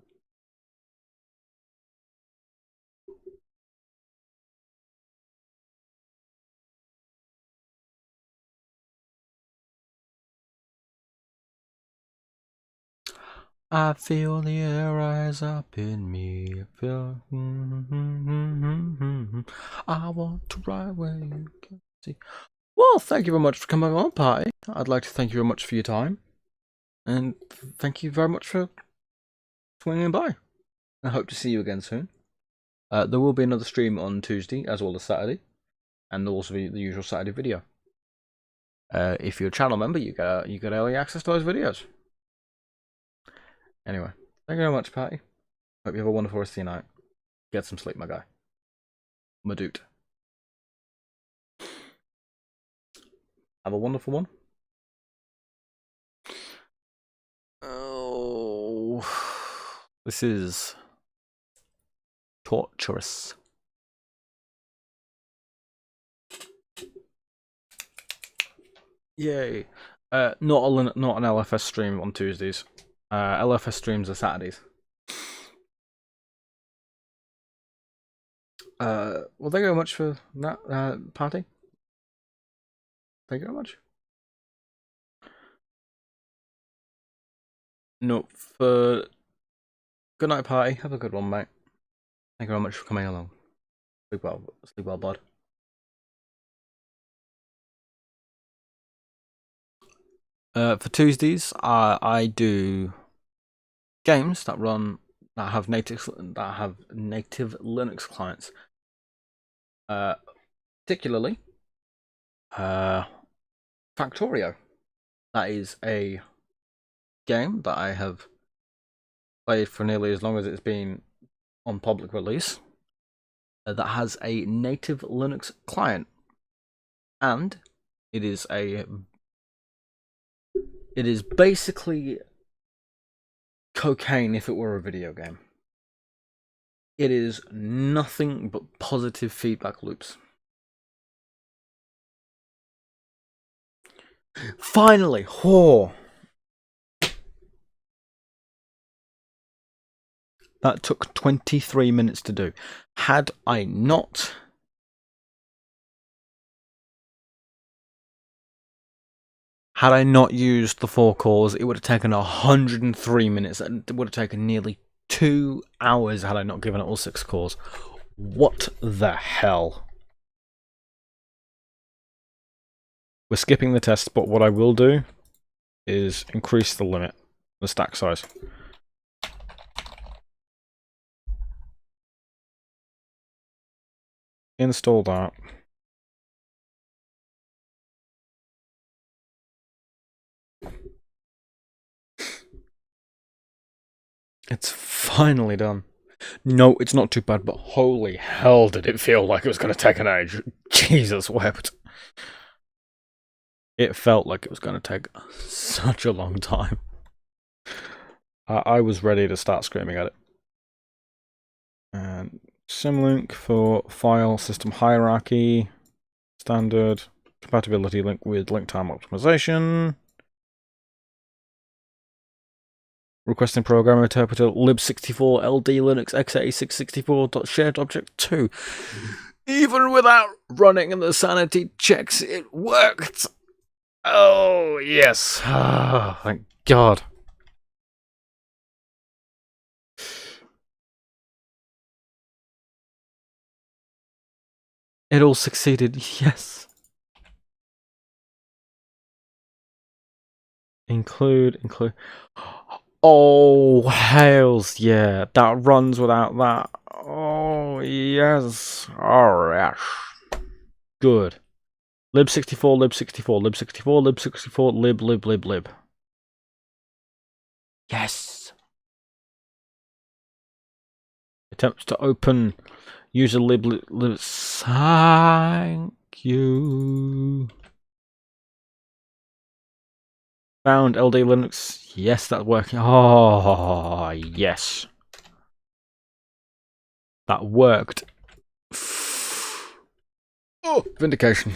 I feel the air rise up in me. I want to ride where you can see. Well, thank you very much for coming on, party. I'd like to thank you very much for your time. And thank you very much for swinging by. I hope to see you again soon. There will be another stream on Tuesday as well as Saturday. And there'll also be the usual Saturday video. If you're a channel member, you get early access to those videos. Anyway, thank you very much, Patty. Hope you have a wonderful rest of your night. Get some sleep, my guy. My dude. Have a wonderful one. Oh, this is torturous. Yay. Not an LFS stream on Tuesdays. LFS streams are Saturdays. Well, thank you very much for that party. Thank you very much. No, for good night party. Have a good one, mate. Thank you very much for coming along. Sleep well, bud. For Tuesdays, I do games that have native Linux clients. Particularly, Factorio. That is a game that I have played for nearly as long as it's been on public release. That has a native Linux client, and it is basically cocaine if it were a video game. It is nothing but positive feedback loops. Finally, that took 23 minutes to do. Had I not used the 4 cores, it would have taken 103 minutes. It would have taken nearly 2 hours had I not given it all 6 cores. What the hell? We're skipping the test, but what I will do is increase the limit, the stack size. Install that. It's finally done. No, it's not too bad, but holy hell did it feel like it was going to take an age. Jesus wept. It felt like it was going to take such a long time. I was ready to start screaming at it. And symlink for file system hierarchy, standard, compatibility link with link time optimization. Requesting program interpreter lib64 ld linux x86 64.shared 2. Even without running the sanity checks, it worked. Oh yes, thank God. It all succeeded, yes. Include. Oh, hails, yeah. That runs without that. Oh, yes. Oh, yes. Good. lib64, lib64, lib64, lib64, lib. Yes. Attempts to open user lib. Thank you. Found LD Linux. Yes, that's working. Oh, yes. That worked. Oh, vindication.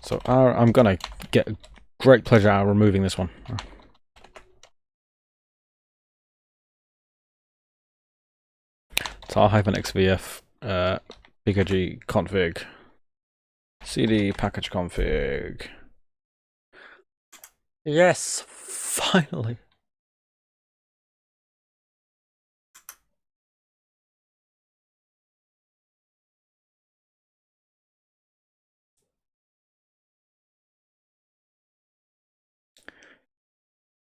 So I'm gonna get great pleasure out of removing this one. tar-xvf pkg config cd package config. Yes, finally.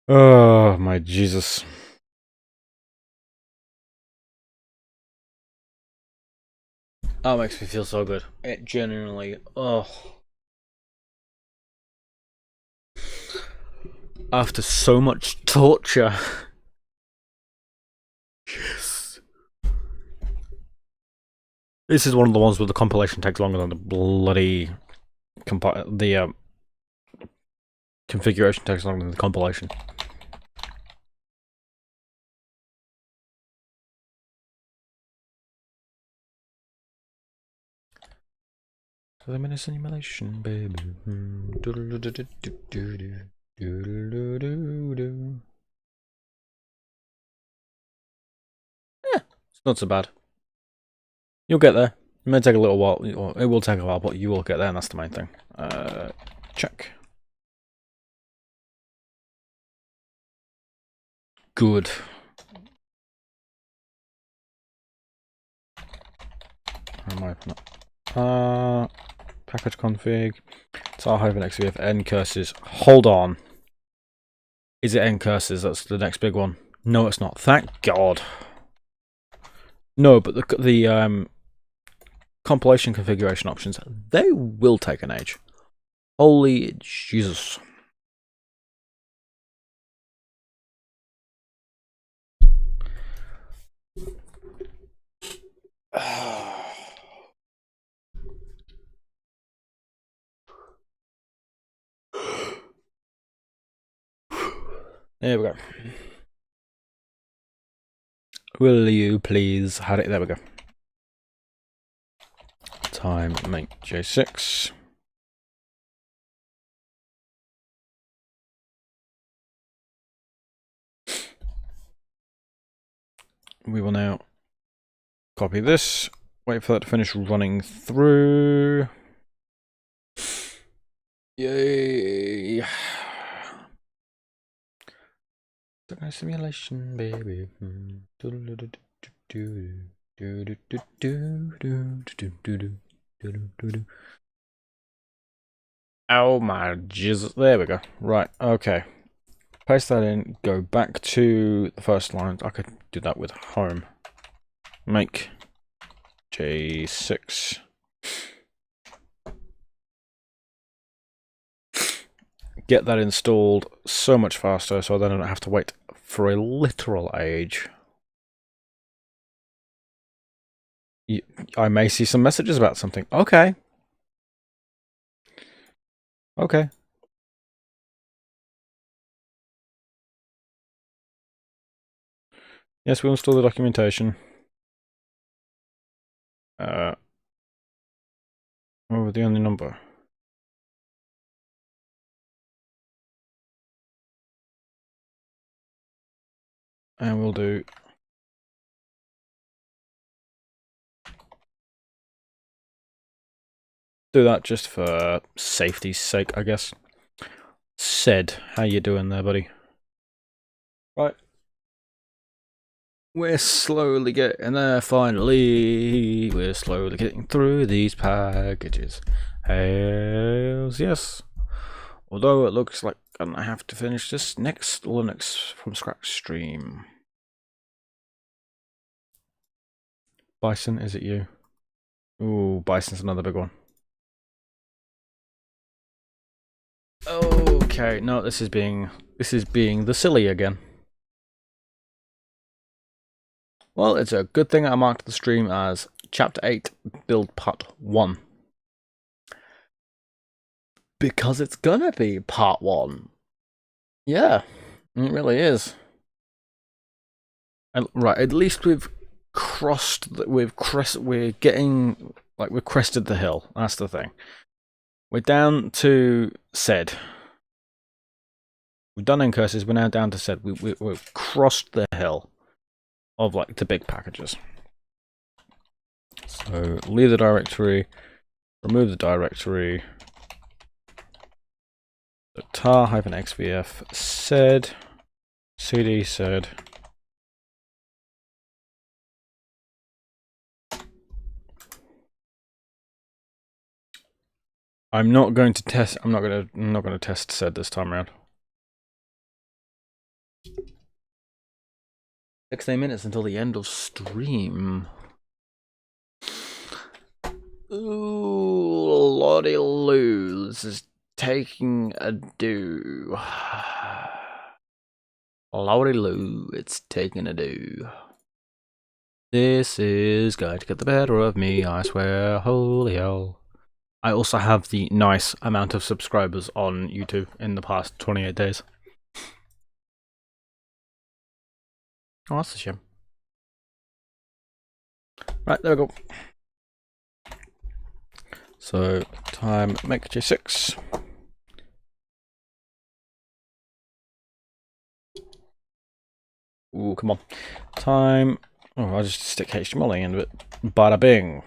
Oh my Jesus. That makes me feel so good. It genuinely, after so much torture. Yes. This is one of the ones where the compilation takes longer than the bloody configuration takes longer than the compilation. 'Cause I'm in a simulation, baby. Yeah, it's not so bad. You'll get there. It may take a little while. It will take a while, but you will get there, and that's the main thing. Check. Good. How am I open up? Package config. It's r-xvf n curses. Hold on. Is it n curses? That's the next big one. No, it's not. Thank God. No, but the compilation configuration options, they will take an age. Holy Jesus. There we go. Will you please have it? There we go. Time make J6. We will now copy this, wait for that to finish running through. Yay! Simulation, baby. Oh my Jesus. There we go. Right, okay. Paste that in, go back to the first line. I could do that with home. Make J6. Get that installed so much faster so then I don't have to wait for a literal age. I may see some messages about something. Okay. Okay. Yes, we'll install the documentation. Oh, the only number. And we'll do that just for safety's sake, I guess. Said, how you doing there, buddy? Right. We're slowly getting there, finally. We're slowly getting through these packages. Hells yes. Although it looks like I'm gonna have to finish this next Linux from scratch stream. Bison, is it you? Ooh, Bison's another big one. Okay, no, this is being the silly again. Well, it's a good thing I marked the stream as Chapter 8, Build Part 1. Because it's gonna be Part 1. Yeah, it really is. And, right, at least we've crested the hill. That's the thing. We're down to said. We've done incurses, we're now down to said. We've crossed the hill of like the big packages. So leave the directory, remove the directory. So tar-xvf said, cd said. I'm not going to test. I'm not going to test said this time around. 16 minutes until the end of stream. Ooh, lordy loo, this is taking a do. Lordy loo, it's taking a do. This is going to get the better of me, I swear, holy hell. I also have the nice amount of subscribers on YouTube in the past 28 days. Oh, that's a shame. Right, there we go. So time make J6. Ooh, come on. Time. Oh, I'll just stick HTML in it. Bada bing.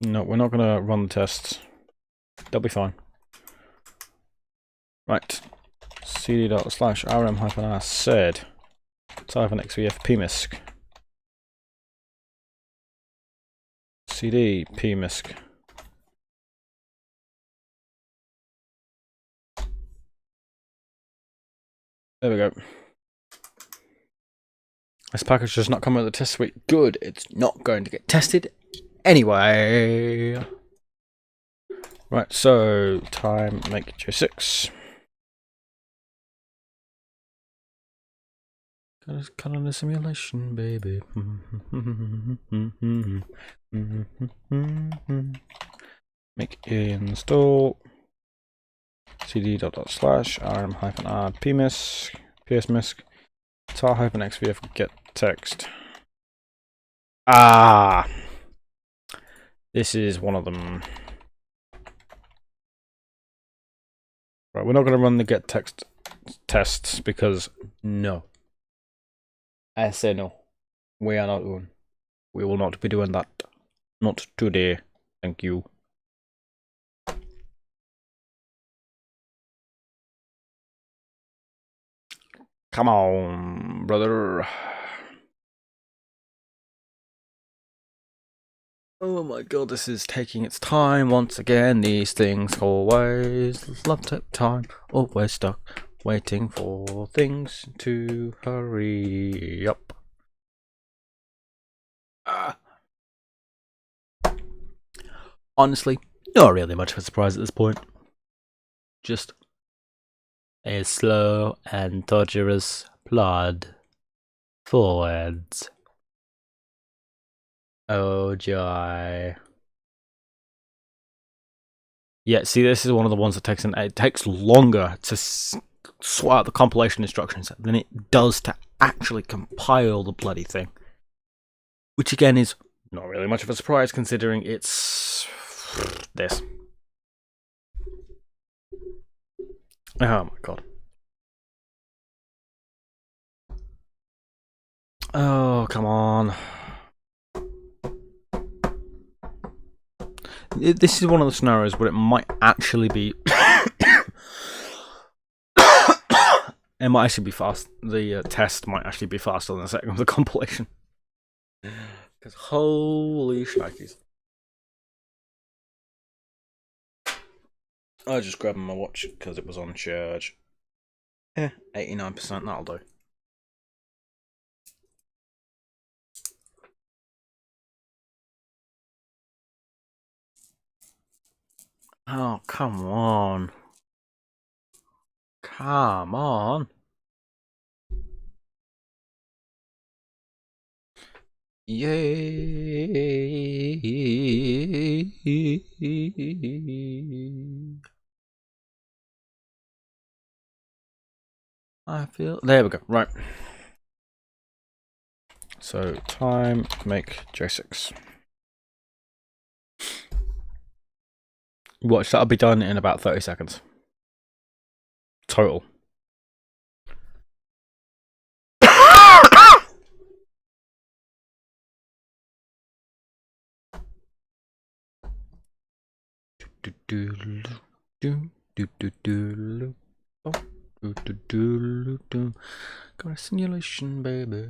No, we're not gonna run the tests. They'll be fine. Right. cd./rm-r said type an xvf pmisc. cd pmisc. There we go. This package does not come with the test suite. Good. It's not going to get tested anyway. Right, so time make J6. Gotta cut on the simulation, baby. Make install cd./rm-r psmisc tar-xvf get text. Ah, this is one of them. Right, we're not going to run the get text tests because no. I say no. We are not doing. We will not be doing that. Not today. Thank you. Come on, brother. Oh my god, this is taking its time once again. These things always love to time. Always stuck waiting for things to hurry up. Honestly, not really much of a surprise at this point. Just a slow and torturous plod forwards. Oh joy. Yeah, see, this is one of the ones that takes longer to sort out the compilation instructions than it does to actually compile the bloody thing. Which again is not really much of a surprise considering it's this. Oh my god. Oh, come on. This is one of the scenarios where it might actually be... it might actually be fast. The test might actually be faster than the second of the compilation. Because holy shnikes. I was just grabbing my watch because it was on charge. 89%, that'll do. Oh, come on. Come on. Yay. I feel... There we go. Right. So, time make J6. Watch, that'll be done in about 30 seconds. Total. Got a simulation, baby.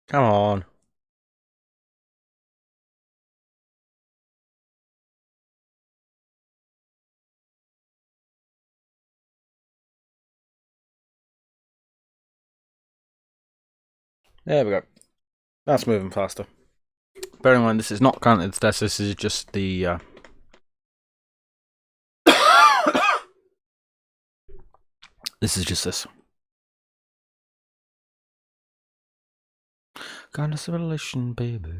Come on. There we go. That's moving faster. Bearing in mind, this is not currently the test, this is just the... this is just this. Got a simulation, baby.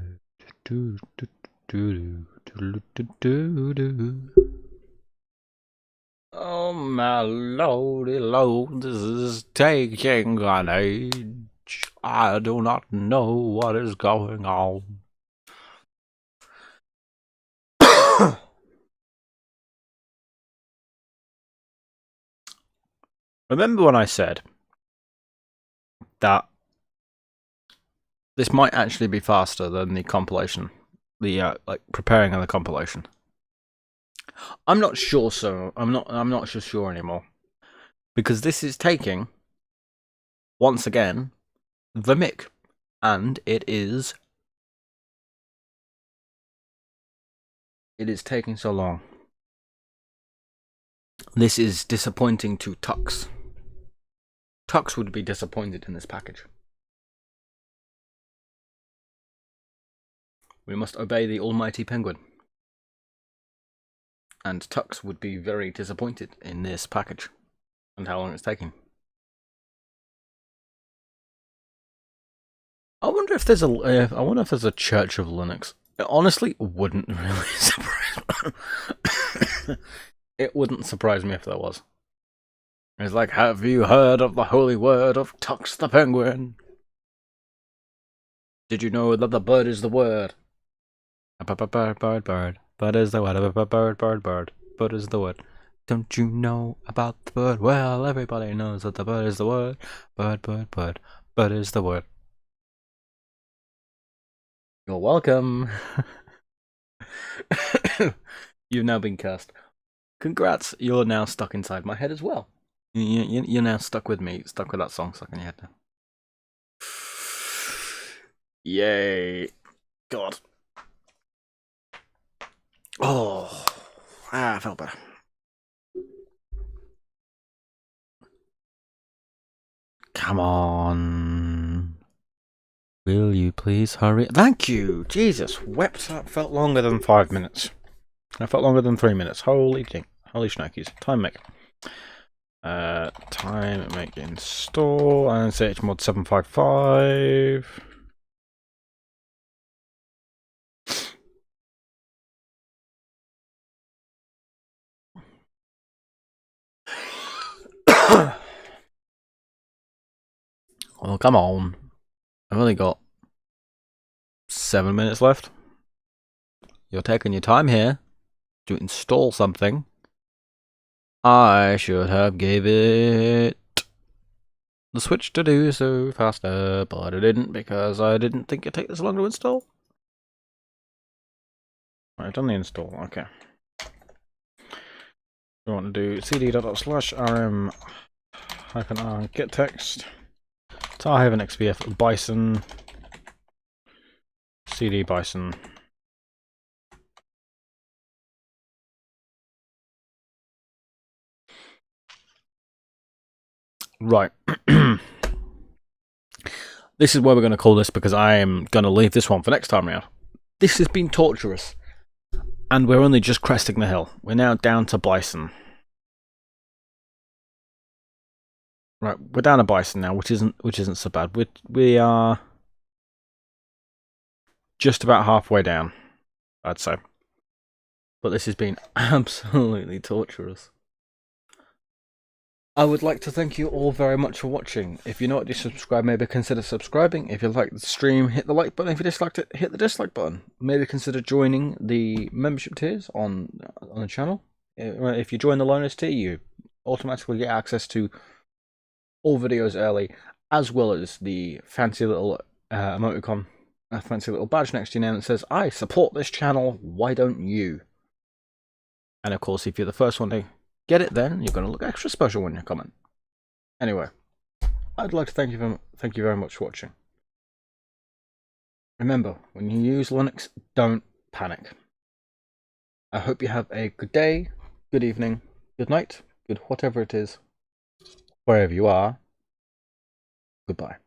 Oh my lordy lord, this is taking an age. I do not know what is going on. Remember when I said that this might actually be faster than the compilation, the like preparing of the compilation? I'm not sure, so I'm not so sure anymore, because this is taking, once again, the mic, and it is taking so long. This is disappointing to Tux. Tux would be disappointed in this package. We must obey the almighty penguin. And Tux would be very disappointed in this package and how long it's taking. I wonder if there's a Church of Linux. It honestly wouldn't really surprise me. It wouldn't surprise me if there was. It's like, have you heard of the holy word of Tux the penguin? Did you know that the bird is the word? Bird. Bird is the word. Bird is the word. Don't you know about the bird? Well, everybody knows that the bird is the word. Bird is the word. You're welcome. You've now been cursed. Congrats, you're now stuck inside my head as well. You're now stuck with me, stuck with that song stuck in your head now. Yay. God. Oh, I felt better. Come on. Will you please hurry? Thank you. Jesus, wept that felt longer than 5 minutes. That felt longer than 3 minutes. Holy thing. Holy schnickies. Time make. Time make install and chmod 755. Oh, come on. I've only got 7 minutes left. You're taking your time here to install something. I should have gave it the switch to do so faster, but I didn't because I didn't think it'd take this long to install. I've done the install, okay. We want to do cd./rm -r get text tar-xpf bison cd bison. Right. This is where we're going to call this, because I am going to leave this one for next time round. This has been torturous, and we're only just cresting the hill. We're now down to bison. Right, we're down to bison now, which isn't so bad. We are just about halfway down, I'd say. But this has been absolutely torturous. I would like to thank you all very much for watching. If you're not already subscribed, maybe consider subscribing. If you liked the stream, hit the like button. If you disliked it, hit the dislike button. Maybe consider joining the membership tiers on the channel. If you join the Loners tier, you automatically get access to all videos early, as well as the fancy little emoticon, a fancy little badge next to your name that says, I support this channel, why don't you? And of course, if you're the first one to get it, then you're going to look extra special when you comment. Anyway, I'd like to thank you very much for watching. Remember, when you use Linux, don't panic. I hope you have a good day, good evening, good night, good whatever it is, wherever you are. Goodbye.